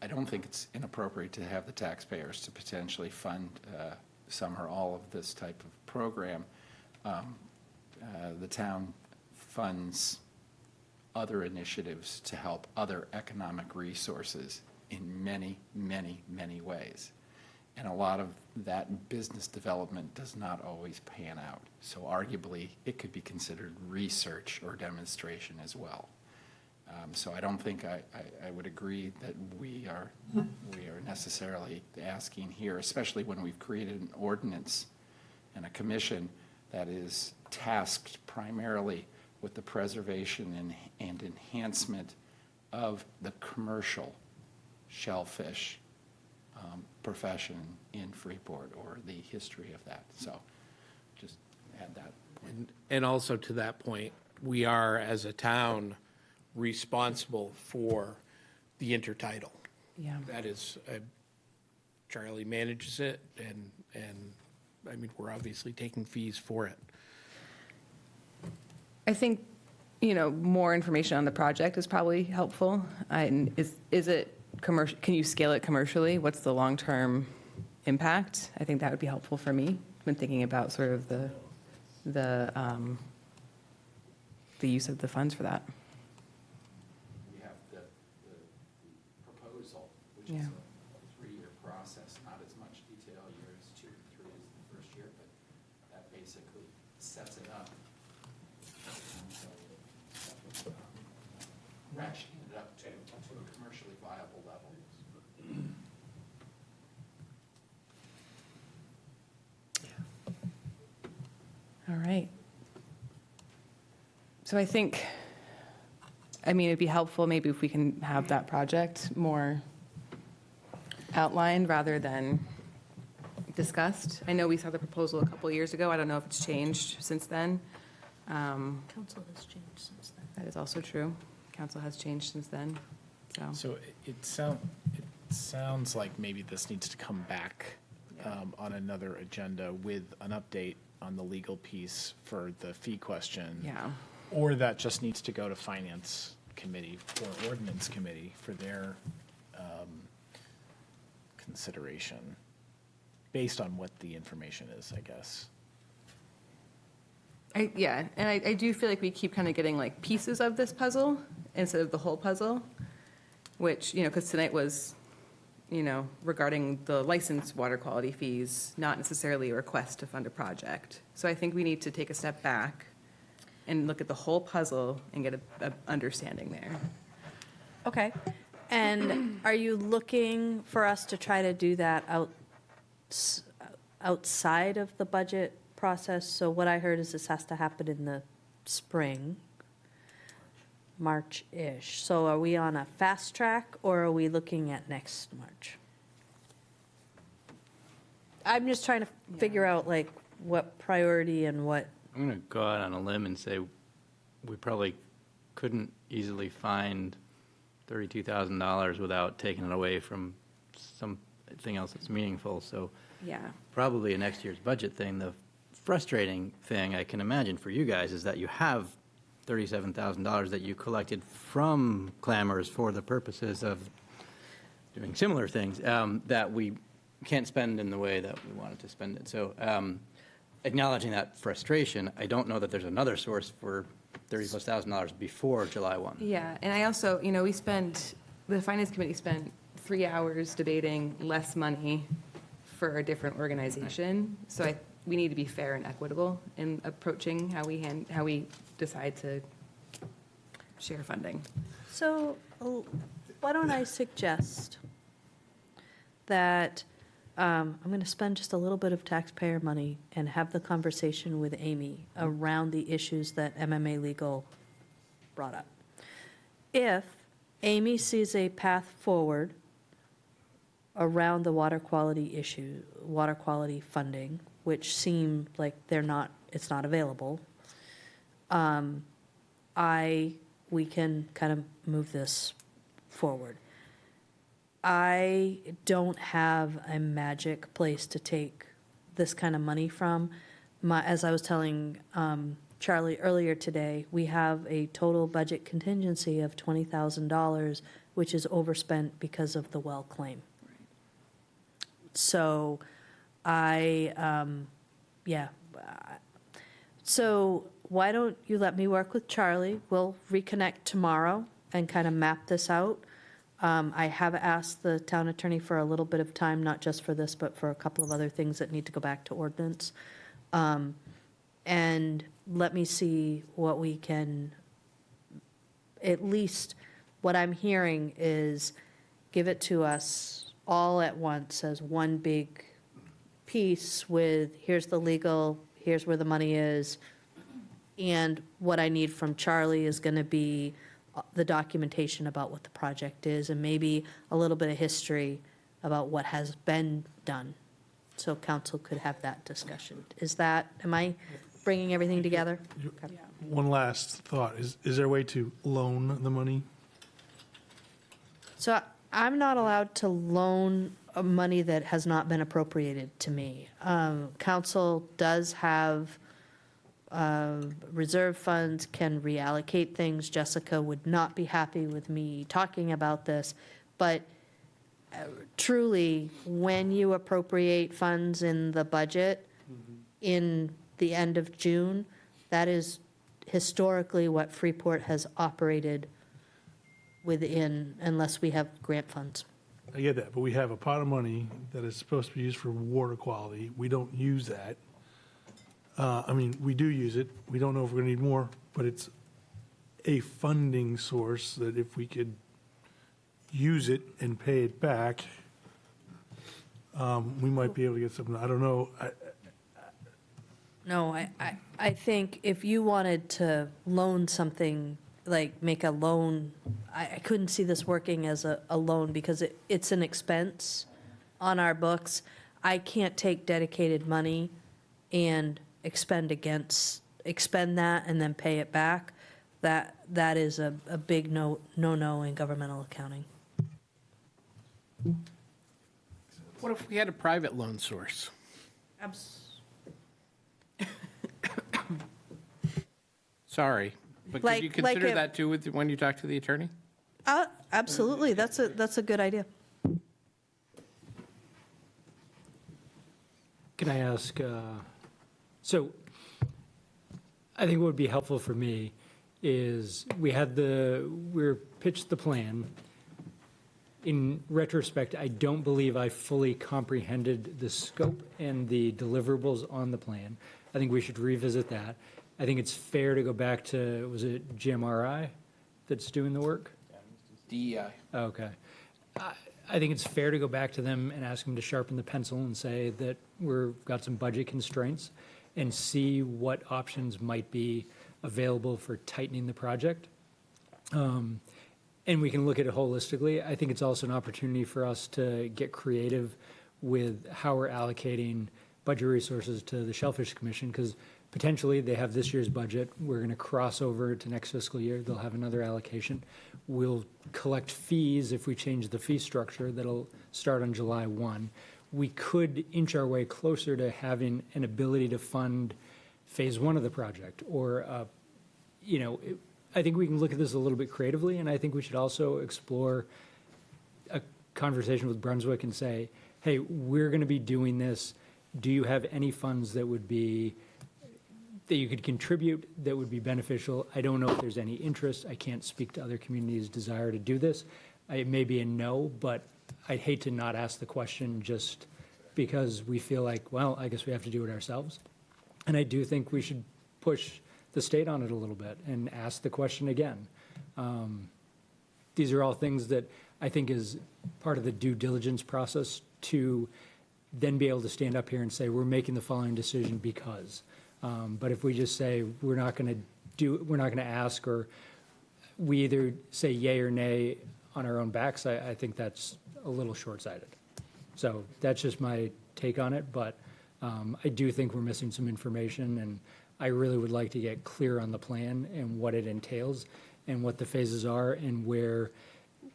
[SPEAKER 14] don't think it's inappropriate to have the taxpayers to potentially fund some or all of this type of program. The town funds other initiatives to help other economic resources in many, many, many ways. And a lot of that business development does not always pan out. So arguably, it could be considered research or demonstration as well. So I don't think I would agree that we are necessarily asking here, especially when we've created an ordinance and a commission that is tasked primarily with the preservation and enhancement of the commercial shellfish profession in Freeport, or the history of that. So just add that.
[SPEAKER 15] And also to that point, we are, as a town, responsible for the intertidal.
[SPEAKER 1] Yeah.
[SPEAKER 15] That is, Charlie manages it, and I mean, we're obviously taking fees for it.
[SPEAKER 1] I think, more information on the project is probably helpful. And is it commercial? Can you scale it commercially? What's the long-term impact? I think that would be helpful for me when thinking about sort of the use of the funds for that.
[SPEAKER 14] We have the proposal, which
[SPEAKER 1] Yeah.
[SPEAKER 14] is a 3-year process, not as much detail. Years 2 and 3 is the first year, but that basically sets it up. And so, ratcheting it up to a commercially viable level.
[SPEAKER 1] All right. So I think, it'd be helpful maybe if we can have that project more outlined rather than discussed. I know we saw the proposal a couple years ago. I don't know if it's changed since then.
[SPEAKER 5] Council has changed since then.
[SPEAKER 1] That is also true. Council has changed since then, so.
[SPEAKER 3] So it sounds like maybe this needs to come back on another agenda with an update on the legal piece for the fee question.
[SPEAKER 1] Yeah.
[SPEAKER 3] Or that just needs to go to Finance Committee or Ordinance Committee for their consideration, based on what the information is, I guess.
[SPEAKER 1] And I do feel like we keep kind of getting like pieces of this puzzle instead of the whole puzzle, which, because tonight was, regarding the licensed water quality fees, not necessarily a request to fund a project. So I think we need to take a step back and look at the whole puzzle and get a understanding there.
[SPEAKER 5] Okay. And are you looking for us to try to do that outside of the budget process? So what I heard is this has to happen in the spring, March-ish. So are we on a fast track, or are we looking at next March? I'm just trying to figure out like what priority and what.
[SPEAKER 4] I'm going to go out on a limb and say we probably couldn't easily find $32,000 without taking it away from something else that's meaningful. So
[SPEAKER 1] Yeah.
[SPEAKER 4] probably a next year's budget thing. The frustrating thing I can imagine for you guys is that you have $37,000 that you collected from clamors for the purposes of doing similar things that we can't spend in the way that we wanted to spend it. So acknowledging that frustration, I don't know that there's another source for $30,000+ before July 1.
[SPEAKER 1] Yeah, and I also, the Finance Committee spent 3 hours debating less money for a different organization. So we need to be fair and equitable in approaching how we decide to share funding.
[SPEAKER 5] So why don't I suggest that I'm going to spend just a little bit of taxpayer money and have the conversation with Amy around the issues that MMA Legal brought up. If Amy sees a path forward around the water quality issue, water quality funding, which seem like it's not available, we can kind of move this forward. I don't have a magic place to take this kind of money from. As I was telling Charlie earlier today, we have a total budget contingency of $20,000, which is overspent because of the well claim. So yeah. So why don't you let me work with Charlie? We'll reconnect tomorrow and kind of map this out. I have asked the town attorney for a little bit of time, not just for this, but for a couple of other things that need to go back to ordinance. And let me see what we can, at least what I'm hearing is give it to us all at once as one big piece with, here's the legal, here's where the money is. And what I need from Charlie is going to be the documentation about what the project is and maybe a little bit of history about what has been done. So council could have that discussion. Am I bringing everything together? Okay.
[SPEAKER 7] One last thought, is there a way to loan the money?
[SPEAKER 5] So I'm not allowed to loan money that has not been appropriated to me. Council does have reserve funds, can reallocate things. Jessica would not be happy with me talking about this, but truly, when you appropriate funds in the budget in the end of June, that is historically what Freeport has operated within, unless we have grant funds.
[SPEAKER 7] I get that, but we have a pot of money that is supposed to be used for water quality. We don't use that. I mean, we do use it. We don't know if we're going to need more, but it's a funding source that if we could use it and pay it back, we might be able to get something. I don't know.
[SPEAKER 5] No, I think if you wanted to loan something, like make a loan, I couldn't see this working as a loan because it's an expense on our books. I can't take dedicated money and expend that and then pay it back. That is a big no in governmental accounting.
[SPEAKER 15] What if we had a private loan source? Sorry, but could you consider that too when you talk to the attorney?
[SPEAKER 5] Absolutely, that's a good idea.
[SPEAKER 13] Can I ask, so I think what would be helpful for me is we pitched the plan. In retrospect, I don't believe I fully comprehended the scope and the deliverables on the plan. I think we should revisit that. I think it's fair to go back to, was it GMRI that's doing the work?
[SPEAKER 15] DEI.
[SPEAKER 13] Okay. I think it's fair to go back to them and ask them to sharpen the pencil and say that we've got some budget constraints and see what options might be available for tightening the project. And we can look at it holistically. I think it's also an opportunity for us to get creative with how we're allocating budget resources to the Shellfish Commission, because potentially they have this year's budget. We're going to cross over to next fiscal year. They'll have another allocation. We'll collect fees if we change the fee structure. That'll start on July 1. We could inch our way closer to having an ability to fund phase 1 of the project, or, I think we can look at this a little bit creatively, and I think we should also explore a conversation with Brunswick and say, hey, we're going to be doing this. Do you have any funds that you could contribute that would be beneficial? I don't know if there's any interest. I can't speak to other communities' desire to do this. It may be a no, but I'd hate to not ask the question just because we feel like, well, I guess we have to do it ourselves. And I do think we should push the state on it a little bit and ask the question again. These are all things that I think is part of the due diligence process to then be able to stand up here and say, we're making the following decision because. But if we just say, we're not going to ask, or we either say yay or nay on our own backs, I think that's a little short-sighted. So that's just my take on it, but I do think we're missing some information, and I really would like to get clear on the plan and what it entails and what the phases are and where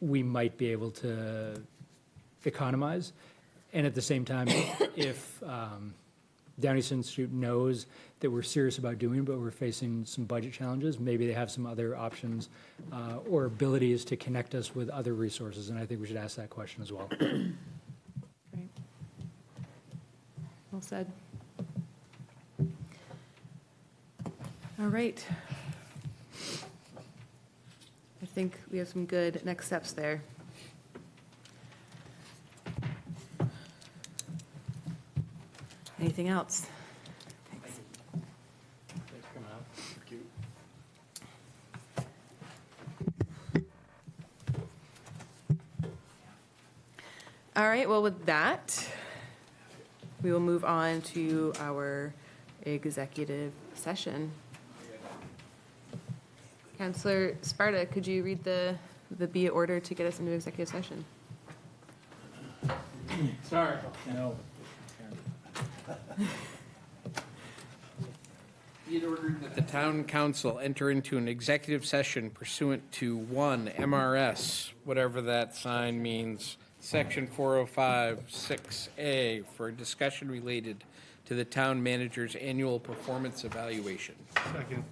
[SPEAKER 13] we might be able to economize. And at the same time, if Down East Institute knows that we're serious about doing it, but we're facing some budget challenges, maybe they have some other options or abilities to connect us with other resources, and I think we should ask that question as well.
[SPEAKER 1] Right. Well said. All right. I think we have some good next steps there. Anything else? Thanks.
[SPEAKER 3] Thanks for coming out. Thank you.
[SPEAKER 1] All right, well, with that, we will move on to our executive session. Counselor Sparta, could you read the be it order to get us into executive session?
[SPEAKER 15] Sorry. No. Be it ordered that the town council enter into an executive session pursuant to 1 MRS, whatever that sign means, Section 405-6A, for a discussion related to the town manager's annual performance evaluation.
[SPEAKER 7] Second.